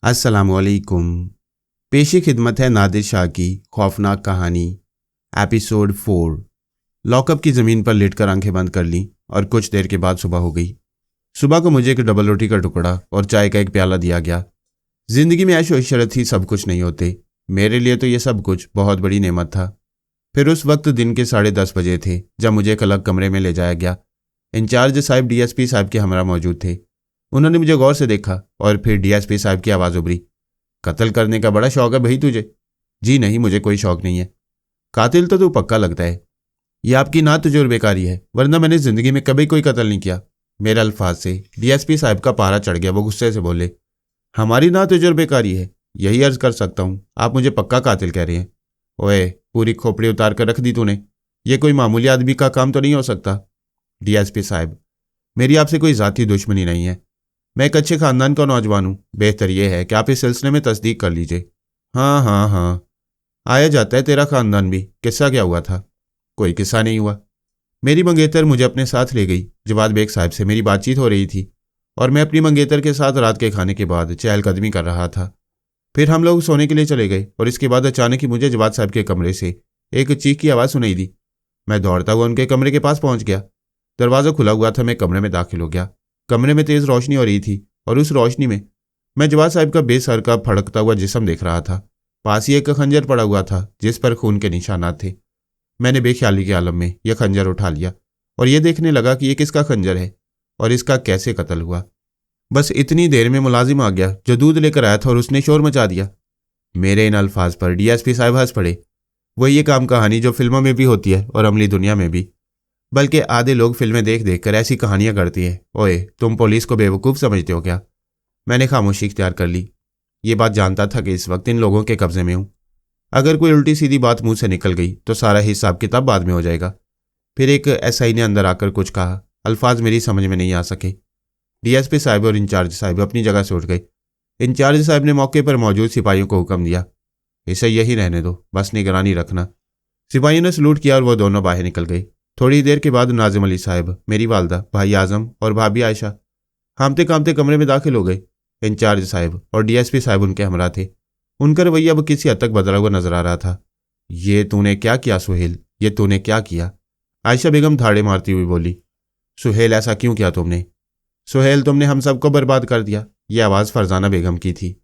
अस्सलामुअलैकुम। पेशी खिदमत है नादिर शाह की खौफनाक कहानी एपिसोड 4। लॉकअप की ज़मीन पर लेटकर आंखें बंद कर लीं और कुछ देर के बाद सुबह हो गई। सुबह को मुझे एक डबल रोटी का टुकड़ा और चाय का एक प्याला दिया गया। जिंदगी में ऐशो इशरत ही सब कुछ नहीं होते। मेरे लिए तो ये सब कुछ बहुत बड़ी नेमत था। फिर उस वक्त दिन के 10:30 बजे थे जब मुझे एक अलग कमरे में ले जाया गया। इंचार्ज साहब डीएसपी साहब के हमरा मौजूद थे। उन्होंने मुझे गौर से देखा और फिर डीएसपी साहब की आवाज़ उभरी, कत्ल करने का बड़ा शौक है भाई तुझे? जी नहीं, मुझे कोई शौक नहीं है। कातिल तो तू पक्का लगता है। यह आपकी ना तजुर्बेकारी है, वरना मैंने जिंदगी में कभी कोई कत्ल नहीं किया। मेरे अल्फाज से डीएसपी साहब का पारा चढ़ गया। वो गुस्से से बोले, हमारी ना तजुर्बेकारी है, यही अर्ज कर सकता हूँ। आप मुझे पक्का कातिल कह रहे हैं? ओए, पूरी खोपड़ी उतार कर रख दी तूने। ये कोई मामूली आदमी का काम तो नहीं हो सकता। डीएसपी साहब, मेरी आपसे कोई ज़ाती दुश्मनी नहीं है। मैं एक अच्छे खानदान का नौजवान हूँ। बेहतर यह है कि आप इस सिलसिले में तस्दीक कर लीजिए। हाँ, आया जाता है तेरा खानदान भी। किस्सा क्या हुआ था? कोई किस्सा नहीं हुआ। मेरी मंगेतर मुझे अपने साथ ले गई। जवाद बेग साहब से मेरी बातचीत हो रही थी और मैं अपनी मंगेतर के साथ रात के खाने के बाद चहलकदमी कर रहा था। फिर हम लोग सोने के लिए चले गए और इसके बाद अचानक ही मुझे जवाद साहब के कमरे से एक चीख की आवाज़ सुनाई दी। मैं दौड़ता हुआ उनके कमरे के पास पहुंच गया। दरवाज़ा खुला हुआ था। मैं कमरे में दाखिल हो गया। कमरे में तेज़ रोशनी हो रही थी और उस रोशनी में मैं जवाद साहब का बेसर का फड़कता हुआ जिस्म देख रहा था। पास ही एक खंजर पड़ा हुआ था जिस पर खून के निशानात थे। मैंने बेख्याली के आलम में यह खंजर उठा लिया और यह देखने लगा कि यह किसका खंजर है और इसका कैसे कत्ल हुआ। बस इतनी देर में मुलाजिम आ गया जो दूध लेकर आया था और उसने शोर मचा दिया। मेरे इन अल्फाज पर डीएसपी साहब हंस पड़े। वही एक आम कहानी जो फिल्मों में भी होती है और अमली दुनिया में भी, बल्कि आधे लोग फिल्में देख देख कर ऐसी कहानियां करती हैं। ओए, तुम पुलिस को बेवकूफ़ समझते हो क्या? मैंने खामोशी इख्तियार कर ली। ये बात जानता था कि इस वक्त इन लोगों के कब्जे में हूं। अगर कोई उल्टी सीधी बात मुंह से निकल गई तो सारा हिसाब किताब बाद में हो जाएगा। फिर एक एसआई ने अंदर आकर कुछ कहा। अल्फाज मेरी समझ में नहीं आ सके। डीएसपी साहब और इंचार्ज साहब अपनी जगह से उठ गए। इंचार्ज साहब ने मौके पर मौजूद सिपाहियों को हुक्म दिया, इसे यही रहने दो, बस निगरानी रखना। सिपाहियों ने सलूट किया और वह दोनों बाहर निकल गए। थोड़ी देर के बाद नाजिम अली साहब, मेरी वालदा, भाई आजम और भाभी आयशा हामते कामते कमरे में दाखिल हो गए। इंचार्ज साहब और डीएसपी साहब उनके हमरा थे। उनका रवैया अब किसी हद तक बदला हुआ नजर आ रहा था। ये तूने क्या किया सुहेल? ये तूने क्या किया? आयशा बेगम धाड़े मारती हुई बोली, सुहेल ऐसा क्यों किया तुमने? सुहेल, तुमने हम सबको बर्बाद कर दिया। ये आवाज़ फरजाना बेगम की थी।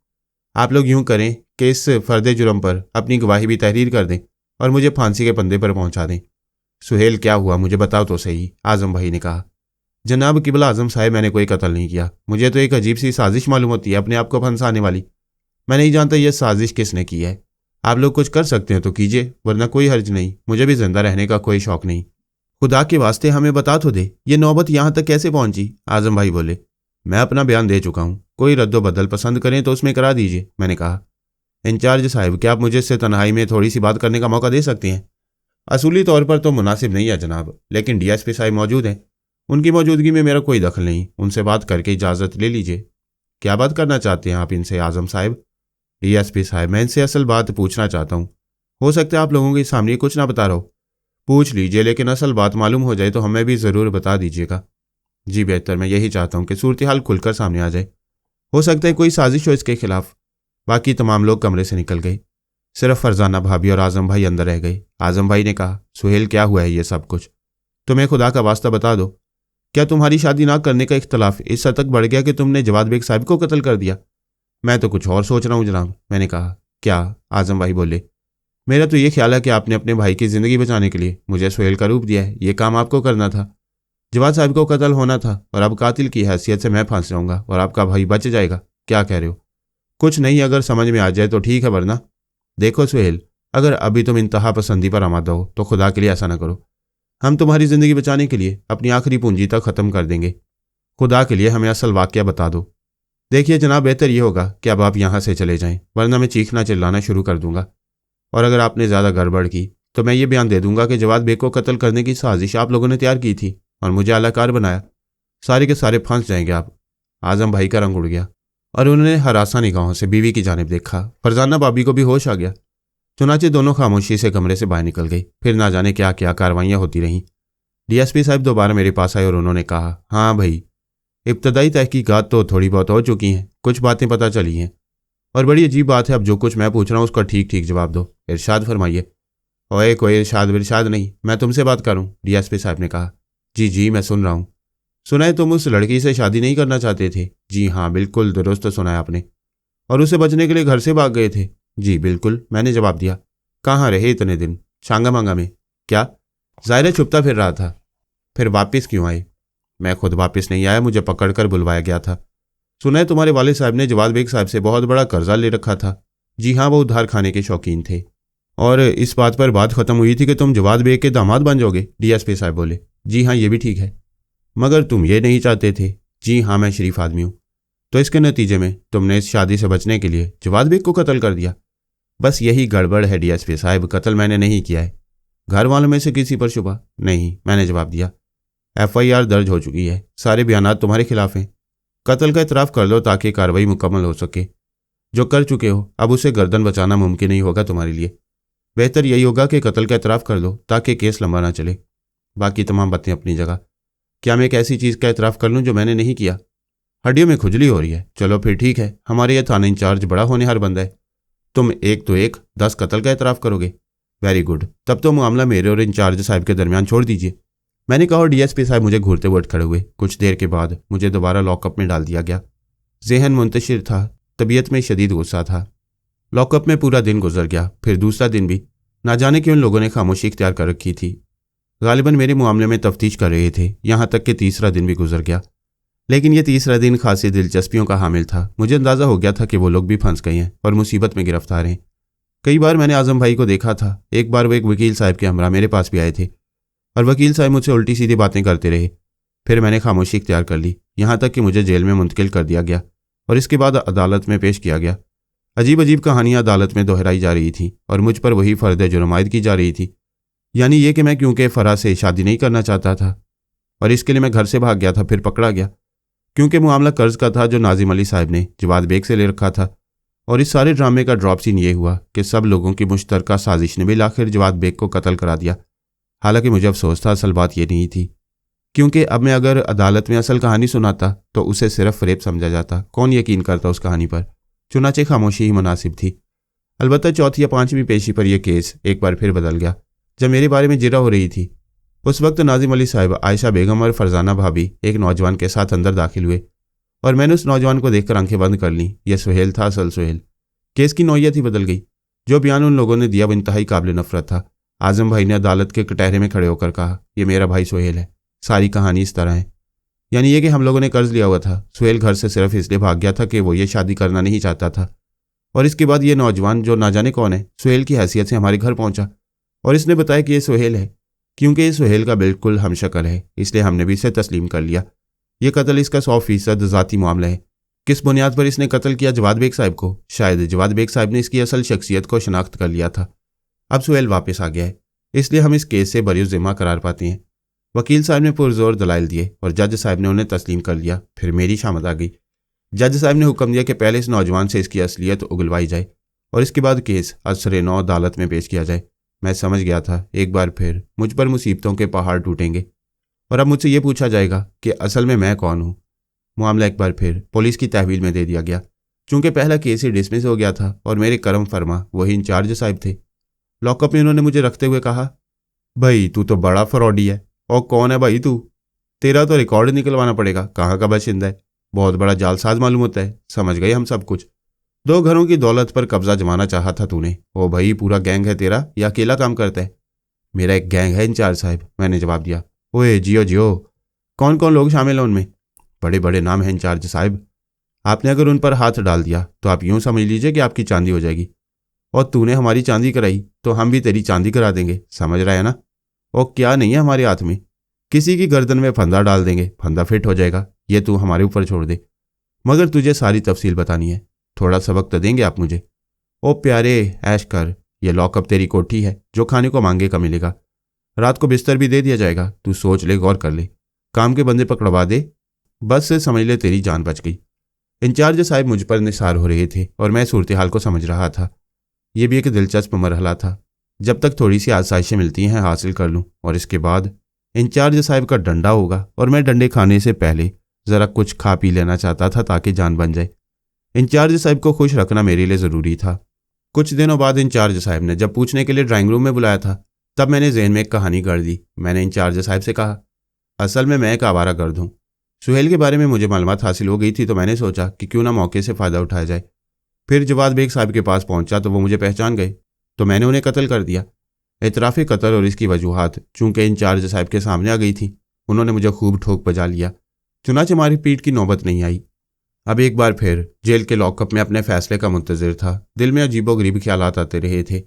आप लोग यूं करें कि इस फर्द जुर्म पर अपनी गवाही भी तहरीर कर दें और मुझे फांसी के पंदे पर पहुंचा दें। सुहेल, क्या हुआ मुझे बताओ तो सही, आजम भाई ने कहा। जनाब किबला आजम साहब, मैंने कोई कत्ल नहीं किया। मुझे तो एक अजीब सी साजिश मालूम होती है अपने आप को फंसाने वाली। मैं नहीं जानता यह साजिश किसने की है। आप लोग कुछ कर सकते हैं तो कीजिए, वरना कोई हर्ज नहीं। मुझे भी जिंदा रहने का कोई शौक नहीं। खुदा के वास्ते हमें बता तो दे, ये नौबत यहाँ तक कैसे पहुंची? आजम भाई बोले, मैं अपना बयान दे चुका हूँ, कोई रद्दो बदल पसंद करें तो उसमें करा दीजिए। मैंने कहा, इंचार्ज साहब, क्या आप मुझे इससे तन्हाई में थोड़ी सी बात करने का मौका दे सकती हैं? असूली तौर पर तो मुनासिब नहीं है जनाब, लेकिन डीएसपी साहब मौजूद हैं। उनकी मौजूदगी में मेरा कोई दखल नहीं। उनसे बात करके इजाज़त ले लीजिए। क्या बात करना चाहते हैं आप इनसे आजम साहब? डीएसपी साहब, मैं इनसे असल बात पूछना चाहता हूँ। हो सकता है आप लोगों के सामने कुछ ना बता रहा हो। पूछ लीजिए, लेकिन असल बात मालूम हो जाए तो हमें भी ज़रूर बता दीजिएगा। जी बेहतर, मैं यही चाहता हूँ कि सूरत हाल खुलकर सामने आ जाए। हो सकता है कोई साजिश हो इसके खिलाफ। बाकी तमाम लोग कमरे से निकल गए। सिर्फ फरजाना भाभी और आजम भाई अंदर रह गए। आजम भाई ने कहा, सुहेल, क्या हुआ है ये सब कुछ? तुम्हें खुदा का वास्ता बता दो, क्या तुम्हारी शादी ना करने का इख्तलाफ इस हद तक बढ़ गया कि तुमने जवाद बेग साहब को कत्ल कर दिया? मैं तो कुछ और सोच रहा हूँ जनाब। मैंने कहा, क्या? आजम भाई बोले, मेरा तो ये ख्याल है कि आपने अपने भाई की ज़िंदगी बचाने के लिए मुझे सुहेल का रूप दिया है। ये काम आपको करना था। जवाद साहब को कत्ल होना था और अब कातिल की हैसियत से मैं फांस जाऊंगा और आपका भाई बच जाएगा। क्या कह रहे हो? कुछ नहीं, अगर समझ में आ जाए तो ठीक है, वरना देखो सुहेल, अगर अभी तुम इंतहा पसंदी पर आमादा हो तो खुदा के लिए ऐसा ना करो। हम तुम्हारी ज़िंदगी बचाने के लिए अपनी आखिरी पूंजी तक ख़त्म कर देंगे। खुदा के लिए हमें असल वाक़या बता दो। देखिए जनाब, बेहतर ये होगा कि अब आप यहाँ से चले जाएं, वरना मैं चीखना चिल्लाना शुरू कर दूंगा। और अगर आपने ज़्यादा गड़बड़ की तो मैं ये बयान दे दूंगा कि जवाद बेग को कत्ल करने की साजिश आप लोगों ने तैयार की थी और मुझे अलाकार बनाया। सारे के सारे फंस जाएंगे आप। आजम भाई का रंग उड़ गया और उन्होंने हरासा निगाहों से बीवी की जानिब देखा। फरजाना भाभी को भी होश आ गया। चुनाचे दोनों खामोशी से कमरे से बाहर निकल गई। फिर ना जाने क्या क्या कार्रवाइयाँ होती रहीं। डीएसपी साहब दोबारा मेरे पास आए और उन्होंने कहा, हाँ भाई, इब्तदाई तहकीकात तो थोड़ी बहुत हो चुकी हैं, कुछ बातें पता चली हैं। और बड़ी अजीब बात है, अब जो कुछ मैं पूछ रहा हूँ उसका ठीक ठीक जवाब दो। इरशाद फरमाइए। ओए कोई इरशाद विरशाद नहीं, मैं तुमसे बात करूँ, डीएसपी साहब ने कहा। जी जी मैं सुन रहा हूँ। सुना है तुम उस लड़की से शादी नहीं करना चाहते थे? जी हाँ बिल्कुल दुरुस्त सुना है आपने। और उसे बचने के लिए घर से भाग गए थे? जी बिल्कुल, मैंने जवाब दिया। कहाँ रहे इतने दिन? शांगा मांगा में। क्या? ज़ाहिर छुपता फिर रहा था। फिर वापस क्यों आए? मैं खुद वापस नहीं आया, मुझे पकड़कर बुलवाया गया था। सुना है तुम्हारे वालिद साहब ने जवाद बेग साहब से बहुत बड़ा कर्जा ले रखा था। जी हाँ, वो उधार खाने के शौकीन थे। और इस बात पर बात खत्म हुई थी कि तुम जवाद बेग के दामाद बन जाओगे, डीएसपी साहब बोले। जी हाँ ये भी ठीक है, मगर तुम ये नहीं चाहते थे। जी हाँ मैं शरीफ आदमी हूँ। तो इसके नतीजे में तुमने इस शादी से बचने के लिए जवाद बेग को कत्ल कर दिया। बस यही गड़बड़ है डीएसपी साहब, कत्ल मैंने नहीं किया है। घर वालों में से किसी पर शुबा नहीं, मैंने जवाब दिया। एफआईआर दर्ज हो चुकी है, सारे बयानात तुम्हारे खिलाफ हैं। कत्ल का इतराफ़ कर लो ताकि कार्रवाई मुकम्मल हो सके। जो कर चुके हो अब उसे गर्दन बचाना मुमकिन नहीं होगा तुम्हारे लिए। बेहतर यही होगा कि कत्ल का इतराफ़ कर दो ताकि केस लंबा ना चले। बाकी तमाम बातें अपनी जगह। क्या मैं एक ऐसी चीज़ का इतराफ़ कर लूँ जो मैंने नहीं किया? हड्डियों में खुजली हो रही है। चलो फिर ठीक है, हमारे यह थाना इंचार्ज बड़ा होनहार बंदा है। तुम एक तो एक 10 कत्ल का इतराफ़ करोगे। वेरी गुड, तब तो मामला मेरे और इंचार्ज साहब के दरमियान छोड़ दीजिए, मैंने कहा। और डीएसपी साहब मुझे घूरते हुए उठ खड़े हुए। कुछ देर के बाद मुझे दोबारा लॉकअप में डाल दिया गया। जहन मुंतशिर था, तबीयत में शदीद गुस्सा था। लॉकअप में पूरा दिन गुजर गया, फिर दूसरा दिन भी। ना जाने क्यों लोगों ने खामोशी इख्तियार कर रखी थी। गालिबन मेरे मामले में तफ्तीश कर रहे थे। यहाँ तक कि तीसरा दिन भी गुजर गया, लेकिन यह तीसरा दिन खासी दिलचस्पियों का हामिल था। मुझे अंदाज़ा हो गया था कि वो लोग भी फंस गए हैं और मुसीबत में गिरफ्तार हैं। कई बार मैंने आजम भाई को देखा था। एक बार वो एक वकील साहब के हमरा मेरे पास भी आए थे और वकील साहब मुझसे उल्टी सीधी बातें करते रहे। फिर मैंने खामोशी इख्तियार कर ली, यहाँ तक कि मुझे जेल में मुंतकिल कर दिया गया और इसके बाद अदालत में पेश किया गया। अजीब अजीब कहानियाँ अदालत में दोहराई जा रही थी और मुझ पर वही फ़र्द जुर्म आयद की जा रही थी, यानी ये कि मैं क्योंकि फ़रा से शादी नहीं करना चाहता था और इसके लिए मैं घर से भाग गया था, फिर पकड़ा गया क्योंकि मामला कर्ज का था जो नाजिम अली साहब ने जवाद बेग से ले रखा था। और इस सारे ड्रामे का ड्रॉप सीन ये हुआ कि सब लोगों की मुश्तरका साजिश ने भी आखिर जवाद बेग को कत्ल करा दिया। हालांकि मुझे अफसोस था, असल बात ये नहीं थी, क्योंकि अब मैं अगर अदालत में असल कहानी सुनाता तो उसे सिर्फ फ़रेब समझा जाता। कौन यकीन करता उस कहानी पर? चुनाचे खामोशी ही मुनासिब थी। अलबत्ता चौथी या पांचवीं पेशी पर यह केस एक बार फिर बदल गया। जब मेरे बारे में जिरा हो रही थी उस वक्त नाजिम अली साहब, आयशा बेगम और फरजाना भाभी एक नौजवान के साथ अंदर दाखिल हुए और मैंने उस नौजवान को देखकर आंखें बंद कर लीं। यह सुहेल था, असल सुहेल। केस की नौयत ही बदल गई। जो बयान उन लोगों ने दिया वो इंतहाई काबिल नफरत था। आजम भाई ने अदालत के कटहरे में खड़े होकर कहा, यह मेरा भाई सुहेल है। सारी कहानी इस तरह है, यानी ये कि हम लोगों ने कर्ज लिया हुआ था। सुहेल घर से सिर्फ इसलिए भाग गया था कि वो ये शादी करना नहीं चाहता था। और इसके बाद ये नौजवान जो ना जाने कौन है, सुहेल की हैसियत से हमारे घर पहुंचा और इसने बताया कि ये सुहेल है। क्योंकि ये सुहेल का बिल्कुल हमशक्ल है, इसलिए हमने भी इसे तस्लीम कर लिया। यह कत्ल इसका 100% ज़ाती मामला है। किस बुनियाद पर इसने कत्ल किया जवाद बेग साहब को? शायद जवाद बेग साहब ने इसकी असल शख्सियत को शनाख्त कर लिया था। अब सुहेल वापस आ गया है, इसलिए हम इस केस से बरी ज़िम्मा करार पाते हैं। वकील साहब ने पुरजोर दलाइल दिए और जज साहब ने उन्हें तस्लीम कर लिया। फिर मेरी शामत आ गई। जज साहब ने हुक्म दिया कि पहले इस नौजवान से इसकी असलियत उगलवाई जाए और इसके बाद केस असरे नौ अदालत में पेश किया जाए। मैं समझ गया था एक बार फिर मुझ पर मुसीबतों के पहाड़ टूटेंगे और अब मुझसे ये पूछा जाएगा कि असल में मैं कौन हूँ। मामला एक बार फिर पुलिस की तहवील में दे दिया गया। चूंकि पहला केस ही डिसमिस हो गया था और मेरे करम फरमा वही इंचार्ज साहब थे। लॉकअप में उन्होंने मुझे रखते हुए कहा, भाई तू तो बड़ा फ्रॉडी है। और कौन है भाई तू? तेरा तो रिकॉर्ड निकलवाना पड़ेगा, कहाँ का बाशिंदा है, बहुत बड़ा जालसाज मालूम होता है। समझ गए हम सब कुछ। 2 घरों की दौलत पर कब्जा जमाना चाहा था तूने। ओ भाई पूरा गैंग है तेरा या अकेला काम करता है? मेरा एक गैंग है इंचार्ज साहब, मैंने जवाब दिया। ओए जियो जियो, कौन कौन लोग शामिल हैं उनमें? बड़े बड़े नाम हैं इंचार्ज साहब। आपने अगर उन पर हाथ डाल दिया तो आप यूं समझ लीजिए कि आपकी चांदी हो जाएगी। और तूने हमारी चांदी कराई तो हम भी तेरी चांदी करा देंगे, समझ रहा है ना? और क्या नहीं है हमारे हाथ में, किसी की गर्दन में फंदा डाल देंगे, फंदा फिट हो जाएगा। ये तू हमारे ऊपर छोड़ दे, मगर तुझे सारी तफसील बतानी है। थोड़ा सबक तो देंगे आप मुझे? ओ प्यारे ऐश कर, ये लॉकअप तेरी कोठी है, जो खाने को मांगे का मिलेगा। रात को बिस्तर भी दे दिया जाएगा। तू सोच ले, गौर कर ले, काम के बंदे पकड़वा दे, बस से समझ ले तेरी जान बच गई। इंचार्ज साहब मुझ पर निसार हो रहे थे और मैं सूरत हाल को समझ रहा था। यह भी एक दिलचस्प मरहला था। जब तक थोड़ी सी आसाइशें मिलती हैं हासिल कर लूँ और इसके बाद इंचार्ज साहब का डंडा होगा और मैं डंडे खाने से पहले ज़रा कुछ खा पी लेना चाहता था ताकि जान बन जाए। इंचार्ज साहब को खुश रखना मेरे लिए ज़रूरी था। कुछ दिनों बाद इंचार्ज साहब ने जब पूछने के लिए ड्राइंग रूम में बुलाया था, तब मैंने जहन में एक कहानी गढ़ दी। मैंने इंचार्ज साहब से कहा, असल में मैं एक आवारा गर्द हूँ। सुहेल के बारे में मुझे मालूमात हासिल हो गई थी, तो मैंने सोचा कि क्यों ना मौके से फ़ायदा उठाया जाए। फिर जवाद बेग साहब के पास पहुंचा तो वो मुझे पहचान गए, तो मैंने उन्हें कत्ल कर दिया। एतराफ़ी कत्ल और इसकी वजूहात चूंकि इंचार्ज साहब के सामने आ गई थी, उन्होंने मुझे खूब ठोक बजा लिया। चुनाचे मारी पीट की नौबत नहीं आई। अब एक बार फिर जेल के लॉकअप में अपने फैसले का मुंतज़िर था। दिल में अजीबोगरीब ख्यालात आते रहे थे।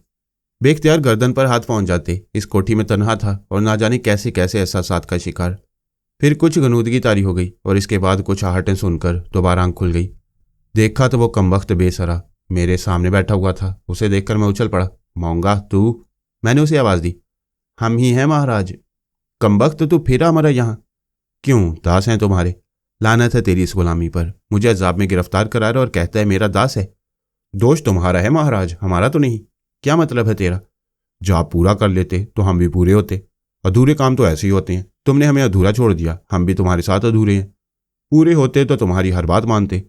बेख्तियार गर्दन पर हाथ पहुंच जाते। इस कोठी में तन्हा था और ना जाने कैसे कैसे एहसासात का शिकार। फिर कुछ गनूदगी तारी हो गई और इसके बाद कुछ आहटें सुनकर दोबारा आंख खुल गई। देखा तो वो कमबख्त बेसरा मेरे सामने बैठा हुआ था। उसे देखकर मैं उछल पड़ा। मौंगा तू? मैंने उसे आवाज़ दी। हम ही हैं महाराज। कमबख्त तू फिर हमारा यहाँ? क्यों, दास हैं तुम्हारे? लानत है तेरी इस गुलामी पर। मुझे अजाब में गिरफ्तार करा रहा और कहता है मेरा दास है। दोष तुम्हारा है महाराज, हमारा तो नहीं। क्या मतलब है तेरा? जो आप पूरा कर लेते तो हम भी पूरे होते। अधूरे काम तो ऐसे ही होते हैं। तुमने हमें अधूरा छोड़ दिया, हम भी तुम्हारे साथ अधूरे हैं। पूरे होते तो तुम्हारी हर बात मानते,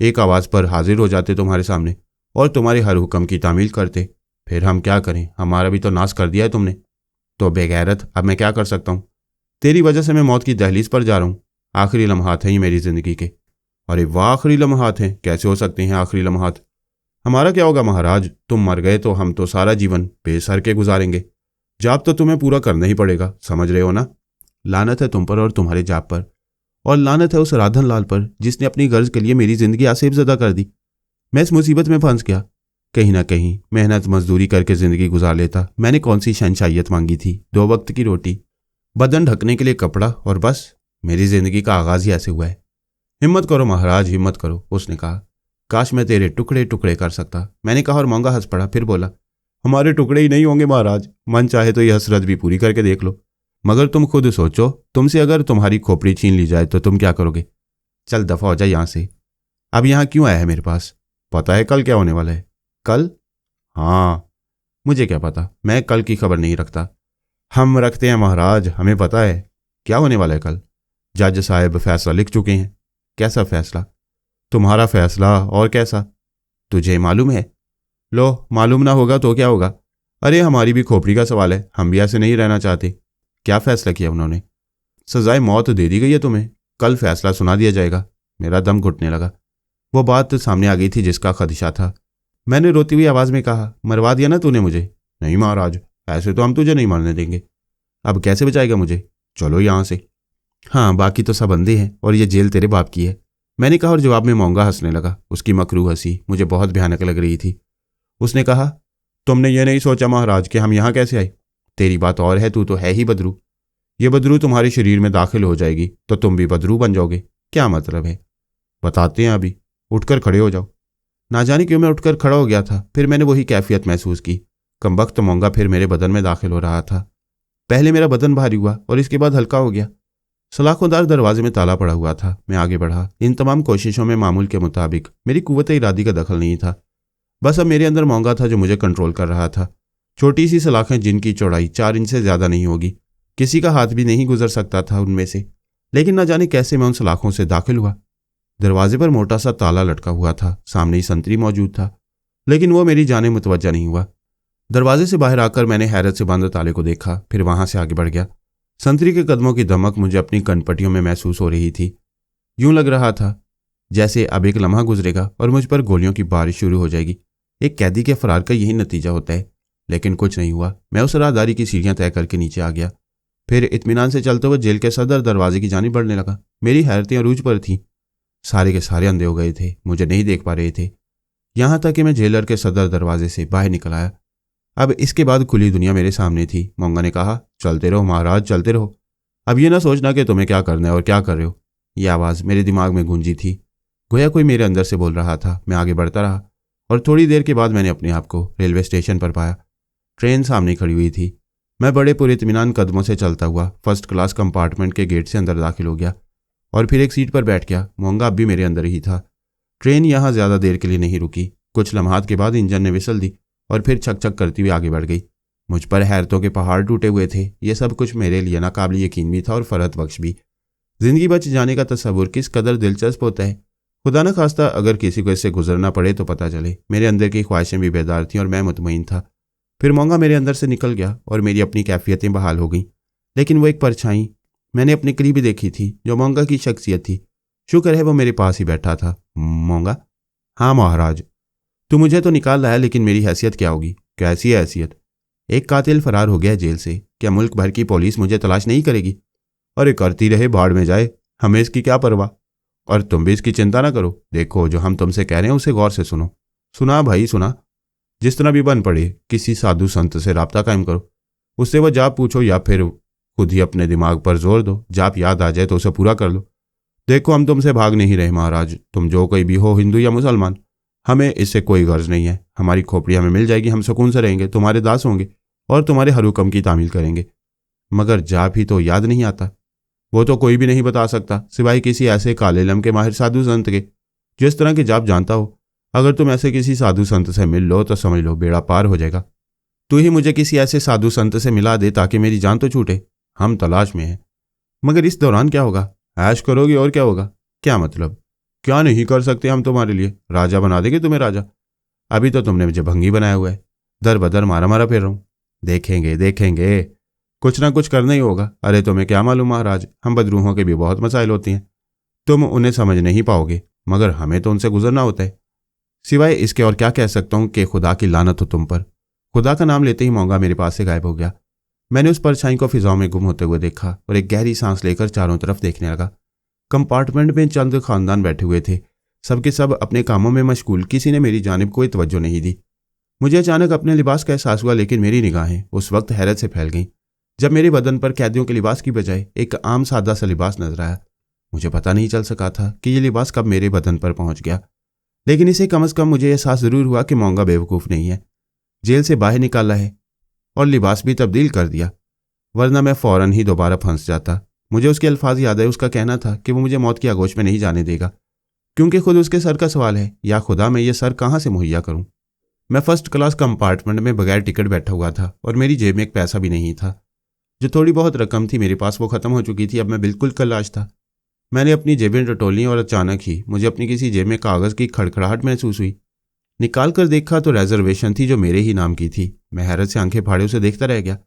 एक आवाज़ पर हाजिर हो जाते तुम्हारे सामने और तुम्हारे हर हुक्म की तामील करते। फिर हम क्या करें, हमारा भी तो नाश कर दिया है तुमने। तो बेगैरत, अब मैं क्या कर सकता हूँ? तेरी वजह से मैं मौत की दहलीज पर जा रहा हूँ। आखिरी लम्हात हैं ये मेरी ज़िंदगी के। अरे वाह, आखिरी लम्हात हैं? कैसे हो सकते हैं आखिरी लम्हात? हमारा क्या होगा महाराज? तुम मर गए तो हम तो सारा जीवन बेसर के गुजारेंगे। जाप तो तुम्हें पूरा करना ही पड़ेगा, समझ रहे हो ना? लानत है तुम पर और तुम्हारे जाप पर, और लानत है उस राधन लाल पर जिसने अपनी गर्ज के लिए मेरी जिंदगी आसेब ज़दा कर दी। मैं इस मुसीबत में फंस गया। कहीं ना कहीं मेहनत मजदूरी करके ज़िंदगी गुजार लेता। मैंने कौन सी शहंशाहियत मांगी थी? 2 वक्त की रोटी, बदन ढकने के लिए कपड़ा, और बस मेरी ज़िंदगी का आगाज़ ही ऐसे हुआ है। हिम्मत करो महाराज, हिम्मत करो, उसने कहा। काश मैं तेरे टुकड़े टुकड़े कर सकता, मैंने कहा और मौंगा हंस पड़ा। फिर बोला, हमारे टुकड़े ही नहीं होंगे महाराज। मन चाहे तो यह हसरत भी पूरी करके देख लो। मगर तुम खुद सोचो, तुमसे अगर तुम्हारी खोपड़ी छीन ली जाए तो तुम क्या करोगे? चल दफ़ा हो जाए यहाँ से। अब यहाँ क्यों आया है मेरे पास? पता है कल क्या होने वाला है? कल? हाँ, मुझे क्या पता, मैं कल की खबर नहीं रखता। हम रखते हैं महाराज, हमें पता है क्या होने वाला है कल। जज साहब फैसला लिख चुके हैं। कैसा फैसला? तुम्हारा फैसला। और कैसा? तुझे मालूम है? लो, मालूम ना होगा तो क्या होगा? अरे हमारी भी खोपड़ी का सवाल है, हम भी ऐसे नहीं रहना चाहते। क्या फैसला किया उन्होंने? सजाए मौत दे दी गई है तुम्हें। कल फैसला सुना दिया जाएगा। मेरा दम घुटने लगा। वो बात सामने आ गई थी जिसका खदशा था। मैंने रोती हुई आवाज़ में कहा, मरवा दिया ना तूने मुझे? नहीं महाराज, ऐसे तो हम तुझे नहीं मरने देंगे। अब कैसे बचाएगा मुझे? चलो यहाँ से। हाँ, बाकी तो सब अंधे हैं और ये जेल तेरे बाप की है, मैंने कहा और जवाब में मौंगा हंसने लगा। उसकी मकरू हंसी मुझे बहुत भयानक लग रही थी। उसने कहा, तुमने ये नहीं सोचा महाराज कि हम यहाँ कैसे आए? तेरी बात और है, तू तो है ही बदरू। ये बदरू तुम्हारे शरीर में दाखिल हो जाएगी तो तुम भी बदरू बन जाओगे। क्या मतलब है? बताते हैं अभी, उठकर खड़े हो जाओ। ना जाने क्यों मैं उठकर खड़ा हो गया था। फिर मैंने वही कैफियत महसूस की। कमबख्त मौंगा फिर मेरे बदन में दाखिल हो रहा था। पहले मेरा बदन भारी हुआ और इसके बाद हल्का हो गया। सलाखोंदार दरवाजे में ताला पड़ा हुआ था। मैं आगे बढ़ा। इन तमाम कोशिशों में मामूल के मुताबिक मेरी कुव्वत इरादी का दखल नहीं था। बस अब मेरे अंदर मौंगा था जो मुझे कंट्रोल कर रहा था। छोटी सी सलाखें जिनकी चौड़ाई 4 इंच से ज़्यादा नहीं होगी, किसी का हाथ भी नहीं गुजर सकता था उनमें से। लेकिन न जाने कैसे मैं उन सलाखों से दाखिल हुआ। दरवाजे पर मोटा सा ताला लटका हुआ था। सामने ही संतरी मौजूद था, लेकिन वो मेरी जाने मुतवज्जा नहीं हुआ। दरवाजे से बाहर आकर मैंने हैरत से बंद ताले को देखा, फिर वहां से आगे बढ़ गया। संतरी के कदमों की धमक मुझे अपनी कनपटियों में महसूस हो रही थी। यूं लग रहा था जैसे अब एक लम्हा गुजरेगा और मुझ पर गोलियों की बारिश शुरू हो जाएगी। एक कैदी के फरार का यही नतीजा होता है। लेकिन कुछ नहीं हुआ। मैं उस राहदारी की सीढ़ियां तय करके नीचे आ गया। फिर इत्मीनान से चलते हुए जेल के सदर दरवाजे की जानिब बढ़ने लगा। मेरी हैरतें अरूज पर थीं। सारे के सारे अंधे हो गए थे, मुझे नहीं देख पा रहे थे। यहां तक कि मैं जेलर के सदर दरवाजे से बाहर निकल आया। अब इसके बाद खुली दुनिया मेरे सामने थी। मौंगा ने कहा, चलते रहो महाराज, चलते रहो। अब ये ना सोचना कि तुम्हें क्या करना है और क्या कर रहे हो। यह आवाज़ मेरे दिमाग में गूंजी थी, गोया कोई मेरे अंदर से बोल रहा था। मैं आगे बढ़ता रहा और थोड़ी देर के बाद मैंने अपने आप को रेलवे स्टेशन पर पाया। ट्रेन सामने खड़ी हुई थी। मैं बड़े पुरइत्मीनान कदमों से चलता हुआ फर्स्ट क्लास कंपार्टमेंट के गेट से अंदर दाखिल हो गया और फिर एक सीट पर बैठ गया। मौंगा अब भी मेरे अंदर ही था। ट्रेन यहाँ ज़्यादा देर के लिए नहीं रुकी। कुछ लम्हात के बाद इंजन ने विसल दी और फिर छक छक करती हुई आगे बढ़ गई। मुझ पर हैरतों के पहाड़ टूटे हुए थे। ये सब कुछ मेरे लिए नाकाबिल यकीन भी था और फरहत बख्श भी। जिंदगी बच जाने का तस्वुर किस कदर दिलचस्प होता है। खुदा न खास्ता अगर किसी को इससे गुजरना पड़े तो पता चले। मेरे अंदर की ख्वाहिशें भी बेदार थीं और मैं मुतमईन था। फिर मोंगा मेरे अंदर से निकल गया और मेरी अपनी कैफियतें बहाल हो गईं। लेकिन वो एक परछाई मैंने अपने करीबी देखी थी जो मोंगा की शख्सियत थी। शुक्र है वो मेरे पास ही बैठा था। मोंगा? हाँ महाराज। तू मुझे तो निकाल लाया, लेकिन मेरी हैसियत क्या होगी? कैसी हैसियत? एक कातिल फरार हो गया जेल से। क्या मुल्क भर की पुलिस मुझे तलाश नहीं करेगी? अरे करती रहे, भाड़ में जाए, हमें इसकी क्या परवाह। और तुम भी इसकी चिंता ना करो। देखो, जो हम तुमसे कह रहे हैं उसे गौर से सुनो। सुना भाई सुना। जिस तरह भी बन पड़े किसी साधु संत से राब्ता कायम करो। उससे वो जाप पूछो या फिर खुद ही अपने दिमाग पर जोर दो। जाप याद आ जाए तो उसे पूरा कर लो। देखो, हम तुमसे भाग नहीं रहे महाराज। तुम जो कोई भी हो, हिंदू या मुसलमान, हमें इससे कोई गर्ज नहीं है। हमारी खोपड़ी हमें मिल जाएगी, हम सुकून से रहेंगे, तुम्हारे दास होंगे और तुम्हारे हर हुक्म की तामील करेंगे। मगर जाप ही तो याद नहीं आता। वो तो कोई भी नहीं बता सकता सिवाय किसी ऐसे काले इल्म के माहिर साधु संत के जो इस तरह की जाप जानता हो। अगर तुम ऐसे किसी साधु संत से मिल लो तो समझ लो बेड़ा पार हो जाएगा। तू ही मुझे किसी ऐसे साधु संत से मिला दे ताकि मेरी जान तो छूटे। हम तलाश में हैं। मगर इस दौरान क्या होगा? ऐश करोगे और क्या होगा? क्या मतलब? क्या नहीं कर सकते हम तुम्हारे लिए? राजा बना देंगे तुम्हें राजा। अभी तो तुमने मुझे भंगी बनाया हुआ है। दर बदर मारा मारा फिर रहा हूं। देखेंगे देखेंगे, कुछ ना कुछ करना ही होगा। अरे तुम्हें क्या मालूम महाराज, हम बदरूहों के भी बहुत मसाइल होती हैं। तुम उन्हें समझ नहीं पाओगे, मगर हमें तो उनसे गुजरना होता है। सिवाय इसके और क्या कह सकता हूं कि खुदा की लानत हो तुम पर। खुदा का नाम लेते ही मोंगा मेरे पास से गायब हो गया। मैंने उस परछाई को फिजाओं में गुम होते हुए देखा और एक गहरी सांस लेकर चारों तरफ देखने लगा। कंपार्टमेंट में चंद खानदान बैठे हुए थे। सबके सब अपने कामों में मशगूल। किसी ने मेरी जानिब कोई तवज्जो नहीं दी। मुझे अचानक अपने लिबास का एहसास हुआ, लेकिन मेरी निगाहें उस वक्त हैरत से फैल गईं जब मेरे बदन पर कैदियों के लिबास की बजाय एक आम सादा सा लिबास नजर आया। मुझे पता नहीं चल सका था कि यह लिबास कब मेरे बदन पर पहुंच गया, लेकिन इसे कम से कम मुझे एहसास जरूर हुआ कि मोंगा बेवकूफ़ नहीं है। जेल से बाहर निकाला है और लिबास भी तब्दील कर दिया, वरना मैं फौरन ही दोबारा फंस जाता। मुझे उसके अल्फाज याद है। उसका कहना था कि वो मुझे मौत की आगोश में नहीं जाने देगा, क्योंकि खुद उसके सर का सवाल है। या खुदा, मैं ये सर कहाँ से मुहैया करूं? मैं फर्स्ट क्लास कंपार्टमेंट में बगैर टिकट बैठा हुआ था और मेरी जेब में एक पैसा भी नहीं था। जो थोड़ी बहुत रकम थी मेरे पास वो ख़त्म हो चुकी थी। अब मैं बिल्कुल कल्लाश था। मैंने अपनी जेबें टटोली और अचानक ही मुझे अपनी किसी जेब में कागज़ की खड़खड़ाहट महसूस हुई। निकाल कर देखा तो रिजर्वेशन थी जो मेरे ही नाम की थी। मैं हैरत से आंखें फाड़े उसे देखता रह गया।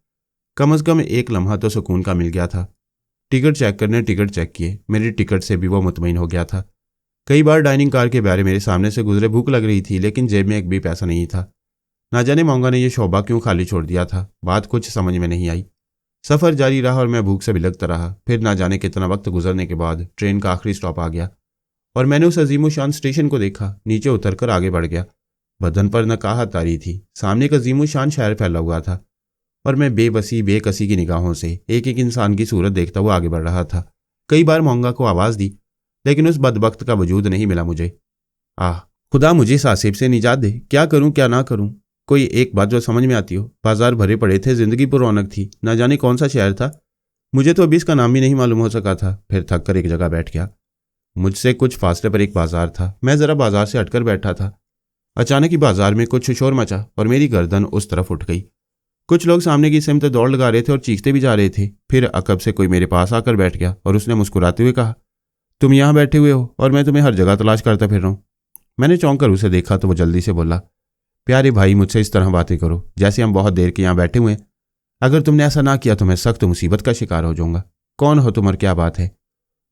कम से कम एक लम्हा तो सुकून का मिल गया था। टिकट चेक करने टिकट चेक किए। मेरी टिकट से भी वो मुतमईन हो गया था। कई बार डाइनिंग कार के बारे मेरे सामने से गुजरे। भूख लग रही थी, लेकिन जेब में एक भी पैसा नहीं था। ना जाने मोंगा ने यह शोबा क्यों खाली छोड़ दिया था। बात कुछ समझ में नहीं आई। सफ़र जारी रहा और मैं भूख से बिलखता रहा। फिर ना जाने कितना वक्त गुजरने के बाद ट्रेन का आखिरी स्टॉप आ गया और मैंने उस अजीम शान स्टेशन को देखा। नीचे उतरकर आगे बढ़ गया। बदन पर नकाहत तारी थी। सामने एक अजीम शान शहर फैला हुआ था और मैं बेकसी की निगाहों से एक एक इंसान की सूरत देखता हुआ आगे बढ़ रहा था। कई बार मोंगा को आवाज़ दी, लेकिन उस बदबख्त का वजूद नहीं मिला मुझे। खुदा, मुझे इस आसिफ से निजात दे। क्या करूं क्या ना करूं? कोई एक बात जो समझ में आती हो। बाजार भरे पड़े थे, जिंदगी पर रौनक थी। ना जाने कौन सा शहर था, मुझे तो अभी इसका नाम भी नहीं मालूम हो सका था। फिर थक कर एक जगह बैठ गया। मुझसे कुछ फासले पर एक बाजार था। मैं ज़रा बाजार से हटकर बैठा था। अचानक ही बाजार में कुछ शोर मचा और मेरी गर्दन उस तरफ उठ गई। कुछ लोग सामने की सिमत दौड़ लगा रहे थे और चीखते भी जा रहे थे। फिर अकब से कोई मेरे पास आकर बैठ गया और उसने मुस्कुराते हुए कहा, तुम यहाँ बैठे हुए हो और मैं तुम्हें हर जगह तलाश करता फिर रहा हूँ। मैंने चौंक कर उसे देखा तो वो जल्दी से बोला, प्यारे भाई, मुझसे इस तरह बातें करो जैसे हम बहुत देर के यहाँ बैठे हुए हैं। अगर तुमने ऐसा ना किया तो मैं सख्त मुसीबत का शिकार हो जाऊंगा। कौन हो तुम और क्या बात है?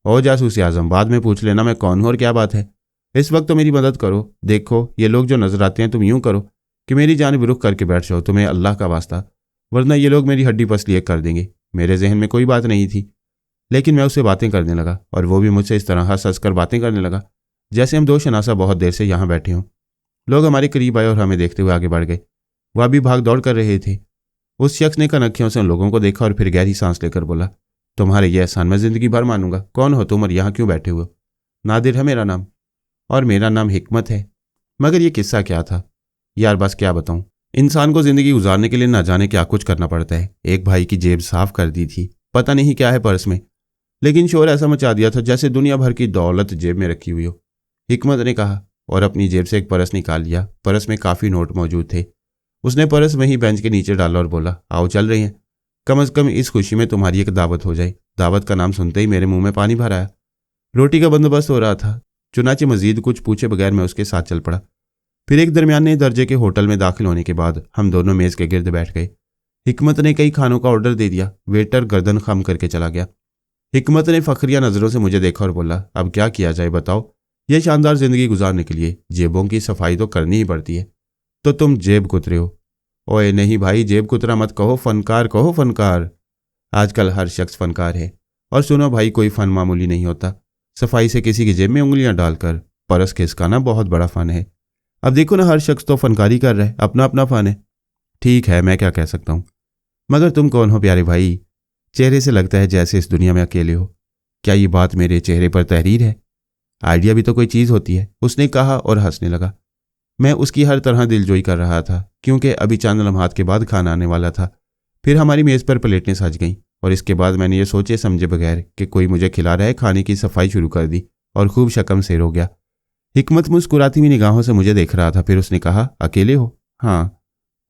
ओ जासूस आजम, बाद में पूछ लेना मैं कौन हूँ और क्या बात है। इस वक्त तो मेरी मदद करो। देखो, ये लोग जो नजर आते हैं, तुम यूं करो कि मेरी जानिब रुख करके बैठ जाओ, तुम्हें अल्लाह का वास्ता, वरना ये लोग मेरी हड्डी पसली एक कर देंगे। मेरे जहन में कोई बात नहीं थी, लेकिन मैं उससे बातें करने लगा और वो भी मुझसे इस तरह हंस हंस कर बातें करने लगा जैसे हम दो शनासा बहुत देर से यहाँ बैठे हों। लोग हमारे करीब आए और हमें देखते हुए आगे बढ़ गए। वह भी भाग दौड़ कर रहे थे। उस शख्स ने कनखियों से उन लोगों को देखा और फिर गहरी सांस लेकर बोला, तुम्हारे ये एहसान मैं जिंदगी भर मानूंगा। कौन हो तुम और यहाँ क्यों बैठे हुए? नादिर है मेरा नाम। और मेरा नाम हिकमत है। मगर ये किस्सा क्या था यार, बस क्या बताऊं। इंसान को जिंदगी गुजारने के लिए ना जाने क्या कुछ करना पड़ता है। एक भाई की जेब साफ कर दी थी, पता नहीं क्या है पर्स में, लेकिन शोर ऐसा मचा दिया था जैसे दुनिया भर की दौलत जेब में रखी हुई हो। हिकमत ने कहा और अपनी जेब से एक परस निकाल लिया। परस में काफ़ी नोट मौजूद थे। उसने परस वहीं बेंच के नीचे डाला और बोला, आओ चल रही हैं। कम से कम इस खुशी में तुम्हारी एक दावत हो जाए। दावत का नाम सुनते ही मेरे मुंह में पानी भर आया। रोटी का बंदोबस्त हो रहा था। चुनाचे मजीद कुछ पूछे बगैर मैं उसके साथ चल पड़ा। फिर एक दरमियाने दर्जे के होटल में दाखिल होने के बाद हम दोनों मेज़ के गिर्द बैठ गए। हिकमत ने कई खानों का ऑर्डर दे दिया। वेटर गर्दन खम करके चला गया। हिकमत ने फखरिया नज़रों से मुझे देखा और बोला, अब क्या किया जाए बताओ। यह शानदार ज़िंदगी गुजारने के लिए जेबों की सफाई तो करनी ही पड़ती है। तो तुम जेब कुतरे हो। ओए नहीं भाई, जेब कुतरा मत कहो, फनकार कहो, फनकार। आजकल हर शख्स फनकार है। और सुनो भाई, कोई फ़न मामूली नहीं होता। सफाई से किसी की जेब में उंगलियां डालकर परस खिसकाना बहुत बड़ा फ़न है। अब देखो ना, हर शख्स तो फनकारी कर रहा है, अपना अपना फ़न है। ठीक है, मैं क्या कह सकता हूँ। मगर तुम कौन हो प्यारे भाई? चेहरे से लगता है जैसे इस दुनिया में अकेले हो। क्या ये बात मेरे चेहरे पर तहरीर है? आइडिया भी तो कोई चीज़ होती है, उसने कहा और हंसने लगा। मैं उसकी हर तरह दिलजोई कर रहा था क्योंकि अभी चंद लम्हात के बाद खाना आने वाला था। फिर हमारी मेज़ पर प्लेटें सज गईं और इसके बाद मैंने ये सोचे समझे बगैर कि कोई मुझे खिला रहा है, खाने की सफाई शुरू कर दी और खूब शकम सेर हो गया। हिकमत मुस्कुराती हुई निगाहों से मुझे देख रहा था। फिर उसने कहा, अकेले हो? हाँ।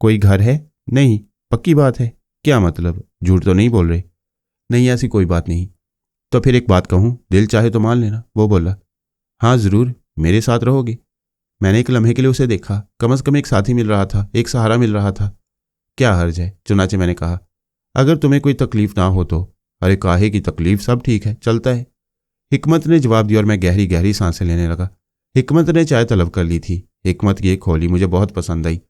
कोई घर है? नहीं। पक्की बात है? क्या मतलब, झूठ तो नहीं बोल रहे? नहीं, ऐसी कोई बात नहीं। तो फिर एक बात कहूँ, दिल चाहे तो मान लेना। वो बोला, हाँ ज़रूर, मेरे साथ रहोगे? मैंने एक लम्हे के लिए उसे देखा। कम से कम एक साथी मिल रहा था, एक सहारा मिल रहा था। क्या हर्ज है? चुनाचे मैंने कहा, अगर तुम्हें कोई तकलीफ ना हो तो। अरे काहे की तकलीफ, सब ठीक है, चलता है। हिकमत ने जवाब दिया और मैं गहरी गहरी सांसें लेने लगा। हिकमत ने चाय तलब कर ली थी। हिकमत की एक होली मुझे बहुत पसंद आई।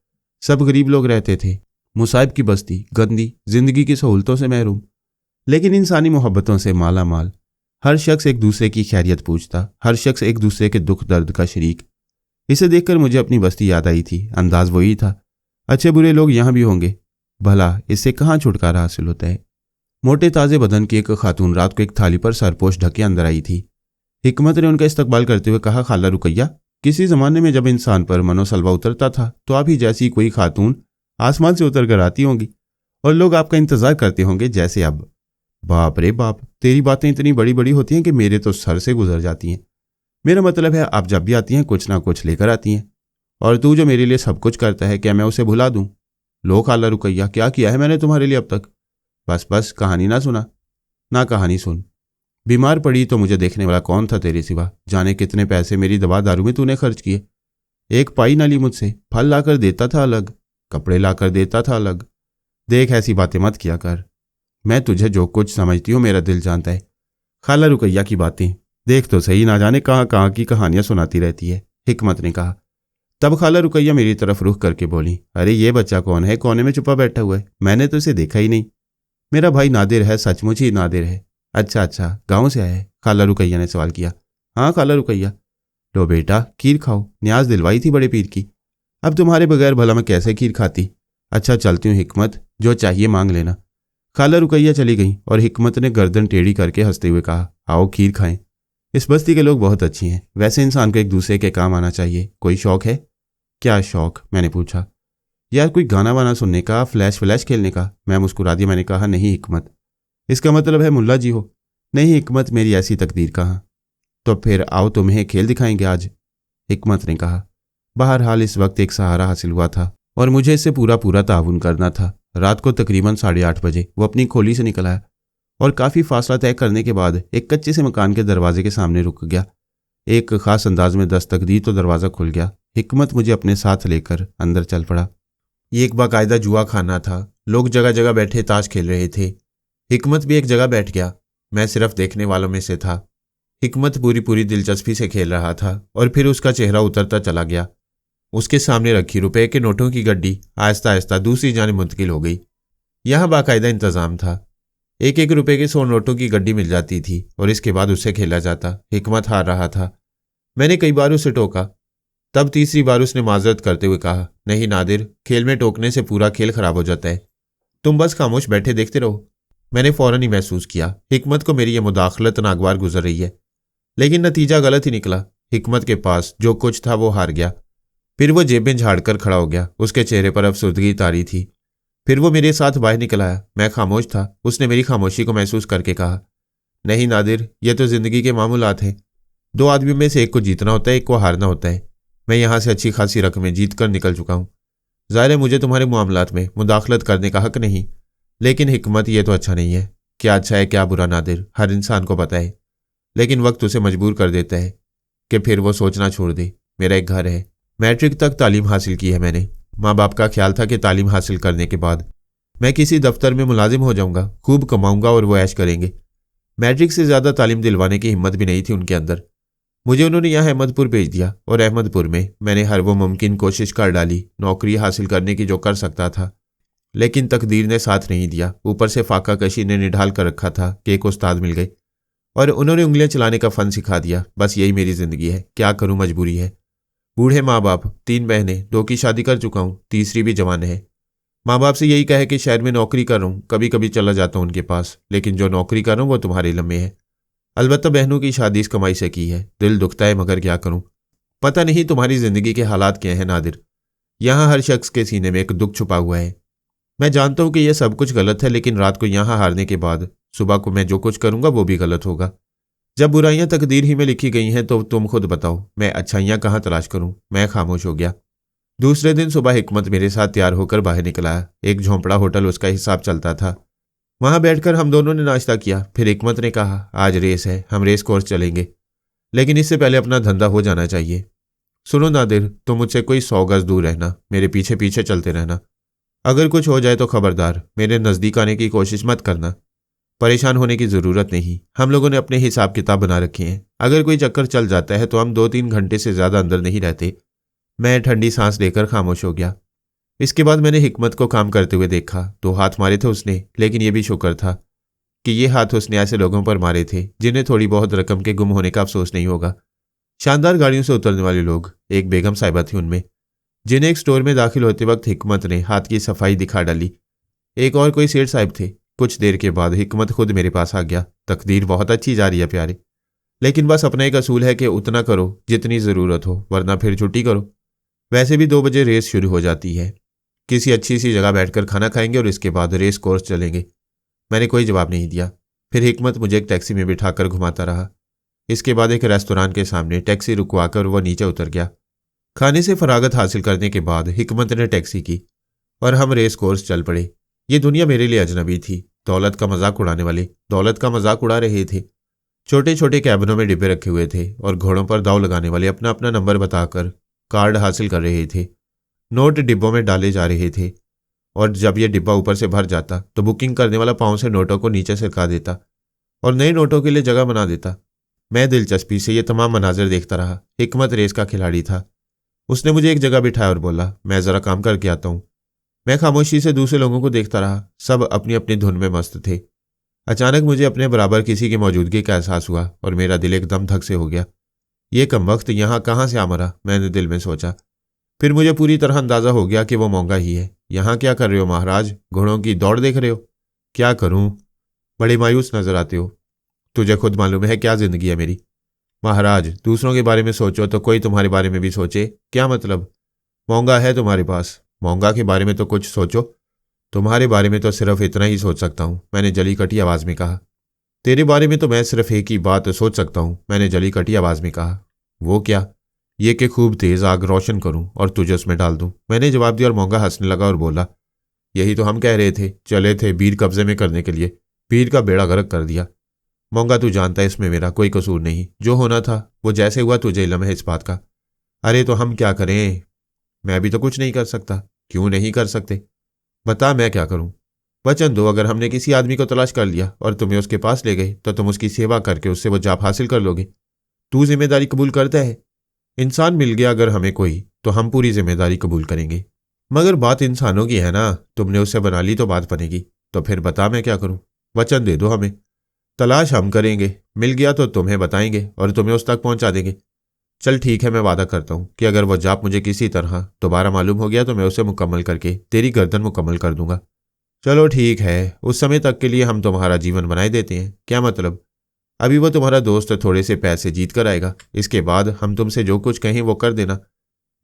सब गरीब लोग रहते थे, मुसाइब की बस्ती, गंदी जिंदगी की सहूलतों से महरूम, लेकिन इंसानी मोहब्बतों से माला माल। हर शख्स एक दूसरे की खैरियत पूछता, हर शख्स एक दूसरे के दुख दर्द का शरीक। इसे देखकर मुझे अपनी बस्ती याद आई थी। अंदाज वही था। अच्छे बुरे लोग यहाँ भी होंगे, भला इससे कहाँ छुटकारा हासिल होता है। मोटे ताजे बदन की एक खातून रात को एक थाली पर सरपोश ढके अंदर आई थी। हिकमत ने उनका इस्तकबाल करते हुए कहा, खाला रुकैया, किसी ज़माने में जब इंसान पर मनोसलवा उतरता था तो आप ही जैसी कोई खातून आसमान से उतर कर आती होंगी और लोग आपका इंतज़ार करते होंगे जैसे अब। बाप रे बाप, तेरी बातें इतनी बड़ी बड़ी होती हैं कि मेरे तो सर से गुजर जाती हैं। मेरा मतलब है, आप जब भी आती हैं कुछ ना कुछ लेकर आती हैं। और तू जो मेरे लिए सब कुछ करता है, क्या मैं उसे भुला दूं? लो खाला रुकैया, क्या किया है मैंने तुम्हारे लिए अब तक? बस बस, कहानी ना सुना। ना कहानी सुन। बीमार पड़ी तो मुझे देखने वाला कौन था तेरे सिवा? जाने कितने पैसे मेरी दवा दारू में तूने खर्च किए। एक पाई ना ली मुझसे। फल लाकर देता था अलग, कपड़े लाकर देता था अलग। देख, ऐसी बातें मत किया कर। मैं तुझे जो कुछ समझती हूँ मेरा दिल जानता है। खाला रुकैया की बातें देख तो सही, ना जाने कहाँ कहाँ की कहानियां सुनाती रहती है, हिकमत ने कहा। तब खाला रुकैया मेरी तरफ रुख करके बोली, अरे ये बच्चा कौन है, कोने में छुपा बैठा हुआ है? मैंने तो इसे देखा ही नहीं। मेरा भाई नादिर है, सचमुच ही नादिर है। अच्छा अच्छा, गाँव से आया है? खाला रुकैया ने सवाल किया। हाँ खाला रुकैया। लो बेटा, खीर खाओ, न्याज दिलवाई थी बड़े पीर की। अब तुम्हारे बगैर भला मैं कैसे खीर खाती। अच्छा चलती हूँ हिकमत, जो चाहिए मांग लेना। खाला रुकैया चली गई और हिकमत ने गर्दन टेढ़ी करके हंसते हुए कहा, आओ खीर खाएं। इस बस्ती के लोग बहुत अच्छे हैं। वैसे इंसान को एक दूसरे के काम आना चाहिए। कोई शौक है? क्या शौक? मैंने पूछा। यार कोई गाना वाना सुनने का, फ्लैश फ्लैश खेलने का। मैं मुस्कुरा दिया। मैंने कहा, नहीं हिकमत। इसका मतलब है मुल्ला जी हो? नहीं हिकमत, मेरी ऐसी तकदीर कहाँ। तो फिर आओ तुम्हें खेल दिखाएंगे आज, हिकमत ने कहा। बहरहाल इस वक्त एक सहारा हासिल हुआ था और मुझे इससे पूरा पूरा ताउन करना था। रात को तकरीबन 8:30 बजे वो अपनी खोली से निकल आया और काफ़ी फासला तय करने के बाद एक कच्चे से मकान के दरवाजे के सामने रुक गया। एक खास अंदाज में दस्तक दी तो दरवाज़ा खुल गया। हिकमत मुझे अपने साथ लेकर अंदर चल पड़ा। ये एक बाकायदा जुआ खाना था। लोग जगह जगह बैठे ताश खेल रहे थे। हिकमत भी एक जगह बैठ गया। मैं सिर्फ देखने वालों में से था। हिकमत पूरी पूरी दिलचस्पी से खेल रहा था और फिर उसका चेहरा उतरता चला गया। उसके सामने रखी रुपए के नोटों की गड्डी आहिस्ता आहिस्ता दूसरी जानिब मुंतकिल हो गई। यहाँ बाकायदा इंतज़ाम था। एक एक रुपए के 100 नोटों की गड्डी मिल जाती थी और इसके बाद उससे खेला जाता। हिकमत हार रहा था। मैंने कई बार उसे टोका। तब तीसरी बार उसने माजरत करते हुए कहा, नहीं नादिर, खेल में टोकने से पूरा खेल खराब हो जाता है। तुम बस खामोश बैठे देखते रहो। मैंने फौरन ही महसूस किया हिकमत को मेरी यह मुदाखलत नागवार गुजर रही है, लेकिन नतीजा गलत ही निकला। हिकमत के पास जो कुछ था वो हार गया। फिर वो जेबें झाड़कर खड़ा हो गया। उसके चेहरे पर अफसुर्दगी तारी थी। फिर वो मेरे साथ बाहर निकल आया। मैं खामोश था। उसने मेरी खामोशी को महसूस करके कहा, नहीं नादिर, ये तो जिंदगी के मामूलात हैं। 2 आदमियों में से एक को जीतना होता है, एक को हारना होता है। मैं यहाँ से अच्छी खासी रकमें जीत कर निकल चुका हूँ। ज़ाहिर है मुझे तुम्हारे मामलात में मुदाखलत करने का हक नहीं, लेकिन हिकमत ये तो अच्छा नहीं है। क्या अच्छा है क्या बुरा नादिर, हर इंसान को पता है, लेकिन वक्त उसे मजबूर कर देता है। कि फिर वो सोचना छोड़ दे। मेरा एक घर है, मैट्रिक तक तालीम हासिल की है मैंने। माँ बाप का ख्याल था कि तालीम हासिल करने के बाद मैं किसी दफ्तर में मुलाजिम हो जाऊंगा, खूब कमाऊंगा और वो ऐश करेंगे। मैट्रिक से ज़्यादा तालीम दिलवाने की हिम्मत भी नहीं थी उनके अंदर। मुझे उन्होंने यहाँ अहमदपुर भेज दिया और अहमदपुर में मैंने हर वो मुमकिन कोशिश कर डाली नौकरी हासिल करने की जो कर सकता था, लेकिन तकदीर ने साथ नहीं दिया। ऊपर से फाका कशी ने निढाल कर रखा था कि एक उस्ताद मिल गए और उन्होंने उंगलियां चलाने का फन सिखा दिया। बस यही मेरी ज़िंदगी है, क्या करूं, मजबूरी है। बूढ़े माँ बाप, 3 बहनें, 2 की शादी कर चुका हूँ, तीसरी भी जवान है। माँ बाप से यही कहे कि शहर में नौकरी कर रहा हूँ, कभी कभी चला जाता हूँ उनके पास, लेकिन जो नौकरी कर रहा हूँ वो तुम्हारे इल्म में है। अलबत्ता बहनों की शादी इस कमाई से की है। दिल दुखता है मगर क्या करूं। पता नहीं तुम्हारी जिंदगी के हालात क्या हैं नादिर। यहाँ हर शख्स के सीने में एक दुख छुपा हुआ है। मैं जानता हूं कि यह सब कुछ गलत है, लेकिन रात को यहाँ हारने के बाद सुबह को मैं जो कुछ करूंगा वो भी गलत होगा। जब बुराइयां तकदीर ही में लिखी गई हैं तो तुम खुद बताओ मैं अच्छाइयां कहाँ तलाश करूं। मैं खामोश हो गया। दूसरे दिन सुबह हिकमत मेरे साथ तैयार होकर बाहर निकल आया। एक झोंपड़ा होटल उसका हिसाब चलता था। वहां बैठकर हम दोनों ने नाश्ता किया। फिर हिकमत ने कहा, आज रेस है, हम रेस कोर्स चलेंगे, लेकिन इससे पहले अपना धंधा हो जाना चाहिए। सुनो नादिर, तुम मुझसे कोई 100 गज दूर रहना, मेरे पीछे पीछे चलते रहना। अगर कुछ हो जाए तो खबरदार, मेरे नज़दीक आने की कोशिश मत करना। परेशान होने की ज़रूरत नहीं, हम लोगों ने अपने हिसाब किताब बना रखे हैं। अगर कोई चक्कर चल जाता है तो हम 2-3 घंटे से ज़्यादा अंदर नहीं रहते। मैं ठंडी सांस लेकर खामोश हो गया। इसके बाद मैंने हिकमत को काम करते हुए देखा। 2 हाथ मारे थे उसने, लेकिन यह भी शुक्र था कि ये हाथ उसने ऐसे लोगों पर मारे थे जिन्हें थोड़ी बहुत रकम के गुम होने का अफसोस नहीं होगा। शानदार गाड़ियों से उतरने वाले लोग, एक बेगम साहिबा थी उनमें, जिन्हें एक स्टोर में दाखिल होते वक्त हिकमत ने हाथ की सफाई दिखा डाली। एक और कोई सेठ साहब थे। कुछ देर के बाद हिकमत खुद मेरे पास आ गया। तकदीर बहुत अच्छी जा रही है प्यारे, लेकिन बस अपना एक असूल है कि उतना करो जितनी ज़रूरत हो, वरना फिर छुट्टी करो। वैसे भी 2 बजे रेस शुरू हो जाती है। किसी अच्छी सी जगह बैठकर खाना खाएंगे और इसके बाद रेस कोर्स चलेंगे। मैंने कोई जवाब नहीं दिया। फिर हिकमत मुझे एक टैक्सी में बिठाकर घुमाता रहा। इसके बाद एक रेस्तोरां के सामने टैक्सी रुकवाकर वह नीचे उतर गया। खाने से फरागत हासिल करने के बाद हिकमत ने टैक्सी की और हम रेस कोर्स चल पड़े। ये दुनिया मेरे लिए अजनबी थी। दौलत का मजाक उड़ाने वाले दौलत का मजाक उड़ा रहे थे। छोटे छोटे कैबिनों में डिब्बे रखे हुए थे और घोड़ों पर दाव लगाने वाले अपना अपना नंबर बताकर कार्ड हासिल कर रहे थे। नोट डिब्बों में डाले जा रहे थे और जब यह डिब्बा ऊपर से भर जाता तो बुकिंग करने वाला पांव से नोटों को नीचे सरका देता और नए नोटों के लिए जगह बना देता। मैं दिलचस्पी से ये तमाम मनाजिर देखता रहा। हिकमत रेस का खिलाड़ी था। उसने मुझे एक जगह बिठाया और बोला, मैं ज़रा काम करके आता हूँ। मैं खामोशी से दूसरे लोगों को देखता रहा। सब अपनी अपनी धुन में मस्त थे। अचानक मुझे अपने बराबर किसी की मौजूदगी का एहसास हुआ और मेरा दिल एकदम धक से हो गया। ये कमबख्त यहाँ कहाँ से आ मरा, मैंने दिल में सोचा। फिर मुझे पूरी तरह अंदाजा हो गया कि वो मौंगा ही है। यहाँ क्या कर रहे हो महाराज, घोड़ों की दौड़ देख रहे हो? क्या करूं, बड़े मायूस नजर आते हो। तुझे खुद मालूम है क्या जिंदगी है मेरी। महाराज, दूसरों के बारे में सोचो तो कोई तुम्हारे बारे में भी सोचे। क्या मतलब? मौंगा है तुम्हारे पास, मौंगा के बारे में तो कुछ सोचो। तुम्हारे बारे में तो सिर्फ इतना ही सोच सकता हूँ, मैंने जली कटी आवाज में कहा। तेरे बारे में तो मैं सिर्फ एक ही बात सोच सकता हूँ, मैंने जली कटी आवाज में कहा। वो क्या? ये कि खूब तेज आग रोशन करूं और तुझे उसमें डाल दूं, मैंने जवाब दिया और मौंगा हंसने लगा और बोला, यही तो हम कह रहे थे, चले थे बीर कब्जे में करने के लिए, बीर का बेड़ा गर्क कर दिया। मौंगा, तू जानता है इसमें मेरा कोई कसूर नहीं, जो होना था वो जैसे हुआ तुझे इल्म है इस बात का। अरे तो हम क्या करें? मैं भी तो कुछ नहीं कर सकता। क्यों नहीं कर सकते? बता, मैं क्या करूं? वचन दो, अगर हमने किसी आदमी को तलाश कर लिया और तुम्हें उसके पास ले गए तो तुम उसकी सेवा करके उससे वो जाप हासिल कर लोगे। तू जिम्मेदारी कबूल करता है? इंसान मिल गया अगर हमें कोई तो हम पूरी जिम्मेदारी कबूल करेंगे। मगर बात इंसानों की है ना, तुमने उससे बना ली तो बात बनेगी। तो फिर बता मैं क्या करूं? वचन दे दो हमें। तलाश हम करेंगे, मिल गया तो तुम्हें बताएंगे और तुम्हें उस तक पहुंचा देंगे। चल ठीक है, मैं वादा करता हूं कि अगर वो जाप मुझे किसी तरह दोबारा मालूम हो गया तो मैं उसे मुकम्मल करके तेरी गर्दन मुकम्मल कर दूंगा। चलो ठीक है, उस समय तक के लिए हम तुम्हारा जीवन बनाए देते हैं। क्या मतलब? अभी वो तुम्हारा दोस्त थोड़े से पैसे जीत कर आएगा, इसके बाद हम तुमसे जो कुछ कहें वो कर देना।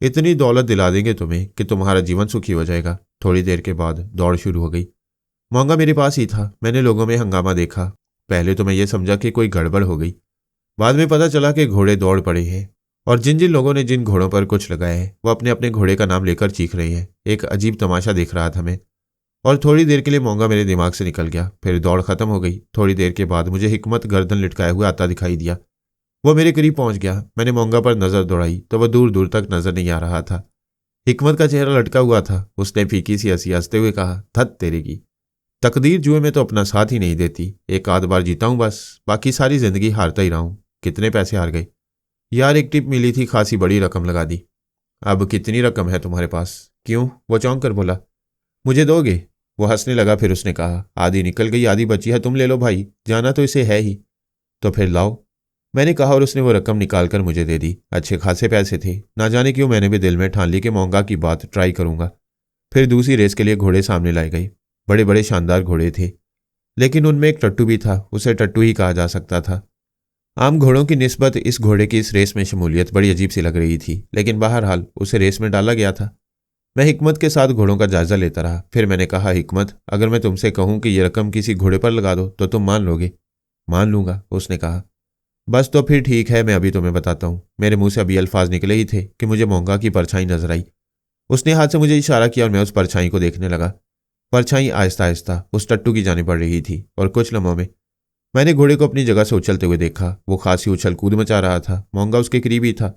इतनी दौलत दिला देंगे तुम्हें कि तुम्हारा जीवन सुखी हो जाएगा। थोड़ी देर के बाद दौड़ शुरू हो गई। मौंगा मेरे पास ही था। मैंने लोगों में हंगामा देखा। पहले तो मैं ये समझा कि कोई गड़बड़ हो गई, बाद में पता चला कि घोड़े दौड़ पड़े हैं और जिन जिन लोगों ने जिन घोड़ों पर कुछ लगाया है वो अपने अपने घोड़े का नाम लेकर चीख रहे हैं। एक अजीब तमाशा दिख रहा था मैं, और थोड़ी देर के लिए मौंगा मेरे दिमाग से निकल गया। फिर दौड़ खत्म हो गई। थोड़ी देर के बाद मुझे हिकमत गर्दन लटकाए हुए आता दिखाई दिया। वो मेरे करीब पहुंच गया। मैंने मोंगा पर नजर दौड़ाई तो वह दूर दूर तक नजर नहीं आ रहा था। हिकमत का चेहरा लटका हुआ था। उसने फीकी सी हंसी हंसते हुए कहा, धत तेरे की, तकदीर जुए में तो अपना साथ ही नहीं देती। एक आध बार जीता हूं बस, बाकी सारी जिंदगी हारता ही रहा हूं। कितने पैसे हार गए यार? एक टिप मिली थी, खासी बड़ी रकम लगा दी। अब कितनी रकम है तुम्हारे पास? क्यों? वो चौंक कर बोला। मुझे दोगे? वो हंसने लगा। फिर उसने कहा, आधी निकल गई, आधी बची है, तुम ले लो भाई, जाना तो इसे है ही। तो फिर लाओ, मैंने कहा और उसने वो रकम निकालकर मुझे दे दी। अच्छे खासे पैसे थे। ना जाने क्यों मैंने भी दिल में ठान ली कि मोंगा की बात ट्राई करूंगा। फिर दूसरी रेस के लिए घोड़े सामने लाए गए। बड़े बड़े शानदार घोड़े थे, लेकिन उनमें एक टट्टू भी था। उसे टट्टू ही कहा जा सकता था। आम घोड़ों की निस्बत इस घोड़े की इस रेस में शमूलियत बड़ी अजीब सी लग रही थी, लेकिन बहरहाल उसे रेस में डाला गया था। मैं हिकमत के साथ घोड़ों का जायजा लेता रहा। फिर मैंने कहा, हिकमत, अगर मैं तुमसे कहूं कि यह रकम किसी घोड़े पर लगा दो तो तुम मान लोगे? मान लूंगा, उसने कहा। बस तो फिर ठीक है, मैं अभी तुम्हें बताता हूं। मेरे मुंह से अभी अल्फाज निकले ही थे कि मुझे मोंगा की परछाई नजर आई। उसने हाथ से मुझे इशारा किया और मैं उस परछाई को देखने लगा। परछाई आहिस्ता आहिस्ता उस टट्टू की जाने पड़ रही थी और कुछ लम्हों में मैंने घोड़े को अपनी जगह से उछलते हुए देखा। वो खासी उछल कूद मचा रहा था। मोंगा उसके करीब ही था।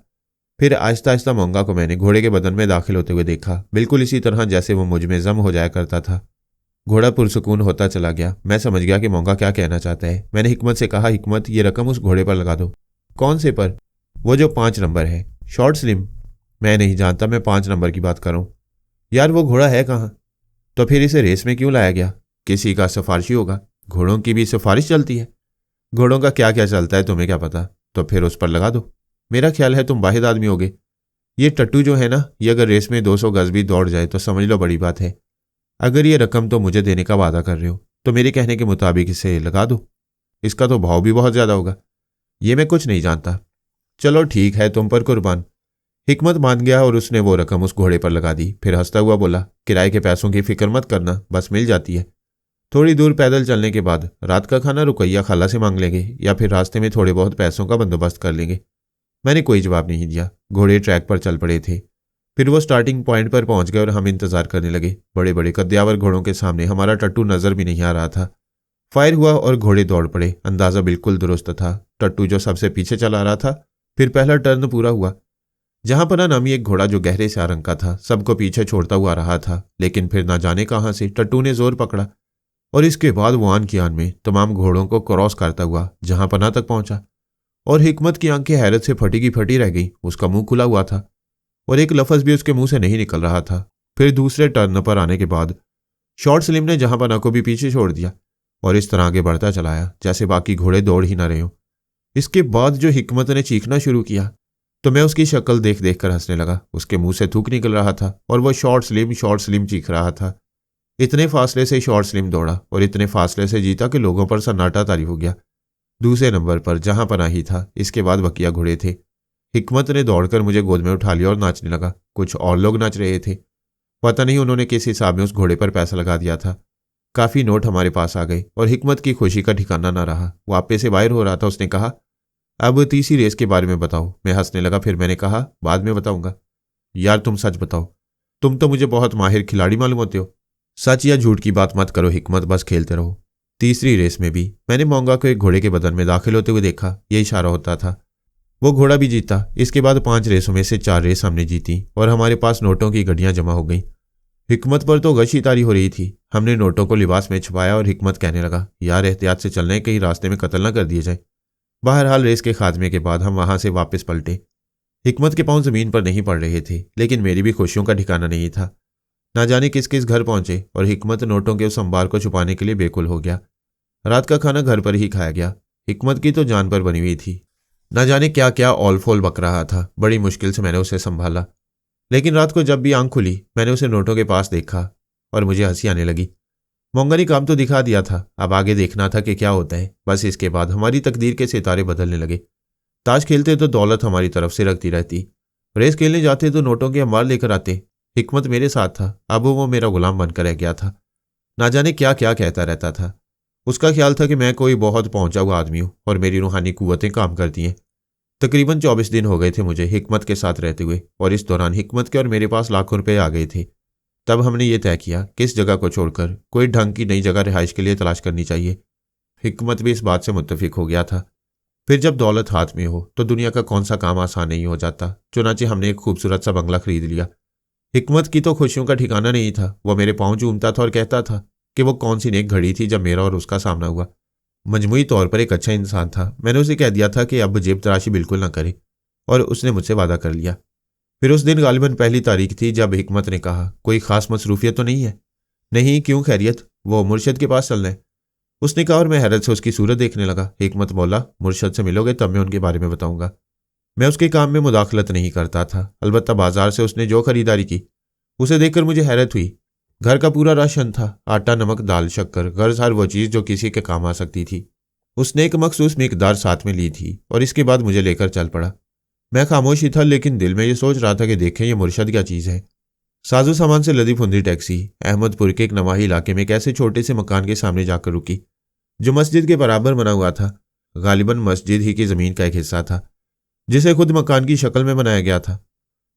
फिर आहिस्ता आहिस्ता मोंगा को मैंने घोड़े के बदन में दाखिल होते हुए देखा, बिल्कुल इसी तरह जैसे वो मुझ में जम हो जाया करता था। घोड़ा पुरसुकून होता चला गया। मैं समझ गया कि मोंगा क्या कहना चाहता है। मैंने हिकमत से कहा, हिकमत, ये रकम उस घोड़े पर लगा दो। कौन से पर? वो जो 5 नंबर है, शॉर्ट स्लिम। मैं नहीं जानता, मैं 5 नंबर की बात कर रहा हूं। यार वो घोड़ा है कहाँ? तो फिर इसे रेस में क्यों लाया गया? किसी का सिफारिशी होगा। घोड़ों की भी सिफारिश चलती है। घोड़ों का क्या क्या चलता है तुम्हें क्या पता? तो फिर उस पर लगा दो। मेरा ख्याल है तुम वाहिद आदमी होगे। ये टट्टू जो है ना, ये अगर रेस में 200 गज भी दौड़ जाए तो समझ लो बड़ी बात है। अगर ये रकम तो मुझे देने का वादा कर रहे हो तो मेरे कहने के मुताबिक इसे लगा दो। इसका तो भाव भी बहुत ज्यादा होगा। ये मैं कुछ नहीं जानता। चलो ठीक है, तुम पर कुर्बान। हिकमत मान गया और उसने वो रकम उस घोड़े पर लगा दी। फिर हंसता हुआ बोला, किराए के पैसों की फिक्र मत करना, बस मिल जाती है। थोड़ी दूर पैदल चलने के बाद रात का खाना रुकैया खाला से मांग लेंगे या फिर रास्ते में थोड़े बहुत पैसों का बंदोबस्त कर लेंगे। मैंने कोई जवाब नहीं दिया। घोड़े ट्रैक पर चल पड़े थे। फिर वो स्टार्टिंग पॉइंट पर पहुंच गए और हम इंतजार करने लगे। बड़े बड़े कद्यावर घोड़ों के सामने हमारा टट्टू नजर भी नहीं आ रहा था। फायर हुआ और घोड़े दौड़ पड़े। अंदाजा बिल्कुल दुरुस्त था। टट्टू जो सबसे पीछे चला रहा था। फिर पहला टर्न पूरा हुआ। जहां पना नामी एक घोड़ा जो गहरे स्या रंग का था सबको पीछे छोड़ता हुआ रहा था, लेकिन फिर ना जाने कहां से टट्टू ने जोर पकड़ा और इसके बाद वो आन की आन में तमाम घोड़ों को क्रॉस करता हुआ जहां पना तक पहुंचा। और हिकमत की आंखें हैरत से फटी की फटी रह गई। उसका मुंह खुला हुआ था और एक लफ्ज भी उसके मुंह से नहीं निकल रहा था। फिर दूसरे टर्न पर आने के बाद शॉर्ट स्लिम ने जहां पना को भी पीछे छोड़ दिया और इस तरह आगे बढ़ता चलाया जैसे बाकी घोड़े दौड़ ही ना रहे हों। इसके बाद जो हिकमत ने चीखना शुरू किया तो मैं उसकी शक्ल देख देख कर हंसने लगा। उसके मुंह से थूक निकल रहा था और वह शॉर्ट स्लिम चीख रहा था। इतने फासले से शॉर्ट स्लिम दौड़ा और इतने फासले से जीता कि लोगों पर सन्नाटा तारी हो गया। दूसरे नंबर पर जहां पना ही था। इसके बाद बकिया घोड़े थे। हिकमत ने दौड़कर मुझे गोद में उठा लिया और नाचने लगा। कुछ और लोग नाच रहे थे। पता नहीं उन्होंने किस हिसाब में उस घोड़े पर पैसा लगा दिया था। काफी नोट हमारे पास आ गए और हिकमत की खुशी का ठिकाना ना रहा। वो आपे से बाहर हो रहा था। उसने कहा, अब तीसरी रेस के बारे में बताओ। मैं हंसने लगा। फिर मैंने कहा, बाद में बताऊंगा। यार तुम सच बताओ, तुम तो मुझे बहुत माहिर खिलाड़ी मालूम होते हो। सच या झूठ की बात मत करो हिकमत, बस खेलते रहो। तीसरी रेस में भी मैंने मोंगा को एक घोड़े के बदन में दाखिल होते हुए देखा। ये इशारा होता था। वो घोड़ा भी जीता। इसके बाद 5 रेसों में से 4 रेस हमने जीती और हमारे पास नोटों की गड्डियां जमा हो गई। हिकमत पर तो गशी तारी हो रही थी। हमने नोटों को लिबास में छुपाया और हिकमत कहने लगा, यार एहतियात से चलने, कहीं रास्ते में कत्ल न कर दिए जाए। बहरहाल रेस के खात्मे के बाद हम वहां से वापस पलटे। हिकमत के पांव जमीन पर नहीं पड़ रहे थे, लेकिन मेरी भी खुशियों का ठिकाना नहीं था। ना जाने किस किस घर पहुंचे और हिकमत नोटों के उस अंबार को छुपाने के लिए बेकुल हो गया। रात का खाना घर पर ही खाया गया। हिकमत की तो जान पर बनी हुई थी। ना जाने क्या क्या ऑल फोल बक रहा था। बड़ी मुश्किल से मैंने उसे संभाला, लेकिन रात को जब भी आंख खुली मैंने उसे नोटों के पास देखा और मुझे हंसी आने लगी। मोंगा ने काम तो दिखा दिया था, अब आगे देखना था कि क्या होता है। बस इसके बाद हमारी तकदीर के सितारे बदलने लगे। ताश खेलते तो दौलत हमारी तरफ से रखती रहती। रेस खेलने जाते तो नोटों के अंबार लेकर आते। हिकमत मेरे साथ था, अब वो मेरा गुलाम बनकर रह गया था। ना जाने क्या क्या कहता रहता था। उसका ख्याल था कि मैं कोई बहुत पहुंचा हुआ आदमी हूं और मेरी रूहानी कुव्वतें काम करती हैं। तकरीबन 24 दिन हो गए थे मुझे हिकमत के साथ रहते हुए और इस दौरान हिकमत के और मेरे पास लाखों रुपए आ गए थे। तब हमने ये तय किया कि इस जगह को छोड़कर कोई ढंग की नई जगह रिहाइश के लिए तलाश करनी चाहिए। हिकमत भी इस बात से मुत्तफिक हो गया था। फिर जब दौलत हाथ में हो तो दुनिया का कौन सा काम आसान नहीं हो जाता। चुनांचे हमने एक खूबसूरत सा बंगला खरीद लिया। हिकमत की तो खुशियों का ठिकाना नहीं था। वो मेरे पांव चूमता था और कहता था कि वो कौन सी नेक घड़ी थी जब मेरा और उसका सामना हुआ। मजमूई तौर पर एक अच्छा इंसान था। मैंने उसे कह दिया था कि अब जेब तराशी बिल्कुल ना करे और उसने मुझसे वादा कर लिया। फिर उस दिन गालिबन पहली तारीख थी जब हिकमत ने कहा, कोई खास मसरूफियत तो नहीं है? नहीं, क्यों, खैरियत? वो मुर्शद के पास चलना है, उसने कहा और मैं हैरत से उसकी सूरत देखने लगा। हिकमत बोला, मुर्शद से मिलोगे तब मैं उनके बारे में बताऊंगा। मैं उसके काम में मुदाखलत नहीं करता था। अलबत्ता बाजार से उसने जो खरीदारी की उसे देखकर मुझे हैरत हुई। घर का पूरा राशन था, आटा, नमक, दाल, शक्कर, गर्ज हर वो चीज़ जो किसी के काम आ सकती थी। उसने एक मखसूस मिकदार साथ में ली थी और इसके बाद मुझे लेकर चल पड़ा। मैं खामोश ही था, लेकिन दिल में ये सोच रहा था कि देखें ये मुर्शद क्या चीज़ है। साजो सामान से लदी फुंदी टैक्सी अहमदपुर के एक नवाही इलाके में एक ऐसे छोटे से मकान के सामने जाकर रुकी जो मस्जिद के बराबर बना हुआ था। गालिबन मस्जिद ही की ज़मीन का एक हिस्सा था जिसे खुद मकान की शक्ल में बनाया गया था।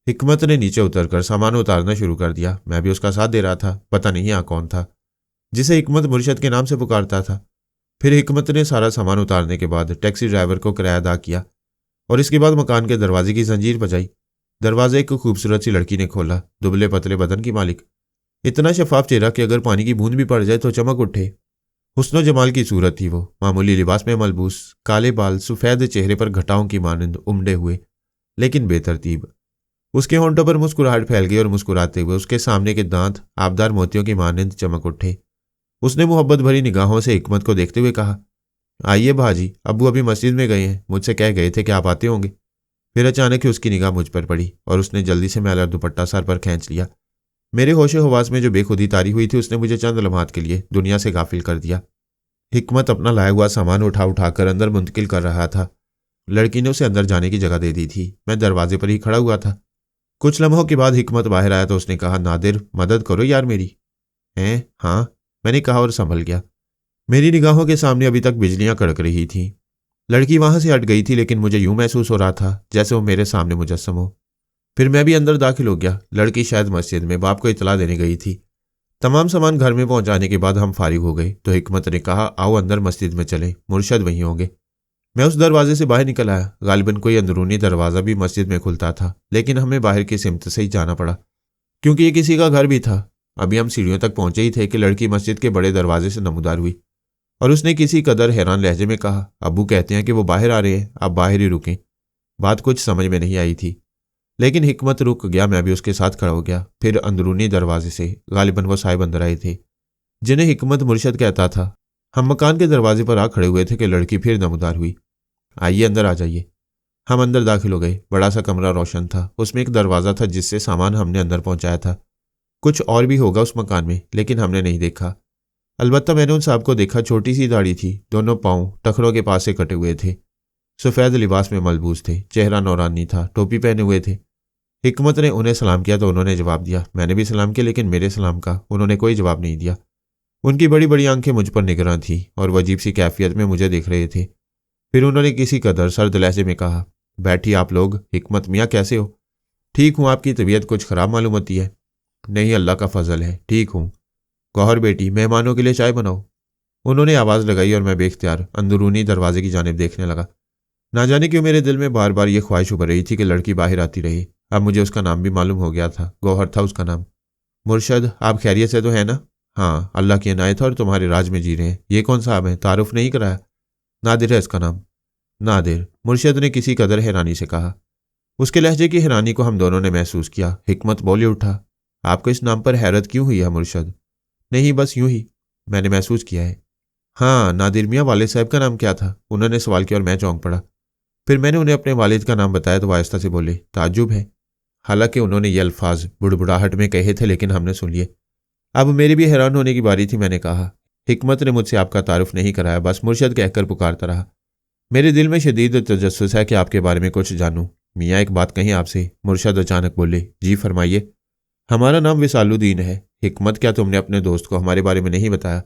हिकमत ने नीचे उतरकर सामान उतारना शुरू कर दिया। मैं भी उसका साथ दे रहा था। पता नहीं यहाँ कौन था जिसे हिकमत मुर्शद के नाम से पुकारता था। फिर हिकमत ने सारा सामान उतारने के बाद टैक्सी ड्राइवर को किराया अदा किया और इसके बाद मकान के दरवाजे की जंजीर बजाई। दरवाजे एक खूबसूरत सी लड़की ने खोला, दुबले पतले बदन की मालिक, इतना शफाफ चेहरा कि अगर पानी की बूंद भी पड़ जाए तो चमक उठे। हुस्नो जमाल की सूरत थी वो, मामूली लिबास में मलबूस, काले बाल सफ़ेद चेहरे पर घटाओं की मानंद उमड़े हुए लेकिन बेतरतीब। उसके होंठों पर मुस्कुराहट फैल गई और मुस्कुराते हुए उसके सामने के दांत आबदार मोतियों की मानंद चमक उठे। उसने मोहब्बत भरी निगाहों से हिकमत को देखते हुए कहा, आइए भाजी, अब्बू अभी मस्जिद में गए हैं, मुझसे कह गए थे कि आप आते होंगे। फिर अचानक ही उसकी निगाह मुझ पर पड़ी और उसने जल्दी से मैला दुपट्टा सर पर खींच लिया। मेरे होशे हवास में जो बेखुदी तारी हुई थी उसने मुझे चंद लम्हात के लिए दुनिया से गाफिल कर दिया। हिकमत अपना लाया हुआ सामान उठा उठाकर अंदर मुंतकिल कर रहा था। लड़की ने उसे अंदर जाने की जगह दे दी थी। मैं दरवाजे पर ही खड़ा हुआ था। कुछ लम्हों के बाद हिकमत बाहर आया तो उसने कहा, नादिर, मदद करो यार मेरी। हैं? हाँ, मैंने कहा और संभल गया। मेरी निगाहों के सामने अभी तक बिजलियां कड़क रही थीं। लड़की वहां से हट गई थी, लेकिन मुझे यूं महसूस हो रहा था जैसे वो मेरे सामने मुजस्सम हो। फिर मैं भी अंदर दाखिल हो गया। लड़की शायद मस्जिद में बाप को इतला देने गई थी। तमाम सामान घर में पहुंचाने के बाद हम फारिग हो गए तो हिकमत ने कहा, आओ अंदर मस्जिद में चले, मुर्शद वहीं होंगे। मैं उस दरवाजे से बाहर निकल आया। गालिबन कोई अंदरूनी दरवाज़ा भी मस्जिद में खुलता था, लेकिन हमें बाहर की सिमत से ही जाना पड़ा क्योंकि ये किसी का घर भी था। अभी हम सीढ़ियों तक पहुंचे ही थे कि लड़की मस्जिद के बड़े दरवाजे से नमूदार हुई और उसने किसी कदर हैरान लहजे में कहा, अब्बू कहते हैं कि वो बाहर आ रहे हैं, आप बाहर ही रुकें। बात कुछ समझ में नहीं आई थी, लेकिन हिकमत रुक गया। मैं भी उसके साथ खड़ा हो गया। फिर अंदरूनी दरवाजे से गालिबन वो साहिब अंदर आए थे जिन्हें हिकमत मुर्शद कहता था। हम मकान के दरवाजे पर आ खड़े हुए थे कि लड़की फिर नमूदार हुई, आइए अंदर आ जाइए। हम अंदर दाखिल हो गए। बड़ा सा कमरा रोशन था। उसमें एक दरवाज़ा था जिससे सामान हमने अंदर पहुंचाया था। कुछ और भी होगा उस मकान में, लेकिन हमने नहीं देखा। अलबत्ता मैंने उन साहब को देखा। छोटी सी दाढ़ी थी, दोनों पाँव टखरों के पास से कटे हुए थे, सफ़ेद लिबास में मलबूस थे, चेहरा नौरानी था, टोपी पहने हुए थे। हिकमत ने उन्हें सलाम किया तो उन्होंने जवाब दिया। मैंने भी सलाम किया, लेकिन मेरे सलाम का उन्होंने कोई जवाब नहीं दिया। उनकी बड़ी बड़ी आंखें मुझ पर निगरान थीं और वह अजीब सी कैफियत में मुझे देख रहे थे। फिर उन्होंने किसी कदर सर्द लहजे में कहा, बैठिए आप लोग। हिकमत मियाँ कैसे हो? ठीक हूँ, आपकी तबीयत कुछ ख़राब मालूम होती है। नहीं, अल्लाह का फजल है, ठीक हूँ। गौहर बेटी, मेहमानों के लिए चाय बनाओ। उन्होंने आवाज़ लगाई और मैं बेख्तियार अंदरूनी दरवाजे की जानिब देखने लगा। ना जाने क्यों मेरे दिल में बार बार यह ख्वाहिश उभर रही थी कि लड़की बाहर आती रही। अब मुझे उसका नाम भी मालूम हो गया था। गौहर था उसका नाम। मुर्शद, आप खैरियत से तो है ना? हाँ, अल्लाह की इनायत और तुम्हारे राज में जी रहे हैं। ये कौन साहब हैं? तारुफ नहीं कराया। नादिर है इसका नाम। नादिर, मुर्शद ने किसी कदर हैरानी से कहा। उसके लहजे की हैरानी को हम दोनों ने महसूस किया। हिकमत बोले उठा, आपको इस नाम पर हैरत क्यों हुई है मुर्शद? नहीं, बस यूं ही, मैंने महसूस किया है। हाँ, नादिर मियाँ, वालिद साहब का नाम क्या था? उन्होंने सवाल किया और मैं चौंक पड़ा। फिर मैंने उन्हें अपने वालिद का नाम बताया तो आहिस्ता से बोले, ताज्जुब है। हालांकि उन्होंने ये अल्फाज बुड़बुड़ाहट में कहे थे, लेकिन हमने सुन लिए। अब मेरी भी हैरान होने की बारी थी। मैंने कहा, हिकमत ने मुझसे आपका तारुफ नहीं कराया, बस मुर्शद कहकर पुकारता रहा। मेरे दिल में शदीद तजस्सुस है कि आपके बारे में कुछ जानूं। मियाँ, एक बात कहीं आपसे। मुर्शद अचानक बोले, जी फरमाइए। हमारा नाम विसालुद्दीन है। हिकमत, क्या तुमने अपने दोस्त को हमारे बारे में नहीं बताया?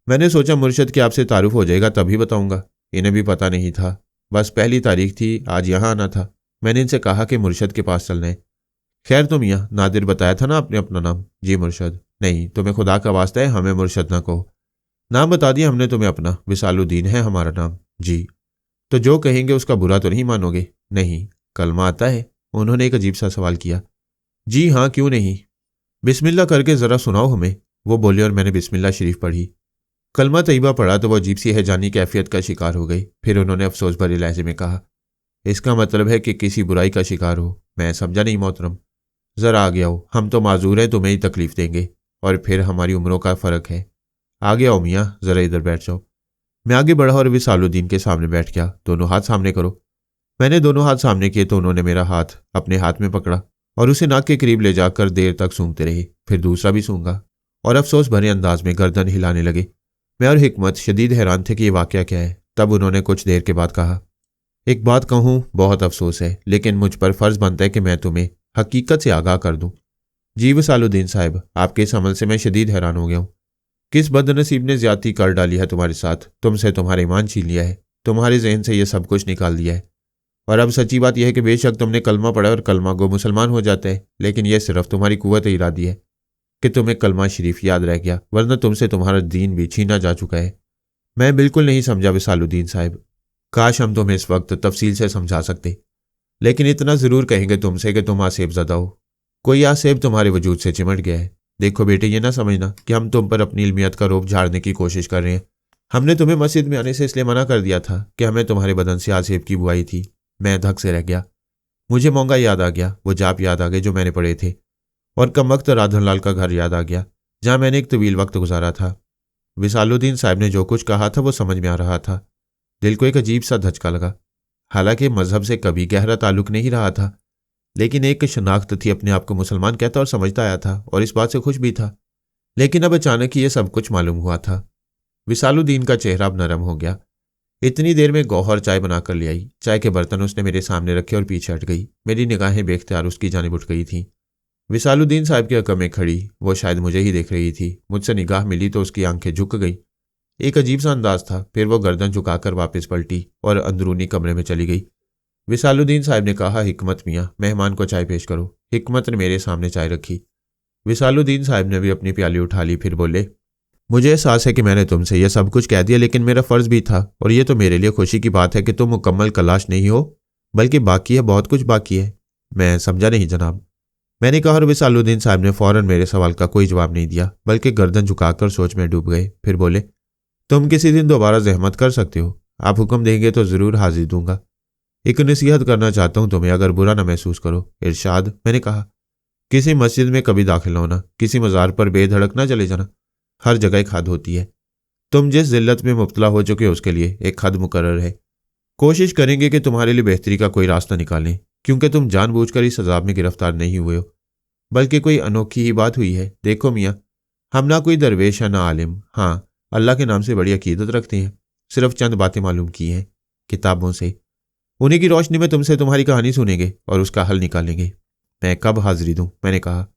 मैंने सोचा मुर्शद कि आपसे तारुफ हो जाएगा तभी बताऊंगा। इन्हें भी पता नहीं था, बस पहली तारीख थी, आज यहाँ आना था। मैंने इनसे कहा कि मुर्शद के पास चलना है। खैर तो मियाँ, नादिर बताया था ना आपने अपना नाम? जी मुर्शद। नहीं, तुम्हें खुदा का वास्ता है हमें मुर्शद ना कहो। नाम बता दिया हमने तुम्हें अपना, विसालुद्दीन है हमारा नाम। जी। तो जो कहेंगे उसका बुरा तो नहीं मानोगे? नहीं। कलमा आता है? उन्होंने एक अजीब सा सवाल किया। जी हाँ, क्यों नहीं। बिस्मिल्लाह करके ज़रा सुनाओ हमें, वो बोले और मैंने बिस्मिल्लाह शरीफ पढ़ी। कलमा तैयबा पढ़ा तो वो अजीब सी हैजानी कैफियत का शिकार हो गई। फिर उन्होंने अफसोस भरे लहजे में कहा, इसका मतलब है कि किसी बुराई का शिकार हो। मैं समझा नहीं मोहतरम। ज़रा आगे आओ, हम तो माजूर हैं, तुम्हें ही तकलीफ देंगे, और फिर हमारी उम्रों का फ़र्क है। आगे आओ मियाँ, ज़रा इधर बैठ जाओ। मैं आगे बढ़ा और विसालुद्दीन के सामने बैठ गया। दोनों हाथ सामने करो। मैंने दोनों हाथ सामने किए तो उन्होंने मेरा हाथ अपने हाथ में पकड़ा और उसे नाक के करीब ले जाकर देर तक सूंघते रहे। फिर दूसरा भी सूंघा और अफसोस भरे अंदाज में गर्दन हिलाने लगे। मैं और हिकमत शदीद हैरान थे कि ये वाकया क्या है। तब उन्होंने कुछ देर के बाद कहा, एक बात कहूँ, बहुत अफसोस है, लेकिन मुझ पर फ़र्ज़ बनता है कि मैं तुम्हें हकीकत से आगाह कर दूँ। जी विसालुद्दीन साहब, आपके इस अमल से मैं शदीद हैरान हो गया हूँ। किस बदनसीब ने ज्यादती कर डाली है तुम्हारे साथ। तुमसे तुम्हारा ईमान छीन लिया है, तुम्हारे जहन से यह सब कुछ निकाल दिया है। और अब सच्ची बात यह है कि बेशक तुमने कलमा पढ़ा और कलमा गो मुसलमान हो जाता है, लेकिन यह सिर्फ तुम्हारी कुव्वत इरादी है कि तुम्हें कलमा शरीफ याद रह गया, वरना तुमसे तुम्हारा दीन भी छीना जा चुका है। मैं बिल्कुल नहीं समझा विसालुद्दीन साहब। काश हम तुम्हें इस वक्त तफसील से समझा सकते, लेकिन इतना ज़रूर कहेंगे तुमसे कि तुम आसेब ज़दा हो। कोई आसेब तुम्हारे वजूद से चिमट गया है। देखो बेटे, ये ना समझना कि हम तुम पर अपनी इल्मियत का रोब झाड़ने की कोशिश कर रहे हैं। हमने तुम्हें मस्जिद में आने से इसलिए मना कर दिया था कि हमें तुम्हारे बदन से आसेब की बुआई थी। मैं धक से रह गया। मुझे मोंगा याद आ गया, वो जाप याद आ गए जो मैंने पढ़े थे, और कम वक्त राधनलाल का घर याद आ गया जहाँ मैंने एक तवील वक्त गुजारा था। विसालुद्दीन साहब ने जो कुछ कहा था वो समझ में आ रहा था। दिल को एक अजीब सा धचका लगा। हालांकि मजहब से कभी गहरा ताल्लुक नहीं रहा था, लेकिन एक शनाख्त थी, अपने आप को मुसलमान कहता और समझता आया था, और इस बात से खुश भी था। लेकिन अब अचानक ही यह सब कुछ मालूम हुआ था। विसालुद्दीन का चेहरा अब नरम हो गया। इतनी देर में गौहर चाय बनाकर ले आई। चाय के बर्तन उसने मेरे सामने रखे और पीछे हट गई। मेरी निगाहें बेख्तियार उसकी जानिब उठ गई थीं। विसालुद्दीन साहब की हक़ में खड़ी, वो शायद मुझे ही देख रही थी। मुझसे निगाह मिली तो उसकी आंखें झुक गई। एक अजीब सा अंदाज था। फिर वो गर्दन झुकाकर वापस पलटी और अंदरूनी कमरे में चली गई। विसालुद्दीन साहब ने कहा, हिकमत मियाँ, मेहमान को चाय पेश करो। हिकमत ने मेरे सामने चाय रखी। विसालुद्दीन साहब ने भी अपनी प्याली उठा ली। फिर बोले, मुझे एहसास है कि मैंने तुमसे यह सब कुछ कह दिया, लेकिन मेरा फ़र्ज़ भी था, और ये तो मेरे लिए खुशी की बात है कि तुम मुकम्मल कलाश नहीं हो, बल्कि बाकी है, बहुत कुछ बाकी है। मैं समझा नहीं जनाब, मैंने कहा, और विसालुद्दीन साहब ने फ़ौरन मेरे सवाल का कोई जवाब नहीं दिया, बल्कि गर्दन झुकाकर सोच में डूब गए। फिर बोले, तुम किसी दिन दोबारा जहमत कर सकते हो, आप हुक्म देंगे तो ज़रूर हाजिर दूंगा। एक नसीहत करना चाहता हूँ तुम्हें, अगर बुरा ना महसूस करो। इरशाद। मैंने कहा, किसी मस्जिद में कभी दाखिल होना, किसी मज़ार पर बेधड़क ना चले जाना। हर जगह एक हद होती है। तुम जिस जिल्लत में मुब्तला हो चुके हो उसके लिए एक हद मुकर्रर है। कोशिश करेंगे कि तुम्हारे लिए बेहतरी का कोई रास्ता निकालें, क्योंकि तुम जानबूझकर इस अजाब में गिरफ्तार नहीं हुए हो, बल्कि कोई अनोखी ही बात हुई है। देखो मियाँ, हम ना कोई दरवेश है ना आलिम, हाँ अल्लाह के नाम से बड़ी अकीदत रखते हैं। सिर्फ चंद बातें मालूम की हैं किताबों से। उन्हीं की रोशनी में तुमसे तुम्हारी कहानी सुनेंगे और उसका हल निकालेंगे। मैं कब हाजिरी दूं? मैंने कहा,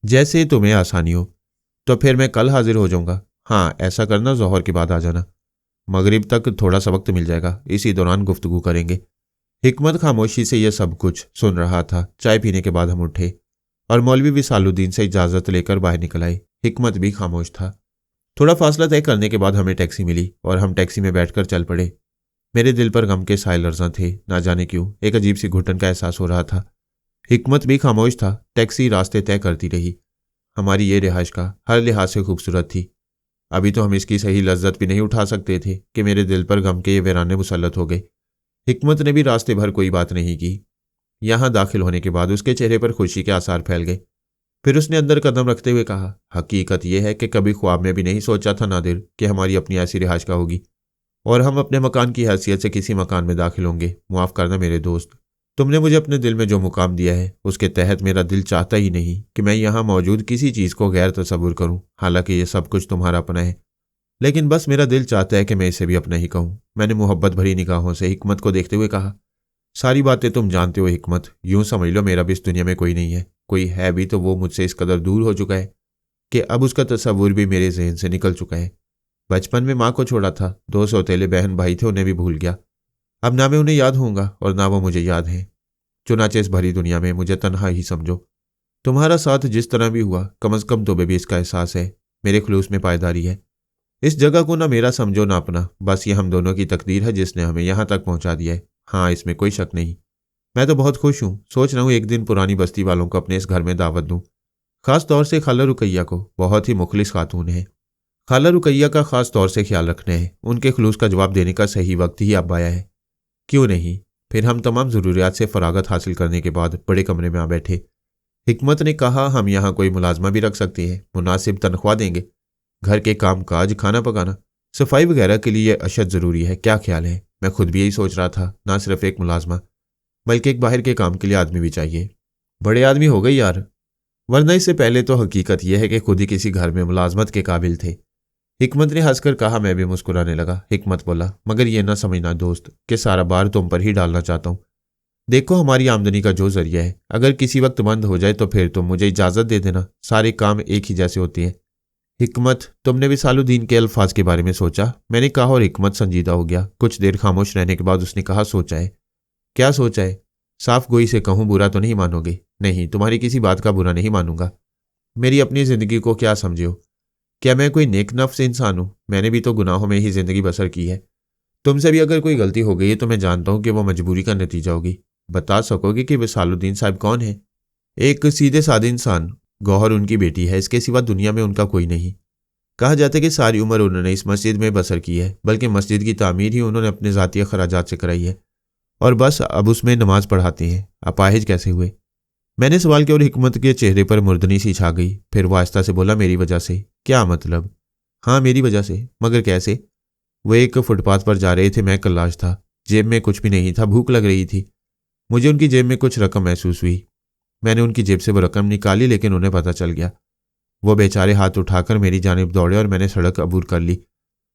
जैसे तुम्हें आसानी हो। तो फिर मैं कल हाजिर हो जाऊंगा। हाँ, ऐसा करना, ज़ोहर के बाद आ जाना। मगरिब तक थोड़ा सा वक्त मिल जाएगा, इसी दौरान गुफ्तगू करेंगे। हिकमत खामोशी से यह सब कुछ सुन रहा था। चाय पीने के बाद हम उठे और मौलवी विसालुद्दीन से इजाज़त लेकर बाहर निकल आए। हिकमत भी खामोश था। थोड़ा फासला तय करने के बाद हमें टैक्सी मिली और हम टैक्सी में बैठकर चल पड़े। मेरे दिल पर गम के साए लर्ज़ां थे। ना जाने क्यों एक अजीब सी घुटन का एहसास हो रहा था। हिकमत भी खामोश था। टैक्सी रास्ते तय करती रही। हमारी ये रिहाइश का हर लिहाज से खूबसूरत थी। अभी तो हम इसकी सही लज्जत भी नहीं उठा सकते थे कि मेरे दिल पर गम के ये वीराने मुसल्लत हो गए। हिकमत ने भी रास्ते भर कोई बात नहीं की। यहाँ दाखिल होने के बाद उसके चेहरे पर खुशी के आसार फैल गए। फिर उसने अंदर कदम रखते हुए कहा, हकीकत यह है कि कभी ख्वाब में भी नहीं सोचा था नादिर कि हमारी अपनी ऐसी रिहाइश का होगी और हम अपने मकान की हैसियत से किसी मकान में दाखिल होंगे। मुआफ़ करना मेरे दोस्त, तुमने मुझे अपने दिल में जो मुकाम दिया है उसके तहत मेरा दिल चाहता ही नहीं कि मैं यहाँ मौजूद किसी चीज़ को गैर तसव्वुर करूँ। हालांकि ये सब कुछ तुम्हारा अपना है, लेकिन बस मेरा दिल चाहता है कि मैं इसे भी अपना ही कहूँ। मैंने मोहब्बत भरी निगाहों से हिकमत को देखते हुए कहा, सारी बातें तुम जानते हो हिकमत। यूं समझ लो मेरा भी इस दुनिया में कोई नहीं है। कोई है भी तो वो मुझसे इस कदर दूर हो चुका है कि अब उसका तसव्वुर भी मेरे जहन से निकल चुका है। बचपन में माँ को छोड़ा था, 2 सौतेले बहन भाई थे, उन्हें भी भूल गया। अब ना मैं उन्हें याद होऊंगा और ना वो मुझे याद है। चुनाचे इस भरी दुनिया में मुझे तन्हा ही समझो। तुम्हारा साथ जिस तरह भी हुआ, कम अज़ कम तुम्हें भी इसका एहसास है मेरे खुलूस में पायदारी है। इस जगह को ना मेरा समझो ना अपना, बस ये हम दोनों की तकदीर है जिसने हमें यहाँ तक पहुँचा दिया है। हाँ, इसमें कोई शक नहीं। मैं तो बहुत खुश हूँ, सोच रहा हूँ एक दिन पुरानी बस्ती वालों को अपने इस घर में दावत दूँ, खास तौर से खाला रुकैया को। बहुत ही मुखलिस खातून है। खाला रुकैया का खास तौर से ख्याल रखना है। उनके खुलूस का जवाब देने का सही वक्त ही अब आया है। क्यों नहीं। फिर हम तमाम ज़रूरियात से फरागत हासिल करने के बाद बड़े कमरे में आ बैठे। हिकमत ने कहा, हम यहाँ कोई मुलाजमा भी रख सकते हैं, मुनासिब तनख्वाह देंगे। घर के काम काज, खाना पकाना, सफाई वगैरह के लिए अशद ज़रूरी है। क्या ख्याल है? मैं खुद भी यही सोच रहा था, ना सिर्फ एक मुलाजमा बल्कि एक बाहर के काम के लिए आदमी भी चाहिए। बड़े आदमी हो गए यार, वरना इससे पहले तो हकीकत यह है कि खुद ही किसी घर में मुलाजमत के काबिल थे। हिकमत ने हंसकर कहा। मैं भी मुस्कुराने लगा। हिकमत बोला, मगर यह ना समझना दोस्त कि सारा बार तुम पर ही डालना चाहता हूँ। देखो, हमारी आमदनी का जो जरिया है, अगर किसी वक्त बंद हो जाए तो फिर तुम मुझे इजाज़त दे देना। सारे काम एक ही जैसे होते हैं। हिकमत, तुमने विसालुद्दीन के अल्फाज के बारे में सोचा? मैंने कहा और हिकमत संजीदा हो गया। कुछ देर खामोश रहने के बाद उसने कहा, सोचा है? क्या सोचा है? साफ गोई से कहूँ, बुरा तो नहीं मानोगे? नहीं, तुम्हारी किसी बात का बुरा नहीं मानूंगा। मेरी अपनी ज़िंदगी को क्या समझे हो? क्या मैं कोई नेक नफ्स इंसान हूँ? मैंने भी तो गुनाहों में ही ज़िंदगी बसर की है। तुमसे भी अगर कोई गलती हो गई है तो मैं जानता हूँ कि वो मजबूरी का नतीजा होगी। बता सकोगे कि विसालुद्दीन साहब कौन है? एक सीधे साधे इंसान। गौहर उनकी बेटी है, इसके सिवा दुनिया में उनका कोई नहीं। कहा जाता है कि सारी उम्र उन्होंने इस मस्जिद में बसर की है, बल्कि मस्जिद की तामीर ही उन्होंने अपने ज़ाती खराजात से कराई है और बस अब उसमें नमाज पढ़ाते हैं। अपाहिज कैसे हुए? मैंने सवाल किया और हिकमत के चेहरे पर मुर्दनी सी छा गई। फिर वो आहिस्ता से बोला, मेरी वजह से। क्या मतलब? हाँ, मेरी वजह से। मगर कैसे? वो एक फुटपाथ पर जा रहे थे, मैं कल्लाश था, जेब में कुछ भी नहीं था, भूख लग रही थी। मुझे उनकी जेब में कुछ रकम महसूस हुई। मैंने उनकी जेब से वो रकम निकाली, लेकिन उन्हें पता चल गया। वो बेचारे हाथ उठाकर मेरी जानिब दौड़े और मैंने सड़क अबूर कर ली।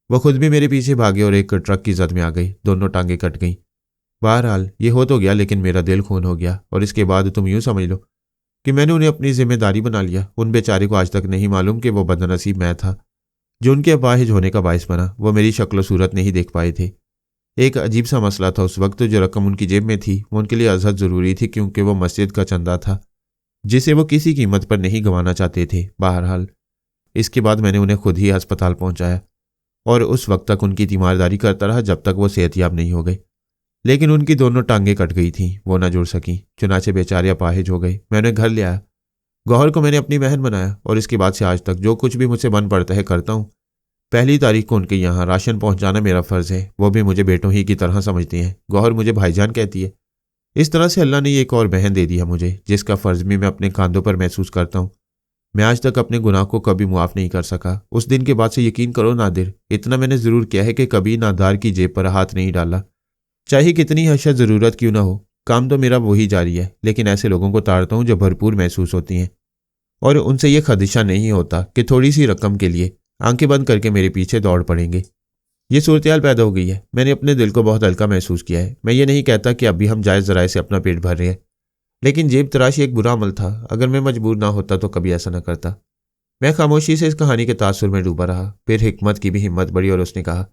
वो खुद भी मेरे पीछे भागे और एक ट्रक की जद में आ गई। दोनों टांगें कट गईं। बहरहाल ये हो तो गया, लेकिन मेरा दिल खून हो गया। और इसके बाद तुम यूं समझ लो कि मैंने उन्हें अपनी जिम्मेदारी बना लिया। उन बेचारे को आज तक नहीं मालूम कि वो बदनसीब मैं था जो उनके अपाहिज होने का बायस बना। वो मेरी शक्ल सूरत नहीं देख पाए थे। एक अजीब सा मसला था उस वक्त। जो रकम उनकी जेब में थी वो उनके लिए अजहद ज़रूरी थी, क्योंकि वो मस्जिद का चंदा था जिसे वो किसी कीमत पर नहीं गंवाना चाहते थे। बहरहाल इसके बाद मैंने उन्हें खुद ही अस्पताल पहुंचाया और उस वक्त तक उनकी तीमारदारी करता रहा जब तक वो सेहतियाब नहीं हो गए। लेकिन उनकी दोनों टांगें कट गई थीं, वो ना जुड़ सकी। चुनाचे बेचारे अपाहिज हो गए। मैं उन्हें घर ले आया। गौहर को मैंने अपनी बहन बनाया और इसके बाद से आज तक जो कुछ भी मुझसे बन पड़ता है करता हूँ। पहली तारीख को उनके यहाँ राशन पहुंचाना मेरा फ़र्ज़ है। वो भी मुझे बेटों ही की तरह समझते हैं। गौहर मुझे भाईजान कहती है। इस तरह से अल्लाह ने एक और बहन दे दी है मुझे, जिसका फ़र्ज़ भी मैं अपने कांधों पर महसूस करता हूँ। मैं आज तक अपने गुनाह को कभी मुआफ़ नहीं कर सका। उस दिन के बाद से यकीन करो नादिर, इतना मैंने ज़रूर किया है कि कभी नादार की जेब पर हाथ नहीं डाला, चाहे कितनी हशद ज़रूरत क्यों ना हो। काम तो मेरा वही जारी है, लेकिन ऐसे लोगों को ताड़ता हूँ जो भरपूर महसूस होती हैं और उनसे यह खदशा नहीं होता कि थोड़ी सी रकम के लिए आंखें बंद करके मेरे पीछे दौड़ पड़ेंगे। ये सूरत पैदा हो गई है। मैंने अपने दिल को बहुत हल्का महसूस किया है। मैं ये नहीं कहता कि अभी हम जायज़ ज़राए से अपना पेट भर रहे हैं, लेकिन जेब तराशी एक बुरा अमल था। अगर मैं मजबूर ना होता तो कभी ऐसा ना करता। मैं खामोशी से इस कहानी के तासुर में डूबा रहा। फिर हिकमत की भी हिम्मत बढ़ी और उसने कहा,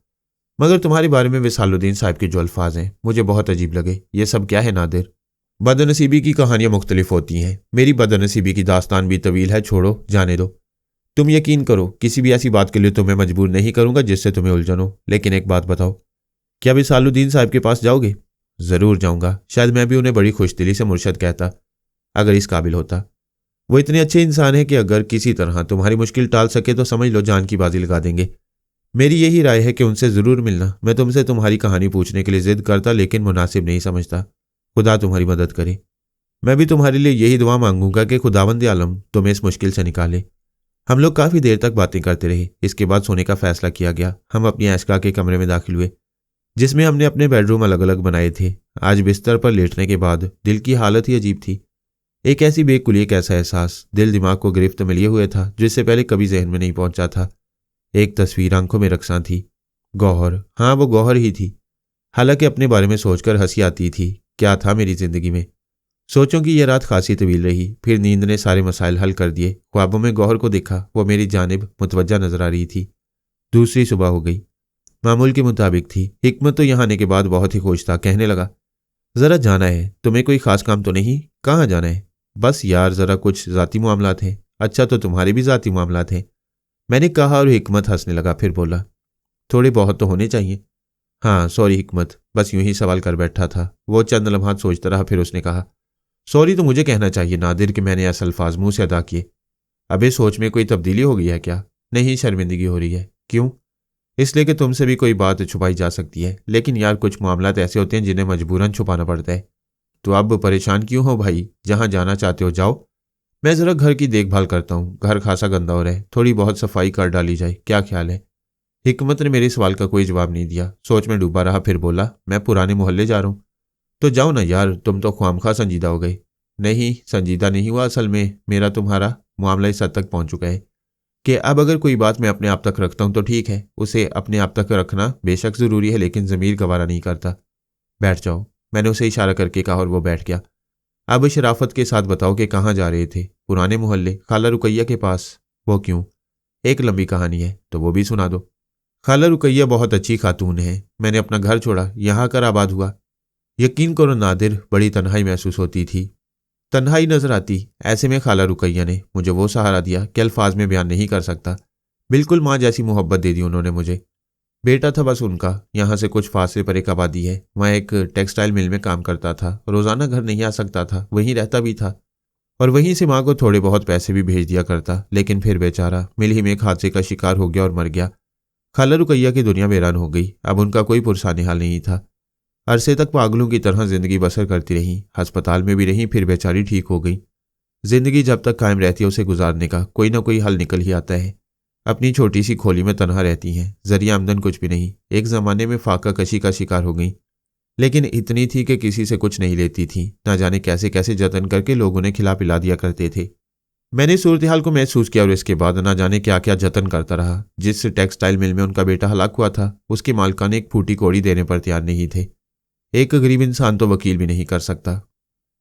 मगर तुम्हारे बारे में विसालुद्दीन साहब के जो अल्फाज हैं मुझे बहुत अजीब लगे। ये सब क्या है नादिर? बदनसीबी की कहानियां मुख्तलिफ होती हैं। मेरी बदनसीबी की दास्तान भी तवील है। छोड़ो, जाने दो। तुम यकीन करो, किसी भी ऐसी बात के लिए तुम्हें मजबूर नहीं करूंगा जिससे तुम्हें उलझन हो। लेकिन एक बात बताओ, क्या विसालुद्दीन साहब के पास जाओगे? ज़रूर जाऊंगा। शायद मैं भी उन्हें बड़ी खुशदिली से मुर्शद कहता, अगर इस काबिल होता। वो इतने अच्छे इंसान है कि अगर किसी तरह तुम्हारी मुश्किल टाल सके तो समझ लो जान की बाजी लगा देंगे। मेरी यही राय है कि उनसे ज़रूर मिलना। मैं तुमसे तुम्हारी कहानी पूछने के लिए जिद करता, लेकिन मुनासिब नहीं समझता। खुदा तुम्हारी मदद करे। मैं भी तुम्हारे लिए यही दुआ मांगूंगा कि खुदावंद आलम तुम्हें इस मुश्किल से निकाले। हम लोग काफ़ी देर तक बातें करते रहे। इसके बाद सोने का फैसला किया गया। हम अपनी ऐशगा के कमरे में दाखिल हुए, जिसमें हमने अपने बेडरूम अलग अलग बनाए थे। आज बिस्तर पर लेटने के बाद दिल की हालत ही अजीब थी। एक ऐसी बेकुली, एक ऐसा एहसास दिल दिमाग को गिरफ्त में लिए हुए था जिससे पहले कभी जहन में नहीं पहुंचा था। एक तस्वीर आंखों में रक्सां थी। गौहर, हाँ वो गौहर ही थी। हालांकि अपने बारे में सोचकर हंसी आती थी। क्या था मेरी जिंदगी में। सोचों की यह रात खासी तवील रही। फिर नींद ने सारे मसाइल हल कर दिए। ख्वाबों में गौहर को देखा। वो मेरी जानिब मुतवज्जा नजर आ रही थी। दूसरी सुबह हो गई, मामूल के मुताबिक थी। हिकमत तो यहाँ आने के बाद बहुत ही खुश था। कहने लगा, ज़रा जाना है तुम्हें? कोई खास काम तो नहीं? कहाँ जाना है? बस यार ज़रा कुछ ज़ाती मामला थे। अच्छा, तो तुम्हारे भी ज़ाती मामला थे? मैंने कहा और हिकमत हंसने लगा। फिर बोला, थोड़े बहुत तो होने चाहिए। हाँ सॉरी हिकमत, बस यूं ही सवाल कर बैठा था। वो चंद लम्हात सोचता रहा, फिर उसने कहा, सॉरी तो मुझे कहना चाहिए नादिर कि मैंने ऐसे अल्फाज मुंह से अदा किए। अबे सोच में कोई तब्दीली हो गई है क्या? नहीं, शर्मिंदगी हो रही है। क्यों? इसलिए कि तुमसे भी कोई बात छुपाई जा सकती है, लेकिन यार कुछ मामलात ऐसे होते हैं जिन्हें मजबूरन छुपाना पड़ता है। तो अब परेशान क्यों हो भाई? जहां जाना चाहते हो जाओ। मैं जरा घर की देखभाल करता हूँ। घर खासा गंदा हो रहा है, थोड़ी बहुत सफाई कर डाली जाए, क्या ख्याल है? हिकमत ने मेरे सवाल का कोई जवाब नहीं दिया। सोच में डूबा रहा। फिर बोला, मैं पुराने मोहल्ले जा रहा हूँ। तो जाओ ना यार, तुम तो ख्वामखा संजीदा हो गए। नहीं संजीदा नहीं हुआ, असल में मेरा तुम्हारा मामला इस हद तक पहुंच चुका है कि अब अगर कोई बात मैं अपने आप तक रखता हूं तो ठीक है, उसे अपने आप तक रखना बेशक जरूरी है, लेकिन जमीर गवारा नहीं करता। बैठ जाओ, मैंने उसे इशारा करके कहा और वो बैठ गया। अब शराफत के साथ बताओ कि कहाँ जा रहे थे? पुराने मोहल्ले, खाला रुकैया के पास। वो क्यों? एक लंबी कहानी है, तो वो भी सुना दो। खाला रुकैया बहुत अच्छी खातून है। मैंने अपना घर छोड़ा, यहाँ आकर आबाद हुआ। यकीन करो नादिर, बड़ी तन्हाई महसूस होती थी, तन्हाई नजर आती। ऐसे में खाला रुकैया ने मुझे वो सहारा दिया कि अल्फाज में बयान नहीं कर सकता। बिल्कुल माँ जैसी मोहब्बत दे दी उन्होंने मुझे। बेटा था बस उनका। यहाँ से कुछ फासले पर एक आबादी है, वहाँ एक टेक्सटाइल मिल में काम करता था। रोजाना घर नहीं आ सकता था, वहीं रहता भी था और वहीं से माँ को थोड़े बहुत पैसे भी भेज दिया करता। लेकिन फिर बेचारा मिल ही में एक हादसे का शिकार हो गया और मर गया। खाला रुकैया की दुनिया वीरान हो गई। अब उनका कोई पुरसाने हाल नहीं था। अरसे तक पागलों की तरह जिंदगी बसर करती रही, अस्पताल में भी रही, फिर बेचारी ठीक हो गई। जिंदगी जब तक कायम रहती है उसे गुजारने का कोई ना कोई हल निकल ही आता है। अपनी छोटी सी खोली में तनहा रहती हैं, जरिया आमदन कुछ भी नहीं। एक जमाने में फाका कशी का शिकार हो गई, लेकिन इतनी थी कि किसी से कुछ नहीं लेती थी। ना जाने कैसे कैसे जतन करके लोग उन्हें खिला पिला दिया करते थे। मैंने सूरत हाल को महसूस किया और इसके बाद ना जाने क्या क्या जतन करता रहा। जिस टेक्सटाइल मिल में उनका बेटा हलाक हुआ था, उसके मालिकान एक फूटी कौड़ी देने पर तैयार नहीं थे। एक गरीब इंसान तो वकील भी नहीं कर सकता,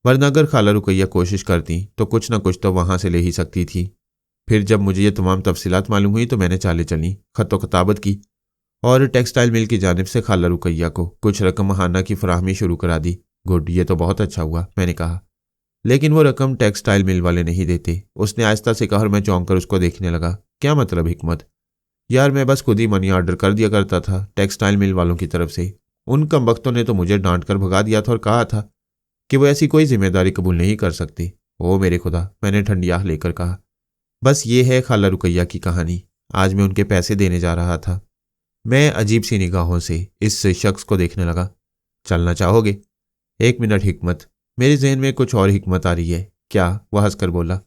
वरना अगर खाला रुकैया कोशिश करती तो कुछ ना कुछ तो वहां से ले ही सकती थी। फिर जब मुझे ये तमाम तफसीलात मालूम हुई तो मैंने चालें चली, खतो खताबत की और टेक्सटाइल मिल की जानिब से खाला रुकैया को कुछ रकम महाना की फराहमी शुरू करा दी। गुड, ये तो बहुत अच्छा हुआ, मैंने कहा। लेकिन वो रकम टेक्सटाइल मिल वाले नहीं देते, उसने आहिस्ता से कहा और मैं चौंक कर उसको देखने लगा। क्या मतलब हिकमत? यार मैं बस खुद ही मनी ऑर्डर कर दिया करता था टेक्सटाइल मिल वालों की तरफ से। उन कमबख्तों ने तो मुझे डांट कर भगा दिया था और कहा था कि वो ऐसी कोई जिम्मेदारी कबूल नहीं कर सकती। ओ मेरे खुदा, मैंने ठंडी आह लेकर कहा। बस ये है खाला रुकैया की कहानी। आज मैं उनके पैसे देने जा रहा था। मैं अजीब सी निगाहों से इस शख्स को देखने लगा। चलना चाहोगे? एक मिनट हिकमत, मेरे जहन में कुछ और हिकमत आ रही है। क्या? वह हंसकर बोला।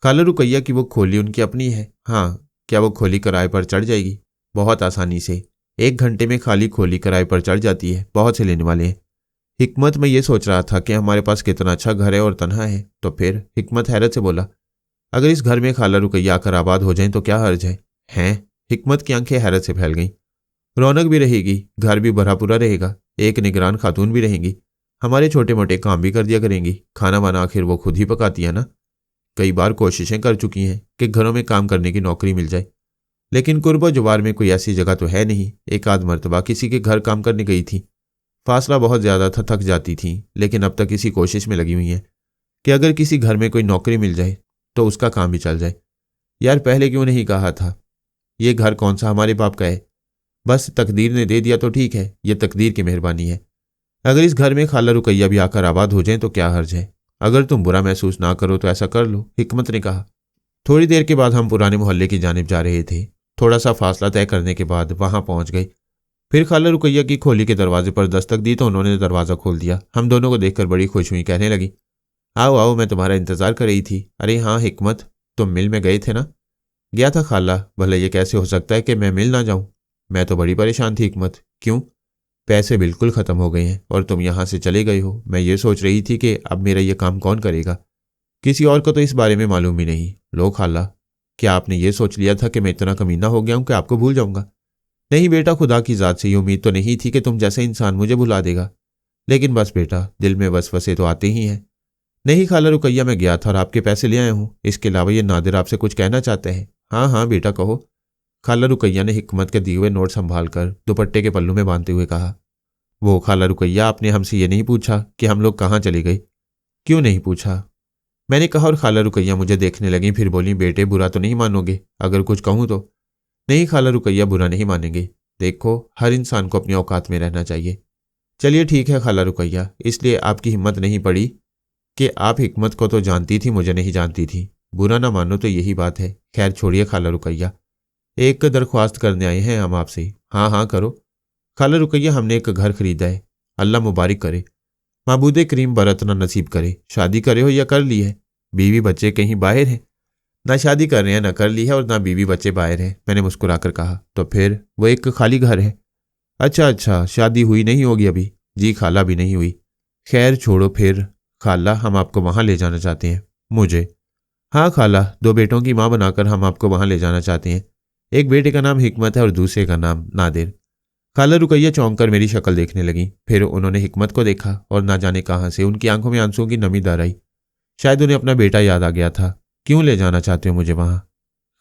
खाला रुकैया की वो खोली उनकी अपनी है? हाँ। क्या वो खोली किराए पर चढ़ जाएगी? बहुत आसानी से। 1 घंटे में खाली खोली किराए पर चढ़ जाती है, बहुत से लेने वाले हैं। हिकमत, मैं ये सोच रहा था कि हमारे पास कितना अच्छा घर है और तनहा है। तो फिर? हिकमत हैरत से बोला। अगर इस घर में खाला रुकैया आकर आबाद हो जाए तो क्या हर्ज है? हैं? हिकमत की आंखें हैरत से फैल गईं। रौनक भी रहेगी, घर भी भरा पूरा रहेगा, एक निगरान खातून भी रहेंगी, हमारे छोटे मोटे काम भी कर दिया करेंगी। खाना वाना आखिर वो खुद ही पकाती है ना। कई बार कोशिशें कर चुकी हैं कि घरों में काम करने की नौकरी मिल जाए, लेकिन कुर्बा जुबार में कोई ऐसी जगह तो है नहीं। एक आध मरतबा किसी के घर काम करने गई थी, फासला बहुत ज्यादा था, थक जाती थी, लेकिन अब तक इसी कोशिश में लगी हुई हैं कि अगर किसी घर में कोई नौकरी मिल जाए तो उसका काम भी चल जाए। यार पहले क्यों नहीं कहा था? ये घर कौन सा हमारे बाप का है? बस तकदीर ने दे दिया तो ठीक है, ये तकदीर की मेहरबानी है। अगर इस घर में खाला रुकैया भी आकर आबाद हो जाए तो क्या हर्ज है? अगर तुम बुरा महसूस ना करो तो ऐसा कर लो, हिकमत ने कहा। थोड़ी देर के बाद हम पुराने मोहल्ले की जानिब जा रहे थे। थोड़ा सा फासला तय करने के बाद वहां पहुंच गए। फिर खाला रुकैया की खोली के दरवाजे पर दस्तक दी तो उन्होंने दरवाजा खोल दिया। हम दोनों को देखकर बड़ी खुश हुई, कहने लगी, आओ आओ, मैं तुम्हारा इंतजार कर रही थी। अरे हाँ हिकमत, तुम मिल में गए थे ना? गया था खाला, भले ये कैसे हो सकता है कि मैं मिल ना जाऊं? मैं तो बड़ी परेशान थी हिकमत। क्यों? पैसे बिल्कुल खत्म हो गए हैं और तुम यहां से चले गए हो। मैं ये सोच रही थी कि अब मेरा ये काम कौन करेगा। किसी और को तो इस बारे में मालूम ही नहीं। लो खाला, क्या आपने ये सोच लिया था कि मैं इतना कमीना हो गया हूं कि आपको भूल जाऊंगा? नहीं बेटा, खुदा की जात से ये उम्मीद तो नहीं थी कि तुम जैसे इंसान मुझे भुला देगा, लेकिन बस बेटा, दिल में वसवसे तो आते ही हैं। नहीं खाला रुकैया, मैं गया था और आपके पैसे ले आया हूं। इसके अलावा ये नादिर आपसे कुछ कहना चाहते हैं। हाँ हाँ बेटा कहो। खाला रुकैया ने हिकमत के दिए हुए नोट संभाल कर दुपट्टे के पल्लू में बांधते हुए कहा। वो खाला रुकैया, आपने हमसे ये नहीं पूछा कि हम लोग कहाँ चले गए? क्यों नहीं पूछा? मैंने कहा और खाला रुकैया मुझे देखने लगी। फिर बोली, बेटे बुरा तो नहीं मानोगे अगर कुछ कहूं तो? नहीं खाला रुकैया, बुरा नहीं मानेंगे। देखो, हर इंसान को अपनी औकात में रहना चाहिए। चलिए ठीक है खाला रुकैया, इसलिए आपकी हिम्मत नहीं पड़ी कि आप हिकमत को तो जानती थी, मुझे नहीं जानती थी। बुरा ना मानो तो यही बात है। खैर छोड़िए खाला रुकैया, एक दरख्वास्त करने आए हैं हम आपसे। हाँ हाँ करो। खाला रुकैया, हमने एक घर खरीदा है। अल्लाह मुबारक करे, माबूद करीम बरतना नसीब करे। शादी करे हो या कर ली है? बीवी बच्चे कहीं बाहर हैं? ना शादी कर रहे हैं, ना कर ली है, और ना बीवी बच्चे बाहर हैं। मैंने मुस्कुराकर कहा। तो फिर वो एक खाली घर है। अच्छा अच्छा, शादी हुई नहीं होगी अभी? जी खाला, भी नहीं हुई। खैर छोड़ो फिर खाला, हम आपको वहां ले जाना चाहते हैं। मुझे? हाँ खाला, 2 बेटों की माँ बनाकर हम आपको वहां ले जाना चाहते हैं। एक बेटे का नाम हिकमत है और दूसरे का नाम नादिर। खाला रुकैया चौंक कर मेरी शक्ल देखने लगी। फिर उन्होंने हिकमत को देखा और ना जाने कहां से उनकी आंखों में आंसुओं की नमी दर आई। शायद उन्हें अपना बेटा याद आ गया था। क्यों ले जाना चाहते हो मुझे वहां?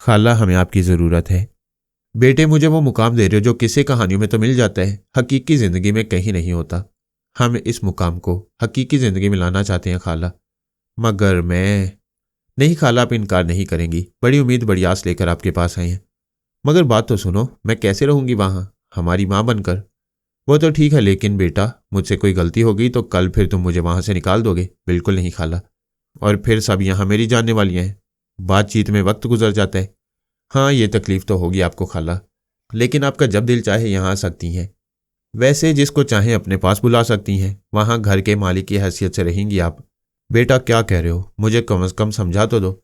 खाला, हमें आपकी जरूरत है। बेटे, मुझे वो मुकाम दे रहे हो जो किस्से कहानियों में तो मिल जाता है, हकीकी जिंदगी में कहीं नहीं होता। हम इस मुकाम को हकीकी जिंदगी में लाना चाहते हैं खाला। मगर मैं... नहीं खाला, आप इनकार नहीं करेंगी। बड़ी उम्मीद बड़ी आस लेकर आपके पास आए हैं। मगर बात तो सुनो, मैं कैसे रहूंगी वहां हमारी माँ बनकर? वो तो ठीक है, लेकिन बेटा, मुझसे कोई गलती हो गई तो कल फिर तुम मुझे वहां से निकाल दोगे? बिल्कुल नहीं खाला। और फिर सब यहाँ मेरी जानने वाली हैं। बातचीत में वक्त गुजर जाता है। हाँ, ये तकलीफ तो होगी आपको खाला, लेकिन आपका जब दिल चाहे यहाँ आ सकती हैं। वैसे जिसको चाहे अपने पास बुला सकती हैं। वहां घर के मालिक की हैसियत से रहेंगी आप। बेटा क्या कह रहे हो? मुझे कम से कम समझा तो दो।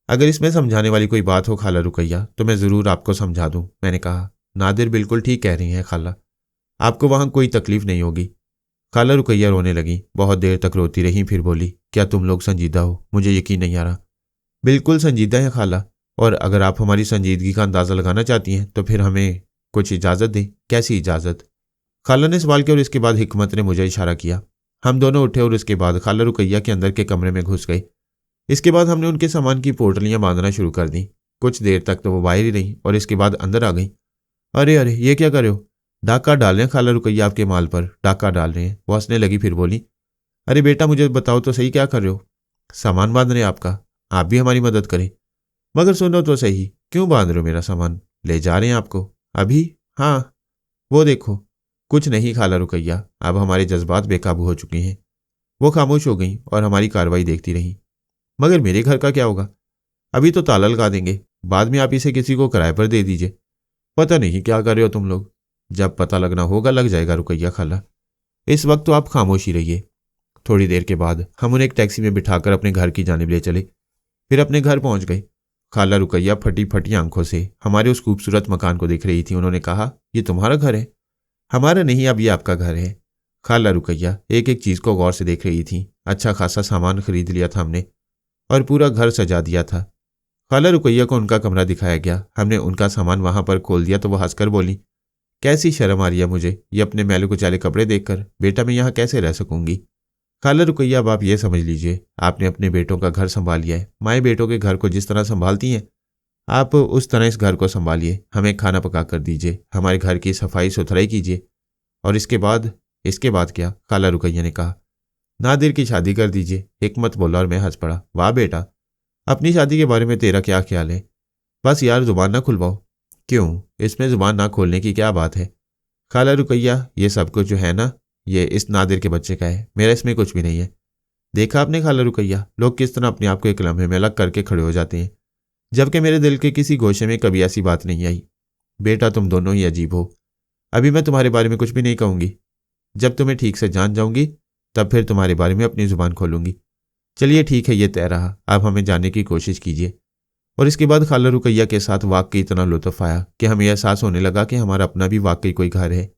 अगर इसमें समझाने वाली कोई बात हो खाला रुकैया तो मैं ज़रूर आपको समझा दूं। मैंने कहा। नादिर बिल्कुल ठीक कह रही हैं खाला, आपको वहां कोई तकलीफ नहीं होगी। खाला रुकैया रोने लगी। बहुत देर तक रोती रही, फिर बोली, क्या तुम लोग संजीदा हो? मुझे यकीन नहीं आ रहा। बिल्कुल संजीदा है खाला, और अगर आप हमारी संजीदगी का अंदाज़ा लगाना चाहती हैं तो फिर हमें कुछ इजाज़त दें। कैसी इजाज़त? खाला ने सवाल किया और इसके बाद हिकमत ने मुझे इशारा किया। हम दोनों उठे और उसके बाद खाला रुकैया के अंदर के कमरे में घुस गए। इसके बाद हमने उनके सामान की पोटलियां बांधना शुरू कर दी। कुछ देर तक तो वो बाहर ही रही और इसके बाद अंदर आ गई। अरे अरे, ये क्या कर रहे हो? डाका डाल रहे हैं खाला रुकैया, आपके माल पर डाका डाल रहे हैं। वो हंसने लगी, फिर बोली, अरे बेटा, मुझे बताओ तो सही, क्या कर रहे हो? सामान बांध रहे हैं आपका। आप भी हमारी मदद करें। मगर सुनो तो सही, क्यों बांध रहे हो मेरा सामान? ले जा रहे हैं आपको अभी? हाँ, वो देखो। कुछ नहीं खाला रुकैया, अब हमारे जज्बात बेकाबू हो चुके हैं। वो खामोश हो गई और हमारी कार्रवाई देखती रही। मगर मेरे घर का क्या होगा? अभी तो ताला लगा देंगे, बाद में आप इसे किसी को किराए पर दे दीजिए। पता नहीं क्या कर रहे हो तुम लोग। जब पता लगना होगा लग जाएगा रुकैया खाला, इस वक्त तो आप खामोश ही रहिए। थोड़ी देर के बाद हम उन्हें एक टैक्सी में बिठाकर अपने घर की जानिब ले चले। फिर अपने घर पहुंच गए। खाला रुकैया फटी फटी आंखों से हमारे उस खूबसूरत मकान को देख रही थी। उन्होंने कहा, ये तुम्हारा घर है? हमारा नहीं, अब ये आपका घर है। खाला रुकैया एक एक चीज को गौर से देख रही थी। अच्छा खासा सामान खरीद लिया था हमने और पूरा घर सजा दिया था। खाला रुकैया को उनका कमरा दिखाया गया। हमने उनका सामान वहां पर खोल दिया तो वह हंसकर बोली, कैसी शर्म आ रही है मुझे ये अपने मैले कुचाले कपड़े देखकर। बेटा, मैं यहाँ कैसे रह सकूंगी? खाला रुकैया, अब आप ये समझ लीजिए, आपने अपने बेटों का घर संभाल लिया है। माएँ बेटों के घर को जिस तरह संभालती हैं, आप उस तरह इस घर को संभालिए। हमें खाना पका कर दीजिए, हमारे घर की सफाई सुथराई कीजिए, और इसके बाद क्या? खाला रुकैया ने कहा, नादिर की शादी कर दीजिए। हिकमत बोला और मैं हंस पड़ा। वाह बेटा, अपनी शादी के बारे में तेरा क्या ख्याल है? बस यार, जुबान ना खुलवाओ। क्यों, इसमें जुबान ना खोलने की क्या बात है? खाला रुकैया, ये सब कुछ जो है ना, ये इस नादिर के बच्चे का है, मेरा इसमें कुछ भी नहीं है। देखा आपने खाला रुकैया, लोग किस तरह अपने आप को एक लम्हे में अलग करके खड़े हो जाते हैं, जबकि मेरे दिल के किसी गोशे में कभी ऐसी बात नहीं आई। बेटा, तुम दोनों ही अजीब हो। अभी मैं तुम्हारे बारे में कुछ भी नहीं कहूंगी। जब तुम्हें ठीक से जान जाऊंगी तब फिर तुम्हारे बारे में अपनी जुबान खोलूंगी। चलिए ठीक है, ये तय रहा। आप हमें जानने की कोशिश कीजिए। और इसके बाद खाला रुकैया के साथ वाकई इतना लुत्फ आया कि हमें एहसास होने लगा कि हमारा अपना भी वाकई कोई घर है,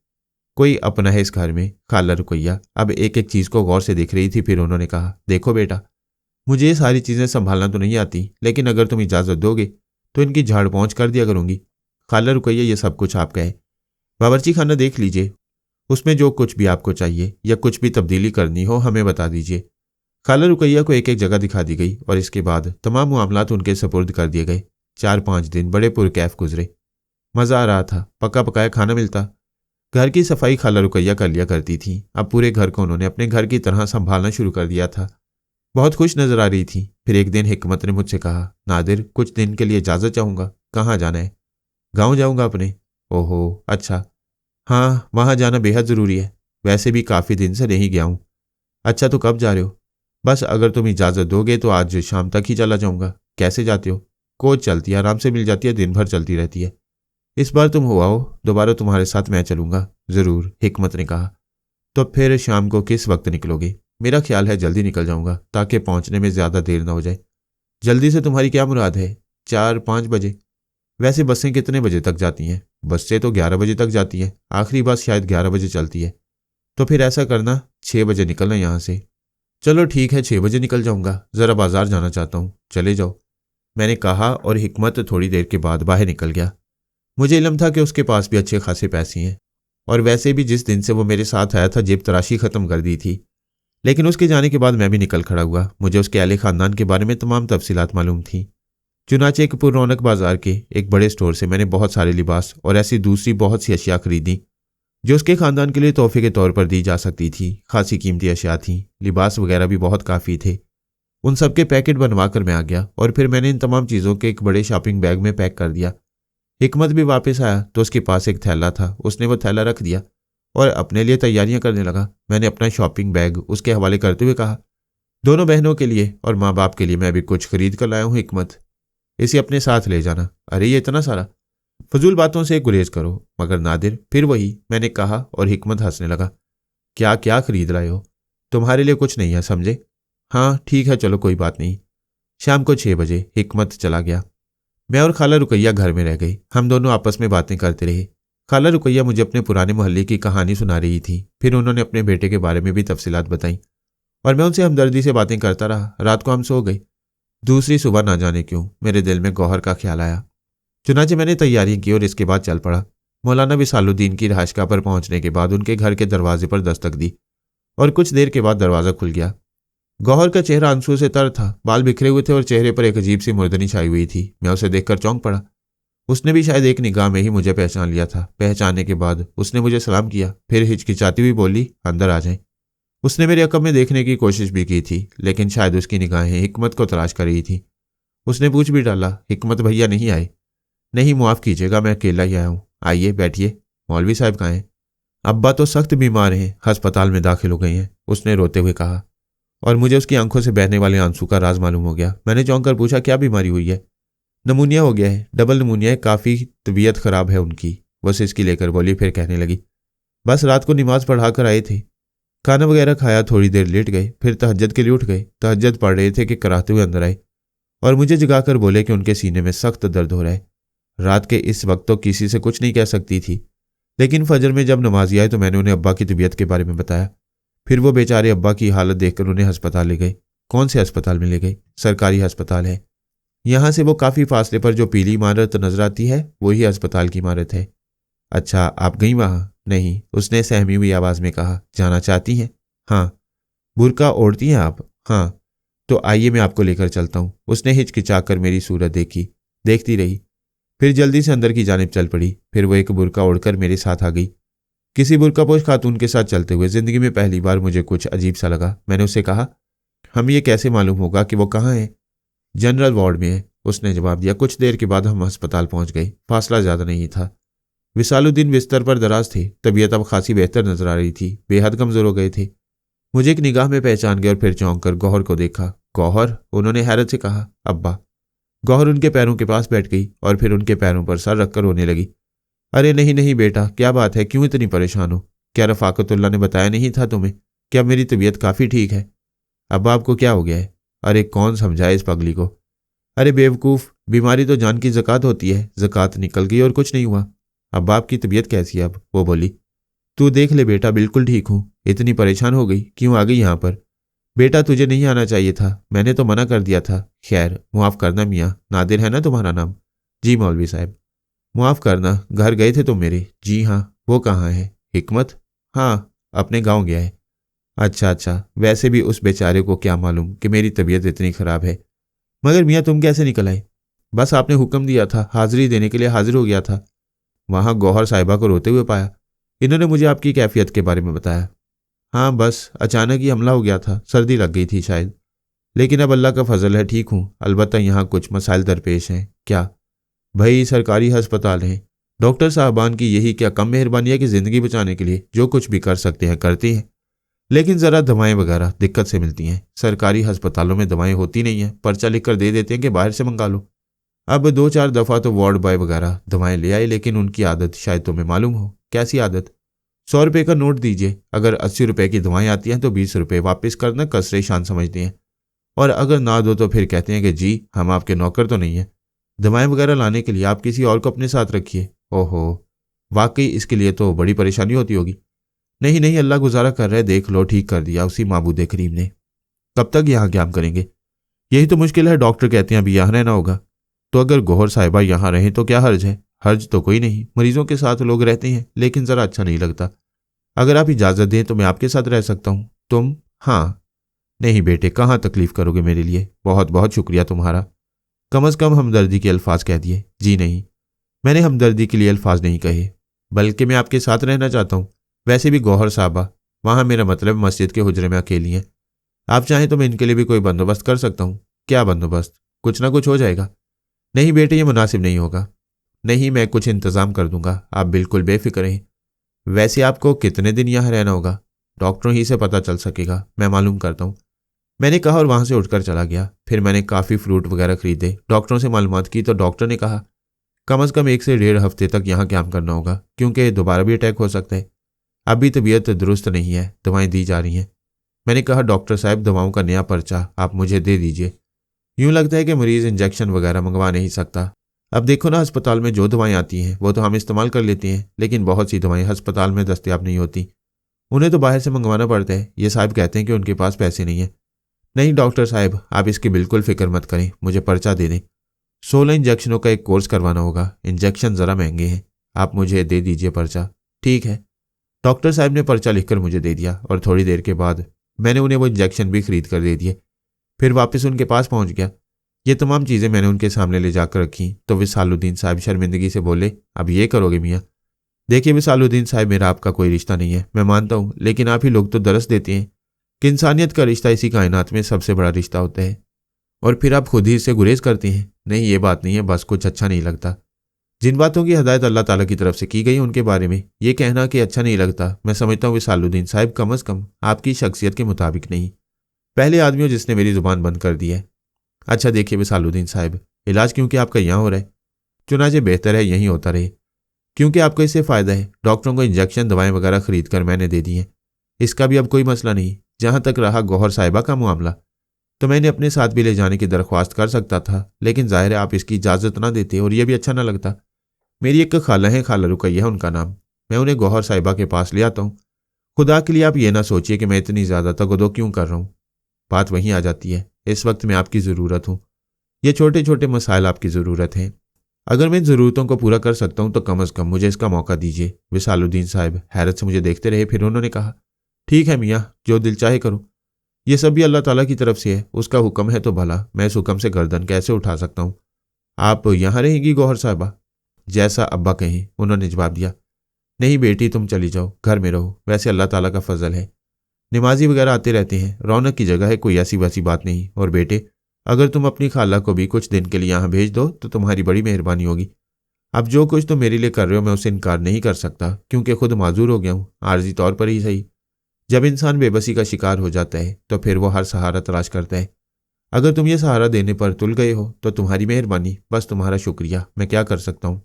कोई अपना है इस घर में। खाला रुकैया अब एक एक चीज को गौर से देख रही थी। फिर उन्होंने कहा, देखो बेटा, मुझे ये सारी चीजें संभालना तो नहीं आती, लेकिन अगर तुम इजाजत दोगे तो इनकी झाड़ पहुंच कर दिया करूंगी। खाला रुकैया, ये सब कुछ आपका है। बावर्ची खाना देख लीजिए, उसमें जो कुछ भी आपको चाहिए या कुछ भी तब्दीली करनी हो हमें बता दीजिए। खाला रुकैया को एक एक जगह दिखा दी गई और इसके बाद तमाम मामलात उनके सुपुर्द कर दिए गए। 4-5 दिन बड़े पुरकैफ गुजरे। मज़ा आ रहा था, पका पकाया खाना मिलता। घर की सफाई खाला रुकैया कर लिया करती थी। अब पूरे घर को उन्होंने अपने घर की तरह संभालना शुरू कर दिया था। बहुत खुश नजर आ रही थी। फिर एक दिन हिकमत ने मुझसे कहा, नादिर, कुछ दिन के लिए इजाज़त चाहूँगा। कहाँ जाना है? गांव जाऊंगा अपने। ओहो अच्छा। हाँ, वहाँ जाना बेहद ज़रूरी है। वैसे भी काफ़ी दिन से नहीं गया हूँ। अच्छा, तो कब जा रहे हो? बस अगर तुम इजाज़त दोगे तो आज शाम तक ही चला जाऊंगा। कैसे जाते हो? कोच चलती है, आराम से मिल जाती है, दिन भर चलती रहती है। इस बार तुम हो आओ, दोबारा तुम्हारे साथ मैं चलूंगा। ज़रूर, हिकमत ने कहा। तो फिर शाम को किस वक्त निकलोगे? मेरा ख्याल है जल्दी निकल जाऊंगा ताकि पहुंचने में ज़्यादा देर ना हो जाए। जल्दी से तुम्हारी क्या मुराद है? 4-5 बजे। वैसे बसें कितने बजे तक जाती हैं? बसें तो 11 बजे तक जाती हैं, आखिरी बस शायद 11 बजे चलती है। तो फिर ऐसा करना, 6 बजे निकलना यहाँ से। चलो ठीक है, 6 बजे निकल जाऊंगा, ज़रा बाजार जाना चाहता हूँ। चले जाओ, मैंने कहा और हिकमत थोड़ी देर के बाद बाहर निकल गया। मुझे इल्म था कि उसके पास भी अच्छे खासे पैसे हैं, और वैसे भी जिस दिन से वो मेरे साथ आया था जेब तराशी ख़त्म कर दी थी। लेकिन उसके जाने के बाद मैं भी निकल खड़ा हुआ। मुझे उसके अहले ख़ानदान के बारे में तमाम तफसीलात मालूम थी। चुनाचे एक पुररौनक बाजार के एक बड़े स्टोर से मैंने बहुत सारे लिबास और ऐसी दूसरी बहुत सी अशिया खरीदी जो उसके ख़ानदान के लिए तोहफे के तौर पर दी जा सकती थी। खासी कीमती अशिया थी, लिबास वगैरह भी बहुत काफ़ी थे। उन सब के पैकेट बनवा कर मैं आ गया और फिर मैंने इन तमाम चीज़ों के एक बड़े शॉपिंग बैग में पैक कर दिया। हिकमत भी वापस आया तो उसके पास एक थैला था। उसने वो थैला रख दिया और अपने लिए तैयारियां करने लगा। मैंने अपना शॉपिंग बैग उसके हवाले करते हुए कहा, दोनों बहनों के लिए और माँ बाप के लिए मैं भी कुछ खरीद कर लाया हूँ हिकमत, इसे अपने साथ ले जाना। अरे ये इतना सारा? फजूल बातों से गुरेज करो। मगर नादिर, फिर वही, मैंने कहा और हिकमत हंसने लगा। क्या क्या खरीद लाए हो? तुम्हारे लिए कुछ नहीं है, समझे? हाँ ठीक है, चलो कोई बात नहीं। शाम को 6 बजे हिकमत चला गया। मैं और खाला रुकैया घर में रह गई। हम दोनों आपस में बातें करते रहे। खाला रुकैया मुझे अपने पुराने मोहल्ले की कहानी सुना रही थी। फिर उन्होंने अपने बेटे के बारे में भी तफसीलात बताई और मैं उनसे हमदर्दी से बातें करता रहा। रात को हम सो गए। दूसरी सुबह ना जाने क्यों मेरे दिल में गौहर का ख्याल आया। चुनाचे मैंने तैयारी की और इसके बाद चल पड़ा। मौलाना विसालुद्दीन की रिहाइशगाह पर पहुंचने के बाद उनके घर के दरवाजे पर दस्तक दी और कुछ देर के बाद दरवाज़ा खुल गया। गौहर का चेहरा आंसू से तर था, बाल बिखरे हुए थे और चेहरे पर एक अजीब सी मुर्दनी छाई हुई थी। मैं उसे देखकर चौंक पड़ा। उसने भी शायद एक निगाह में ही मुझे पहचान लिया था। पहचानने के बाद उसने मुझे सलाम किया, फिर हिचकिचाती हुई बोली, अंदर आ जाएं। उसने मेरे अकब में देखने की कोशिश भी की थी, लेकिन शायद उसकी निगाहें हिकमत को तलाश कर रही थी। उसने पूछ भी डाला, हिकमत भैया नहीं आए? नहीं, मुआफ़ कीजिएगा, मैं अकेला ही आया हूँ। आइए बैठिए। मौलवी साहब कहाँ हैं? अब्बा तो सख्त बीमार हैं, अस्पताल में दाखिल हो गए हैं, उसने रोते हुए कहा। और मुझे उसकी आंखों से बहने वाले आंसू का राज मालूम हो गया। मैंने चौंक कर पूछा, क्या बीमारी हुई है? नमूनिया हो गया है, डबल नमूनिया है, काफ़ी तबीयत खराब है उनकी, वो सिसकी लेकर बोली। फिर कहने लगी, बस रात को नमाज पढ़ा कर आए थे, खाना वगैरह खाया, थोड़ी देर लेट गए, फिर तहज्जुद के लिए उठ गए। तहज्जुद पढ़ रहे थे कि कराहते हुए अंदर आए और मुझे जगाकर बोले कि उनके सीने में सख्त दर्द हो रहा है। रात के इस वक्त तो किसी से कुछ नहीं कह सकती थी, लेकिन फजर में जब नमाजी आए तो मैंने उन्हें अब्बा की तबीयत के बारे में बताया। फिर वो बेचारे अब्बा की हालत देखकर उन्हें अस्पताल ले गए। कौन से अस्पताल में ले गए? सरकारी अस्पताल है, यहाँ से वो काफ़ी फासले पर जो पीली इमारत नजर आती है वही अस्पताल की इमारत है। अच्छा, आप गई वहाँ? नहीं, उसने सहमी हुई आवाज़ में कहा। जाना चाहती हैं? हाँ। बुर्का ओढ़ती हैं आप? हाँ। तो आइए मैं आपको लेकर चलता हूँ। उसने हिचकिचाकर मेरी सूरत देखी, देखती रही, फिर जल्दी से अंदर की जानिब चल पड़ी। फिर वो एक बुर्का ओढ़कर मेरे साथ आ गई। किसी बुर्कापोश खातून के साथ चलते हुए ज़िंदगी में पहली बार मुझे कुछ अजीब सा लगा। मैंने उससे कहा, हम ये कैसे मालूम होगा कि वो कहाँ है? जनरल वार्ड में है, उसने जवाब दिया। कुछ देर के बाद हम अस्पताल पहुंच गए। फासला ज़्यादा नहीं था। विसालुद्दीन बिस्तर पर दराज थे, तबीयत अब खासी बेहतर नजर आ रही थी, बेहद कमज़ोर हो गए थे। मुझे एक निगाह में पहचान गए और फिर चौंक कर गौहर को देखा। गौहर? उन्होंने हैरत से कहा। अब्बा। गौहर उनके पैरों के पास बैठ गई और फिर उनके पैरों पर सर रखकर रोने लगी। अरे नहीं नहीं बेटा, क्या बात है, क्यों इतनी परेशान हो? क्या रफ़ाकतुल्लाह ने बताया नहीं था तुम्हें? क्या मेरी तबीयत काफ़ी ठीक है? अब्बा आपको क्या हो गया है? अरे कौन समझाए इस पगली को? अरे बेवकूफ़, बीमारी तो जान की ज़कात होती है, ज़कात निकल गई और कुछ नहीं हुआ। अब्बा आपकी तबीयत कैसी है अब? वो बोली। तू देख ले बेटा, बिल्कुल ठीक हूँ। इतनी परेशान हो गई, क्यों आ गई यहाँ पर? बेटा तुझे नहीं आना चाहिए था, मैंने तो मना कर दिया था। खैर मुआफ़ करना मियाँ, नादिर है ना तुम्हारा नाम? जी मौलवी साहब। मुआफ़ करना, घर गए थे तुम मेरे? जी हाँ। वो कहाँ है? हिकमत? हाँ, अपने गाँव गया है। अच्छा अच्छा, वैसे भी उस बेचारे को क्या मालूम कि मेरी तबीयत इतनी ख़राब है। मगर मियाँ तुम कैसे निकल आए? बस आपने हुक्म दिया था, हाजिरी देने के लिए हाजिर हो गया था। वहाँ गौहर साहिबा को रोते हुए पाया। इन्होंने मुझे आपकी कैफियत के बारे में बताया। हाँ बस अचानक ही हमला हो गया था, सर्दी लग गई थी शायद, लेकिन अब अल्लाह का फजल है, ठीक हूँ। अलबत्ता यहाँ कुछ मसाइल दरपेश हैं। क्या? भाई सरकारी अस्पताल है, डॉक्टर साहबान की यही क्या कम मेहरबानी है कि ज़िंदगी बचाने के लिए जो कुछ भी कर सकते हैं करती हैं। लेकिन ज़रा दवाएं वगैरह दिक्कत से मिलती हैं। सरकारी अस्पतालों में दवाएं होती नहीं हैं, पर्चा लिख कर दे देते हैं कि बाहर से मंगा लो। अब 2-4 दफ़ा तो वार्ड बॉय वगैरह दवाएं ले आए, लेकिन उनकी आदत शायद तुम्हें मालूम हो। कैसी आदत? 100 रुपये का नोट दीजिए, अगर 80 रुपये की दवाएं आती हैं तो 20 रुपये वापस करना कसरे शान समझते हैं, और अगर ना दो तो फिर कहते हैं कि जी हम आपके नौकर तो नहीं हैं, दवाएं वगैरह लाने के लिए आप किसी और को अपने साथ रखिए। ओहो, वाकई इसके लिए तो बड़ी परेशानी होती होगी। नहीं नहीं, अल्लाह गुजारा कर रहे, देख लो, ठीक कर दिया उसी माबूद करीम ने। कब तक यहाँ क्या करेंगे? यही तो मुश्किल है। डॉक्टर कहते हैं अभी यहाँ रहना होगा। तो अगर गौहर साहिबा यहाँ रहें तो क्या हर्ज है? हर्ज तो कोई नहीं, मरीजों के साथ लोग रहते हैं, लेकिन ज़रा अच्छा नहीं लगता। अगर आप इजाज़त दें तो मैं आपके साथ रह सकता हूँ। तुम? हाँ। नहीं बेटे, कहाँ तकलीफ़ करोगे मेरे लिए, बहुत बहुत शुक्रिया तुम्हारा। कम अज़ कम हमदर्दी के अल्फाज कह दिए। जी नहीं, मैंने हमदर्दी के लिए अल्फाज नहीं कहे, बल्कि मैं आपके साथ रहना चाहता हूँ। वैसे भी गौहर साहबा, वहाँ मेरा मतलब मस्जिद के हुजरे में अकेली हैं। आप चाहें तो मैं इनके लिए भी कोई बंदोबस्त कर सकता हूँ। क्या बंदोबस्त? कुछ ना कुछ हो जाएगा। नहीं बेटे, ये मुनासिब नहीं होगा। नहीं, मैं कुछ इंतज़ाम कर दूंगा, आप बिल्कुल बेफिक्र रहें। वैसे आपको कितने दिन यहाँ रहना होगा? डॉक्टरों ही से पता चल सकेगा, मैं मालूम करता हूँ। मैंने कहा और वहाँ से उठकर चला गया। फिर मैंने काफ़ी फ्रूट वगैरह खरीदे, डॉक्टरों से मालूमात की तो डॉक्टर ने कहा कम से कम 1 से 1.5 हफ्ते तक यहाँ काम करना होगा, क्योंकि दोबारा भी अटैक हो सकता है। अभी तबीयत दुरुस्त नहीं है, दवाएं दी जा रही हैं। मैंने कहा डॉक्टर साहब, दवाओं का नया पर्चा आप मुझे दे दीजिए। यूं लगता है कि मरीज़ इंजेक्शन वगैरह मंगवा नहीं सकता। अब देखो ना, अस्पताल में जो दवाएं आती हैं वो तो हम इस्तेमाल कर लेते हैं, लेकिन बहुत सी दवाएं अस्पताल में दस्तयाब नहीं होती, उन्हें तो बाहर से मंगवाना पड़ता है। ये साहब कहते हैं कि उनके पास पैसे नहीं है। नहीं डॉक्टर साहब, आप इसकी बिल्कुल फिक्र मत करें, मुझे पर्चा दे दें। 16 इंजेक्शनों का एक कोर्स करवाना होगा, इंजेक्शन ज़रा महंगे हैं, आप मुझे दे दीजिए पर्चा। ठीक है। डॉक्टर साहब ने पर्चा लिखकर मुझे दे दिया और थोड़ी देर के बाद मैंने उन्हें वो इंजेक्शन भी खरीद कर दे दिए। फिर वापस उनके पास पहुंच गया। ये तमाम चीज़ें मैंने उनके सामने ले जाकर रखी तो विसालुद्दीन साहब शर्मिंदगी से बोले, अब ये करोगे मियाँ? देखिए विसालुद्दीन साहब, मेरा आपका कोई रिश्ता नहीं है, मैं मानता हूँ, लेकिन आप ही लोग तो दरस देते हैं कि इंसानियत का रिश्ता इसी कायनात में सबसे बड़ा रिश्ता होता है, और फिर आप खुद ही इससे गुरेज करते हैं। नहीं, ये बात नहीं है, बस कुछ अच्छा नहीं लगता। जिन बातों की हदायत अल्लाह ताला की तरफ से की गई उनके बारे में ये कहना कि अच्छा नहीं लगता, मैं समझता हूँ विसालुद्दीन साहब, कम अज़ कम आपकी शख्सियत के मुताबिक नहीं। पहले आदमी हो जिसने मेरी ज़ुबान बंद कर दी है। अच्छा देखिए विसालुद्दीन साहब, इलाज क्योंकि आपका यहाँ हो रहा है, चुनाचे बेहतर है यहीं होता रहे, क्योंकि आपको इससे फ़ायदा है। डॉक्टरों को इंजेक्शन दवाएं वगैरह खरीद कर मैंने दे दी हैं, इसका भी अब कोई मसला नहीं। जहाँ तक रहा गौहर साहिबा का मामला, तो मैंने अपने साथ भी ले जाने की दरख्वास्त कर सकता था, लेकिन जाहिर है आप इसकी इजाज़त ना देते और यह भी अच्छा ना लगता। मेरी एक खाला है, खाला रुकैया है उनका नाम, मैं उन्हें गौहर साहिबा के पास ले आता हूँ। खुदा के लिए आप ये ना सोचिए कि मैं इतनी ज़्यादा तगदो क्यों कर रहा हूँ। बात वहीं आ जाती है, इस वक्त मैं आपकी ज़रूरत हूँ, ये छोटे छोटे मसाइल आपकी ज़रूरत हैं। अगर मैं इन ज़रूरतों को पूरा कर सकता हूँ तो कम अज़ कम मुझे इसका मौका दीजिए। विसालुद्दीन साहब हैरत से मुझे देखते रहे, फिर उन्होंने कहा ठीक है मियाँ, जो दिल चाहे करो, ये सब भी अल्लाह ताला की तरफ से है, उसका हुक्म है तो भला मैं इस हुक्म से गर्दन कैसे उठा सकता हूँ। आप यहाँ रहेंगी गौहर साहबा? जैसा अब्बा कहें, उन्होंने जवाब दिया। नहीं बेटी, तुम चली जाओ, घर में रहो, वैसे अल्लाह ताला का फजल है, नमाजी वगैरह आते रहते हैं, रौनक की जगह है, कोई ऐसी वैसी बात नहीं। और बेटे, अगर तुम अपनी खाला को भी कुछ दिन के लिए यहाँ भेज दो तो तुम्हारी बड़ी मेहरबानी होगी। अब जो कुछ तुम मेरे लिए कर रहे हो मैं उसे इनकार नहीं कर सकता, क्योंकि खुद माजूर हो गया हूँ, आर्जी तौर पर ही सही। जब इंसान बेबसी का शिकार हो जाता है तो फिर वो हर सहारा तलाश करता है। अगर तुम ये सहारा देने पर तुल गए हो तो तुम्हारी मेहरबानी, बस तुम्हारा शुक्रिया, मैं क्या कर सकता हूँ।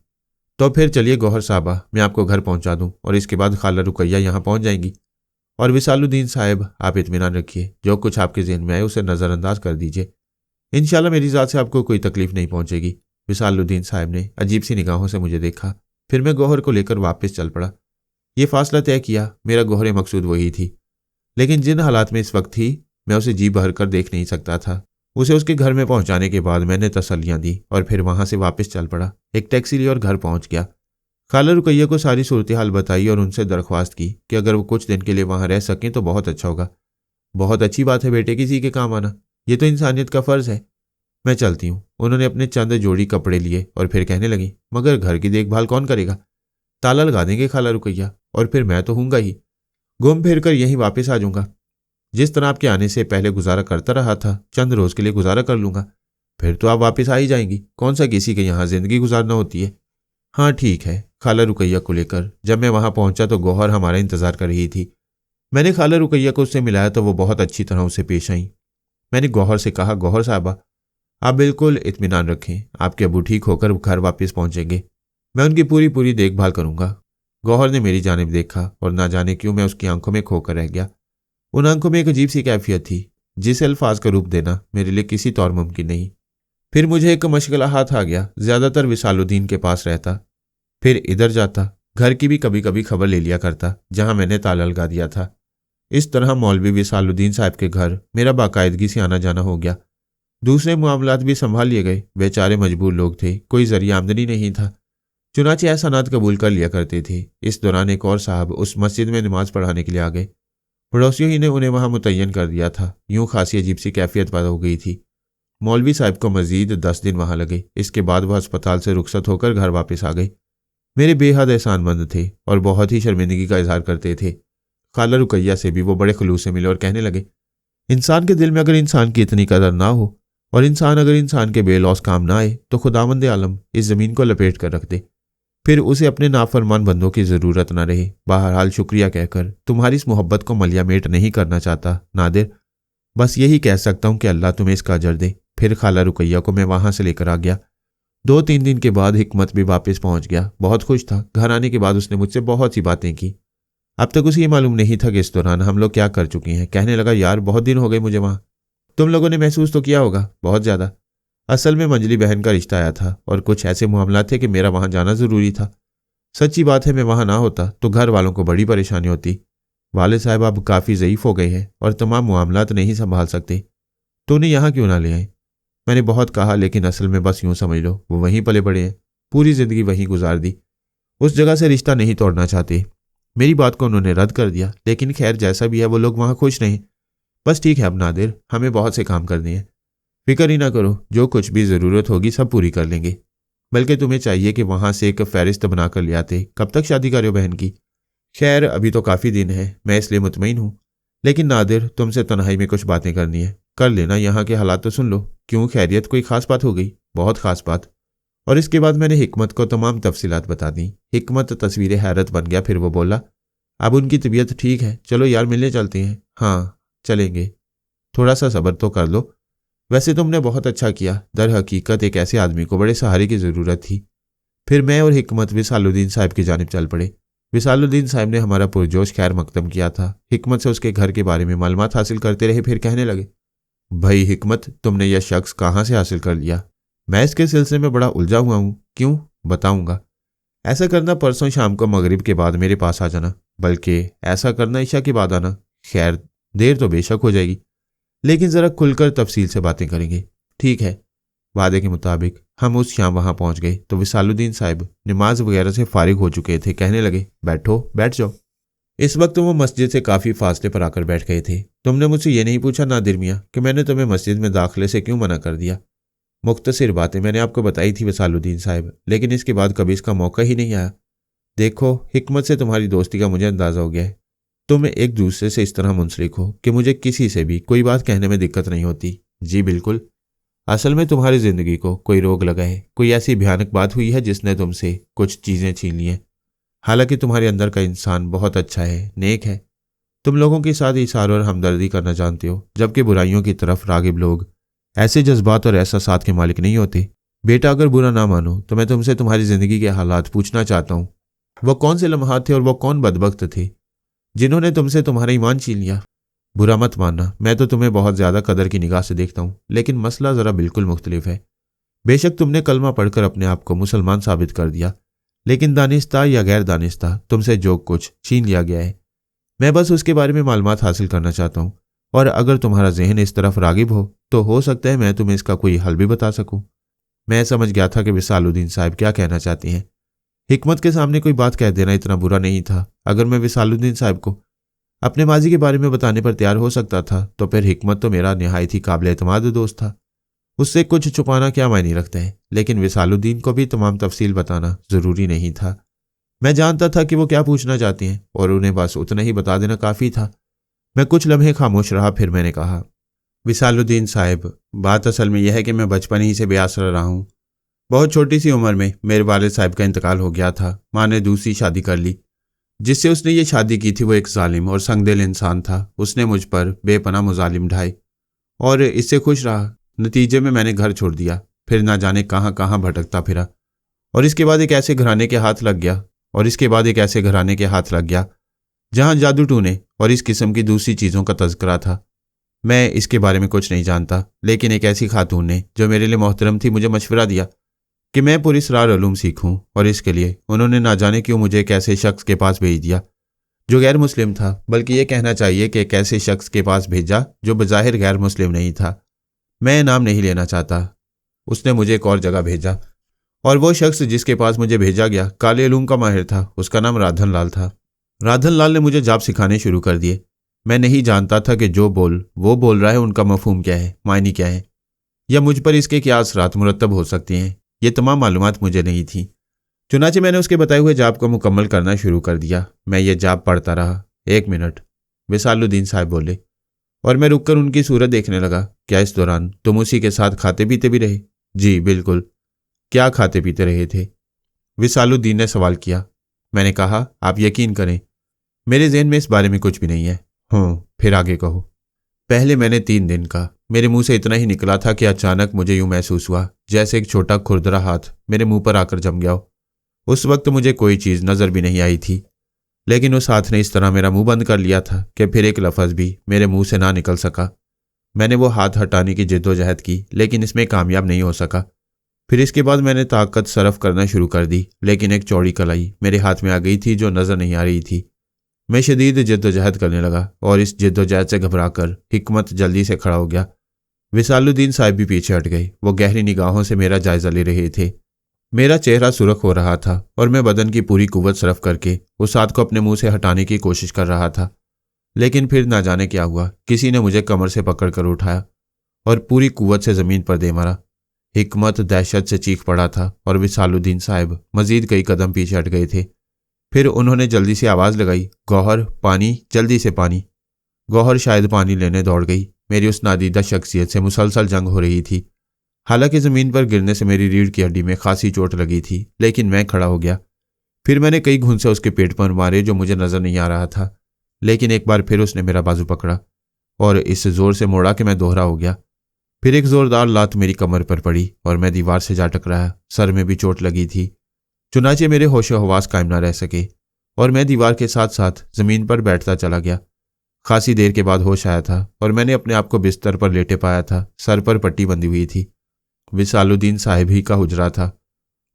तो फिर चलिए गौहर साहबा, मैं आपको घर पहुँचा दूँ और इसके बाद खाला रुकैया यहाँ पहुँच जाएंगी। और विसालुद्दीन साहब, आप इत्मीनान रखिए, जो कुछ आपके जहन में आए उसे नज़रअंदाज कर दीजिए, इंशाल्लाह मेरी ज़ात से आपको कोई तकलीफ नहीं पहुँचेगी। विसालुद्दीन साहब ने अजीब सी निगाहों से मुझे देखा, फिर मैं गौहर को लेकर वापस चल पड़ा। ये फासला तय किया, मेरा गौहर मकसूद वही थी, लेकिन जिन हालात में इस वक्त थी मैं उसे जी भर कर देख नहीं सकता था। उसे उसके घर में पहुंचाने के बाद मैंने तसल्लियां दी और फिर वहां से वापस चल पड़ा। एक टैक्सी ली और घर पहुंच गया। खाला रुकैया को सारी सूरत हाल बताई और उनसे दरख्वास्त की कि अगर वो कुछ दिन के लिए वहां रह सकें तो बहुत अच्छा होगा। बहुत अच्छी बात है बेटे, किसी के काम आना, ये तो इंसानियत का फ़र्ज़ है। मैं चलती हूँ। उन्होंने अपने चंद जोड़ी कपड़े लिए और फिर कहने लगी, मगर घर की देखभाल कौन करेगा? ताला लगा देंगे खाला रुकैया, और फिर मैं तो हूँगा ही, घूम फिर कर यहीं वापस आ जाऊँगा। जिस तरह आपके आने से पहले गुजारा करता रहा था, चंद रोज़ के लिए गुजारा कर लूँगा, फिर तो आप वापस आ ही जाएंगी। कौन सा किसी के यहाँ ज़िंदगी गुजारना होती है। हाँ ठीक है, खाला रुकैया को लेकर। जब मैं वहां पहुंचा तो गौहर हमारा इंतजार कर रही थी। मैंने खाला रुकैया को उससे मिलाया तो वो बहुत अच्छी तरह उसे पेश आई। मैंने गौहर से कहा, गौहर साहबा, आप बिल्कुल इत्मीनान रखें, आपके अबू ठीक होकर घर वापस पहुंचेंगे। मैं उनकी पूरी पूरी देखभाल करूंगा। गौहर ने मेरी जानिब देखा और ना जाने क्यों मैं उसकी आंखों में खोकर रह गया। उन आंखों में एक अजीब सी कैफियत थी जिसे अल्फाज का रूप देना मेरे लिए किसी तौर मुमकिन नहीं। फिर मुझे एक मशगला हाथ आ गया। ज्यादातर विसालुद्दीन के पास रहता, फिर इधर जाता, घर की भी कभी कभी खबर ले लिया करता जहां मैंने ताला लगा दिया था। इस तरह मौलवी विसालुद्दीन साहब के घर मेरा बाकायदगी से आना जाना हो गया। दूसरे मामलात भी संभाल लिए गए। बेचारे मजबूर लोग थे, कोई जरिया आमदनी नहीं था, चुनाचे एहसानात कबूल कर लिया करते थे। इस दौरान एक और साहब उस मस्जिद में नमाज पढ़ाने के लिए आ गए। पड़ोसियों ही ने उन्हें वहां मुतय्यन कर दिया था। यूं खासी अजीब सी कैफियत पैदा हो गई थी। मौलवी साहब को मजीद 10 दिन वहां लगे। इसके बाद वह अस्पताल से रुखसत होकर घर वापस आ गए। मेरे बेहद एहसानमंद थे और बहुत ही शर्मिंदगी का इजहार करते थे। खाला रुकैया से भी वो बड़े खलूस से मिले और कहने लगे, इंसान के दिल में अगर इंसान की इतनी कदर ना हो और इंसान अगर इंसान के बेलौस काम ना आए तो खुदावंद आलम इस जमीन को लपेट कर रख दे, फिर उसे अपने नाफरमान बंदों की जरूरत ना रहे। बहरहाल शुक्रिया कहकर तुम्हारी इस मोहब्बत को मलियामेट नहीं करना चाहता नादिर, बस यही कह सकता हूं कि अल्लाह तुम्हें इसका अजर दे। फिर खाला रुकैया को मैं वहां से लेकर आ गया। 2-3 दिन के बाद हिकमत भी वापस पहुंच गया। बहुत खुश था। घर आने के बाद उसने मुझसे बहुत सी बातें की। अब तक उसे ये मालूम नहीं था कि इस दौरान हम लोग क्या कर चुके हैं। कहने लगा, यार बहुत दिन हो गए मुझे वहां। तुम लोगों ने महसूस तो किया होगा, बहुत ज्यादा। असल में मंजली बहन का रिश्ता आया था और कुछ ऐसे मामला थे कि मेरा वहां जाना जरूरी था। सच्ची बात है, मैं वहां ना होता तो घर वालों को बड़ी परेशानी होती। वालिद साहब अब काफी ज़ईफ हो गए हैं और तमाम मामलात नहीं संभाल सकते, तो उन्हें यहाँ क्यों ना ले आए। मैंने बहुत कहा, लेकिन असल में बस यूं समझ लो वो वहीं पले बड़े हैं, पूरी जिंदगी वहीं गुजार दी। उस जगह से रिश्ता नहीं तोड़ना चाहते। मेरी बात को उन्होंने रद्द कर दिया, लेकिन खैर जैसा भी है वो लोग वहां खुश नहीं। बस ठीक है अब नादिर, हमें बहुत से काम करने हैं। फिक्र ही ना करो, जो कुछ भी ज़रूरत होगी सब पूरी कर लेंगे। बल्कि तुम्हें चाहिए कि वहां से एक फहरिस्त बनाकर ले आते। कब तक शादी कर रहे हो बहन की? खैर अभी तो काफ़ी दिन है, मैं इसलिए मुतमईन हूँ। लेकिन नादिर, तुमसे तन्हाई में कुछ बातें करनी है, कर लेना। यहाँ के हालात तो सुन लो। क्यों, खैरियत? कोई खास बात हो गई? बहुत खास बात। और इसके बाद मैंने हिकमत को तमाम तफसीलात बता दी। हिकमत तस्वीर हैरत बन गया। फिर वो बोला, अब उनकी तबीयत ठीक है, चलो यार मिलने चलते हैं। हाँ चलेंगे, थोड़ा सा सब्र तो कर लो। वैसे तुमने बहुत अच्छा किया। दर हकीकत एक ऐसे आदमी को बड़े सहारे की ज़रूरत थी। फिर मैं और हिकमत विसालुद्दीन साहब की जानिब चल पड़े। विसालुद्दीन साहब ने हमारा पुरजोश खैर मकदम किया था। हिकमत से उसके घर के बारे में मालूमात हासिल करते रहे। फिर कहने लगे, भाई हिकमत, तुमने यह शख्स कहाँ से हासिल कर लिया? मैं इसके सिलसिले में बड़ा उलझा हुआ हूँ। क्यों? बताऊंगा। ऐसा करना, परसों शाम को मगरिब के बाद मेरे पास आ जाना, बल्कि ऐसा करना ईशा के बाद आना। खैर देर तो बेशक हो जाएगी, लेकिन ज़रा खुलकर तफसील से बातें करेंगे। ठीक है। वादे के मुताबिक हम उस शाम वहां पहुंच गए तो विसालुद्दीन साहब नमाज वगैरह से फारिग हो चुके थे। कहने लगे, बैठो, बैठ जाओ। इस वक्त वो मस्जिद से काफ़ी फासले पर आकर बैठ गए थे। तुमने मुझसे ये नहीं पूछा नादिर मियाँ कि मैंने तुम्हें मस्जिद में दाखिले से क्यों मना कर दिया? मुख्तसर बातें मैंने आपको बताई थी विसालुद्दीन साहब, लेकिन इसके बाद कभी इसका मौका ही नहीं आया। देखो, हिकमत से तुम्हारी दोस्ती का मुझे अंदाज़ा हो गया है। तुम एक दूसरे से इस तरह मुंसलिक हो कि मुझे किसी से भी कोई बात कहने में दिक्कत नहीं होती। जी बिल्कुल। असल में तुम्हारी ज़िंदगी को कोई रोग लगा है, कोई ऐसी भयानक बात हुई है जिसने तुमसे कुछ चीज़ें छीन ली हैं। हालांकि तुम्हारे अंदर का इंसान बहुत अच्छा है, नेक है। तुम लोगों के साथ इशारों और हमदर्दी करना जानते हो, जबकि बुराइयों की तरफ रागिब लोग ऐसे जज्बात और एहसासात के मालिक नहीं होते। बेटा, अगर बुरा ना मानो तो मैं तुमसे तुम्हारी ज़िंदगी के हालात पूछना चाहता हूँ। वो कौन से लम्हात थे और वो कौन बदबख्त थे जिन्होंने तुमसे तुम्हारा ईमान छीन लिया? बुरा मत मानना, मैं तो तुम्हें बहुत ज़्यादा कदर की निगाह से देखता हूँ, लेकिन मसला ज़रा बिल्कुल मुख्तलिफ है। बेशक तुमने कलमा पढ़कर अपने आप को मुसलमान साबित कर दिया, लेकिन दानिस्ता या गैर दानिस्ता तुमसे जो कुछ छीन लिया गया है, मैं बस उसके बारे में मालूमात हासिल करना चाहता हूँ। और अगर तुम्हारा जहन इस तरफ रागिब हो हो सकता है मैं तुम्हें इसका कोई हल भी बता सकूँ। मैं समझ गया था कि विसालुद्दीन साहब क्या कहना चाहती हैं। हिकमत के सामने कोई बात कह देना इतना बुरा नहीं था। अगर मैं विसालुद्दीन साहब को अपने माजी के बारे में बताने पर तैयार हो सकता था तो फिर हिकमत तो मेरा निहायत ही काबिल एतमाद दोस्त था, उससे कुछ छुपाना क्या मायने रखता है। लेकिन विसालुद्दीन को भी तमाम तफसील बताना ज़रूरी नहीं था। मैं जानता था कि वो क्या पूछना चाहती हैं और उन्हें बस उतना ही बता देना काफ़ी था। मैं कुछ लम्हे खामोश रहा। फिर मैंने कहा, विसालुद्दीन साहब, बात असल में यह है कि मैं बचपन ही से बेआसरा रहा हूँ। बहुत छोटी सी उम्र में मेरे वालिद साहब का इंतकाल हो गया था। माँ ने दूसरी शादी कर ली। जिससे उसने ये शादी की थी वो एक जालिम और संगदिल इंसान था। उसने मुझ पर बेपनाह मुजालिम ढाए और इससे खुश रहा। नतीजे में मैंने घर छोड़ दिया, फिर ना जाने कहाँ कहाँ भटकता फिरा। और इसके बाद एक ऐसे घराने के हाथ लग गया जहाँ जादू टूने और इस किस्म की दूसरी चीज़ों का तज़किरा था। मैं इसके बारे में कुछ नहीं जानता, लेकिन एक ऐसी खातून ने जो मेरे लिए मोहतरम थी मुझे मशवरा दिया कि मैं पुरस्रार उलूम सीखूं, और इसके लिए उन्होंने ना जाने क्यों मुझे एक ऐसे शख्स के पास भेज दिया जो गैर मुस्लिम था। बल्कि ये कहना चाहिए कि एक ऐसे शख्स के पास भेजा जो बज़ाहिर गैर मुस्लिम नहीं था। मैं नाम नहीं लेना चाहता। उसने मुझे एक और जगह भेजा, और वो शख्स जिसके पास मुझे भेजा गया काले उलूम का माहिर था। उसका नाम राधन लाल था। राधन लाल ने मुझे जाप सिखाने शुरू कर दिए। मैं नहीं जानता था कि जो वो बोल रहा है उनका मफहूम क्या है, मायनी क्या है, या मुझ पर इसके क्या असरात मुरतब हो सकती हैं। ये तमाम मालूमात मुझे नहीं थी। चुनाचे मैंने उसके बताए हुए जाप को मुकम्मल करना शुरू कर दिया। मैं ये जाप पढ़ता रहा। 1 मिनट, विसालुद्दीन साहब बोले, और मैं रुककर उनकी सूरत देखने लगा। क्या इस दौरान तुम उसी के साथ खाते पीते भी रहे? जी बिल्कुल। क्या खाते पीते रहे थे? विसालुद्दीन ने सवाल किया। मैंने कहा, आप यकीन करें, मेरे ज़हन में इस बारे में कुछ भी नहीं है। फिर आगे कहो। पहले मैंने 3 दिन का, मेरे मुंह से इतना ही निकला था कि अचानक मुझे यूं महसूस हुआ जैसे एक छोटा खुरदरा हाथ मेरे मुंह पर आकर जम गया हो। उस वक्त मुझे कोई चीज़ नज़र भी नहीं आई थी, लेकिन उस हाथ ने इस तरह मेरा मुंह बंद कर लिया था कि फिर एक लफ्ज़ भी मेरे मुंह से ना निकल सका। मैंने वो हाथ हटाने की जिद्दोजहद की, लेकिन इसमें कामयाब नहीं हो सका। फिर इसके बाद मैंने ताकत सरफ करना शुरू कर दी, लेकिन एक चौड़ी कलाई मेरे हाथ में आ गई थी जो नज़र नहीं आ रही थी। मैं शदीद जिद्दोजहद करने लगा, और इस जिद्दोजहद से घबराकर हिकमत जल्दी से खड़ा हो गया। विसालुद्दीन साहब भी पीछे हट गए। वो गहरी निगाहों से मेरा जायजा ले रहे थे। मेरा चेहरा सुर्ख हो रहा था और मैं बदन की पूरी कुव्वत सरफ करके उस हाथ को अपने मुंह से हटाने की कोशिश कर रहा था। लेकिन फिर ना जाने क्या हुआ, किसी ने मुझे कमर से पकड़कर उठाया और पूरी कुव्वत से ज़मीन पर दे मारा। हिकमत दहशत से चीख पड़ा था और विसालुद्दीन साहब मजीद कई कदम पीछे हट गए थे। फिर उन्होंने जल्दी से आवाज़ लगाई, गौहर, पानी, जल्दी से पानी। गौहर शायद पानी लेने दौड़ गई। मेरी उस नादीदा शख्सियत से मुसलसल जंग हो रही थी। हालांकि ज़मीन पर गिरने से मेरी रीढ़ की हड्डी में खासी चोट लगी थी, लेकिन मैं खड़ा हो गया। फिर मैंने कई घूंसे उसके पेट पर मारे जो मुझे नज़र नहीं आ रहा था, लेकिन एक बार फिर उसने मेरा बाजू पकड़ा और इस जोर से मोड़ा कि मैं दोहरा हो गया। फिर एक जोरदार लात मेरी कमर पर पड़ी और मैं दीवार से जा टकराया। सर में भी चोट लगी थी, चुनाचे मेरे होश हवास कायम न रह सके और मैं दीवार के साथ साथ ज़मीन पर बैठता चला गया। खासी देर के बाद होश आया था और मैंने अपने आप को बिस्तर पर लेटे पाया था। सर पर पट्टी बंधी हुई थी। विसालुद्दीन साहिब ही का हुजरा था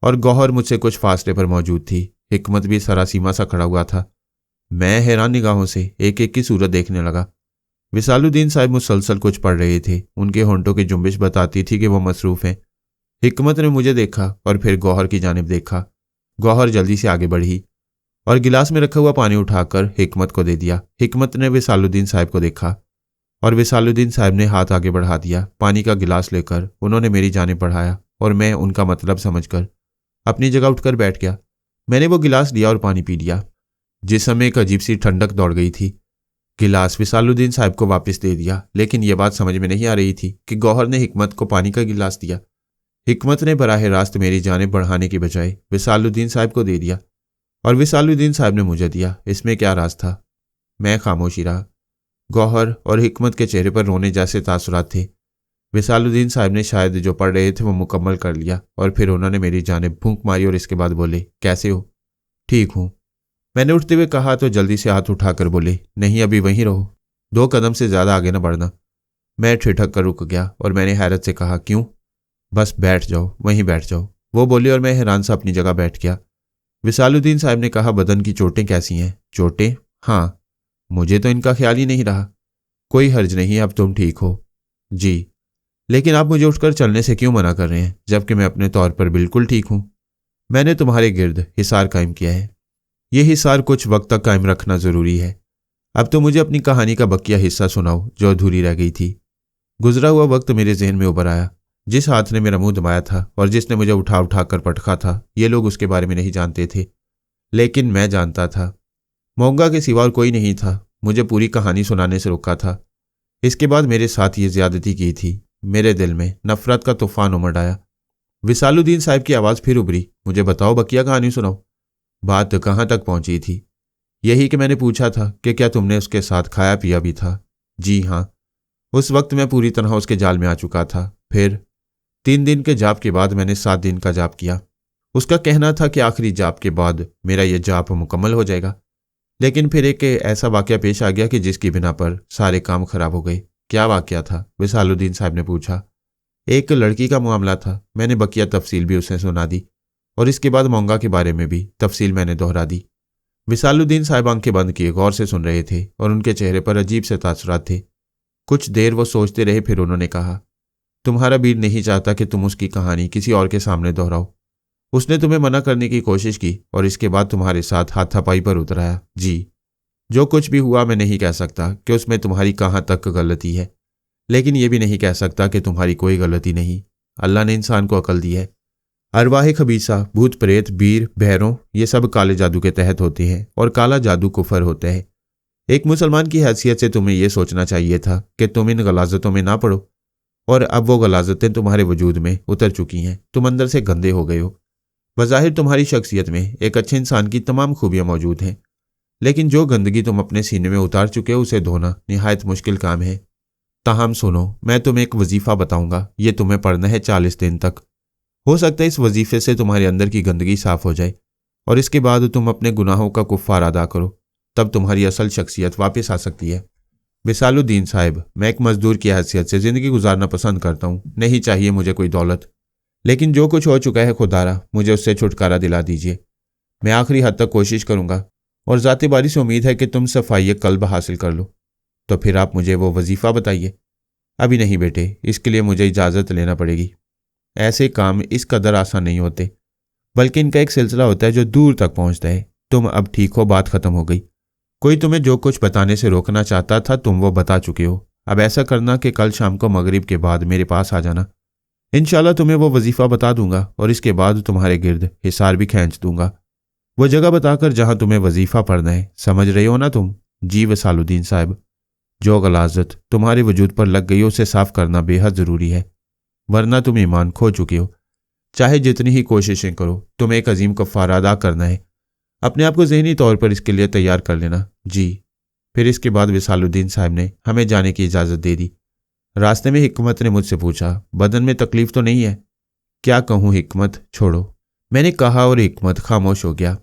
और गौहर मुझसे कुछ फासले पर मौजूद थी। हिकमत भी सरासीमा सा खड़ा हुआ था। मैं हैरान निगाहों से एक एक की सूरत देखने लगा। विसालुद्दीन साहब मुसलसल कुछ पढ़ रहे थे। उनके होंठों की जुम्बिश बताती थी कि वो मसरूफ़ हैं। हिकमत ने मुझे देखा और फिर गौहर की जानिब देखा। गौहर जल्दी से आगे बढ़ी और गिलास में रखा हुआ पानी उठाकर हिकमत को दे दिया। हिकमत ने विसालुद्दीन साहब को देखा और विसालुद्दीन साहब ने हाथ आगे बढ़ा दिया। पानी का गिलास लेकर उन्होंने मेरी जानिब बढ़ाया और मैं उनका मतलब समझकर अपनी जगह उठकर बैठ गया। मैंने वो गिलास लिया और पानी पी लिया। जिस्म में एक अजीब सी ठंडक दौड़ गई थी। गिलास विसालुद्दीन साहब को वापस दे दिया, लेकिन यह बात समझ में नहीं आ रही थी कि गौहर ने हिकमत को पानी का गिलास दिया। हिकमत ने बराह रास्त मेरी जानिब बढ़ाने की बजाय विसालुद्दीन साहब को दे दिया और विसालुद्दीन साहब ने मुझे दिया। इसमें क्या राज था? मैं खामोशी रहा। गौहर और हिकमत के चेहरे पर रोने जैसे तासुरात थे। विसालुद्दीन साहब ने शायद जो पढ़ रहे थे वो मुकम्मल कर लिया और फिर उन्होंने मेरी जानिब फूंक मारी और इसके बाद बोले, कैसे हो? ठीक हूँ, मैंने उठते हुए कहा तो जल्दी से हाथ उठाकर बोले, नहीं अभी वहीं रहो, 2 कदम से ज़्यादा आगे न बढ़ना। मैं ठिठक कर रुक गया और मैंने हैरत से कहा, क्यों? बस बैठ जाओ, वहीं बैठ जाओ, वो बोले और मैं हैरान सा अपनी जगह बैठ गया। विसालुद्दीन साहब ने कहा, बदन की चोटें कैसी हैं? चोटें? हाँ, मुझे तो इनका ख्याल ही नहीं रहा। कोई हर्ज नहीं, अब तुम ठीक हो। जी, लेकिन आप मुझे उठकर चलने से क्यों मना कर रहे हैं, जबकि मैं अपने तौर पर बिल्कुल ठीक हूं। मैंने तुम्हारे गिर्द हिसार कायम किया है। ये हिसार कुछ वक्त तक कायम रखना जरूरी है। अब तो मुझे अपनी कहानी का बकिया हिस्सा सुनाओ जो अधूरी रह गई थी। गुजरा हुआ वक्त मेरे जहन में उभर आया। जिस हाथ ने मेरा मुंह दबाया था और जिसने मुझे उठा उठा कर पटका था, ये लोग उसके बारे में नहीं जानते थे, लेकिन मैं जानता था। मोंगा के सिवा और कोई नहीं था मुझे पूरी कहानी सुनाने से रोका था। इसके बाद मेरे साथ ये ज्यादती की थी। मेरे दिल में नफरत का तूफान उमड़ आया। विसालुद्दीन साहब की आवाज़ फिर उभरी, मुझे बताओ, बकिया कहानी सुनाओ। बात कहाँ तक पहुंची थी? यही कि मैंने पूछा था कि क्या तुमने उसके साथ खाया पिया भी था? जी हाँ। उस वक्त मैं पूरी तरह उसके जाल में आ चुका था। फिर 3 दिन के जाप के बाद मैंने 7 दिन का जाप किया। उसका कहना था कि आखिरी जाप के बाद मेरा यह जाप मुकम्मल हो जाएगा। लेकिन फिर एक ऐसा वाकया पेश आ गया कि जिसकी बिना पर सारे काम खराब हो गए। क्या वाकया था? विसालुद्दीन साहब ने पूछा। एक लड़की का मामला था। मैंने बकिया तफसील भी उसे सुना दी और इसके बाद मोंगा के बारे में भी तफसील मैंने दोहरा दी। विसालुद्दीन साहब आंखें बंद किए गौर से सुन रहे थे और उनके चेहरे पर अजीब से तासुरात थे। कुछ देर वो सोचते रहे, फिर उन्होंने कहा, तुम्हारा वीर नहीं चाहता कि तुम उसकी कहानी किसी और के सामने दोहराओ। उसने तुम्हें मना करने की कोशिश की और इसके बाद तुम्हारे साथ हाथापाई पर उतराया। जी, जो कुछ भी हुआ मैं नहीं कह सकता कि उसमें तुम्हारी कहाँ तक गलती है, लेकिन यह भी नहीं कह सकता कि तुम्हारी कोई गलती नहीं। अल्लाह ने इंसान को अकल दी है। अरवाह खबीसा, भूत प्रेत, बीर, भैरों, ये सब काले जादू के तहत होते हैं और काला जादू कुफर होता है। एक मुसलमान की हैसियत से तुम्हें यह सोचना चाहिए था कि तुम इन गलाजतों में ना पड़ो, और अब वो गलाजतें तुम्हारे वजूद में उतर चुकी हैं। तुम अंदर से गंदे हो गए हो। बज़ाहिर तुम्हारी शख्सियत में एक अच्छे इंसान की तमाम खूबियां मौजूद हैं, लेकिन जो गंदगी तुम अपने सीने में उतार चुके हो उसे धोना निहायत मुश्किल काम है। ताहम सुनो, मैं तुम्हें एक वजीफा बताऊंगा। ये तुम्हें पढ़ना है 40 दिन तक। हो सकता है इस वजीफे से तुम्हारे अंदर की गंदगी साफ हो जाए और इसके बाद तुम अपने गुनाहों का कुफ्फारा अदा करो। तब तुम्हारी असल शख्सियत वापस आ सकती है। विसालुद्दीन साहब, मैं एक मजदूर की हैसियत से ज़िंदगी गुजारना पसंद करता हूँ। नहीं चाहिए मुझे कोई दौलत, लेकिन जो कुछ हो चुका है खुदारा मुझे उससे छुटकारा दिला दीजिए। मैं आखिरी हद तक कोशिश करूँगा और ज़ाती बारी से उम्मीद है कि तुम सफाई कल्ब हासिल कर लो। तो फिर आप मुझे वो वजीफ़ा बताइए। अभी नहीं बेटे, इसके लिए मुझे इजाज़त लेना पड़ेगी। ऐसे काम इस कदर आसान नहीं होते, बल्कि इनका एक सिलसिला होता है जो दूर तक पहुँचता है। तुम अब ठीक हो, बात ख़त्म हो गई। कोई तुम्हें जो कुछ बताने से रोकना चाहता था तुम वो बता चुके हो। अब ऐसा करना कि कल शाम को मगरिब के बाद मेरे पास आ जाना। इंशाल्लाह तुम्हें वो वजीफ़ा बता दूंगा और इसके बाद तुम्हारे गिर्द हिसार भी खींच दूंगा। वो जगह बताकर जहां तुम्हें वजीफ़ा पढ़ना है। समझ रहे हो ना तुम? जी विसालुद्दीन साहब, जो गलाजत तुम्हारे वजूद पर लग गई उसे साफ करना बेहद ज़रूरी है, वरना तुम ईमान खो चुके हो। चाहे जितनी ही कोशिशें करो, तुम्हें एक अजीम कफ़ारा अदा करना है। अपने आप को ज़हनी तौर पर इसके लिए तैयार कर लेना। जी। फिर इसके बाद विसालुद्दीन साहब ने हमें जाने की इजाज़त दे दी। रास्ते में हिकमत ने मुझसे पूछा, बदन में तकलीफ तो नहीं है? क्या कहूँ हिकमत, छोड़ो, मैंने कहा और हिकमत खामोश हो गया।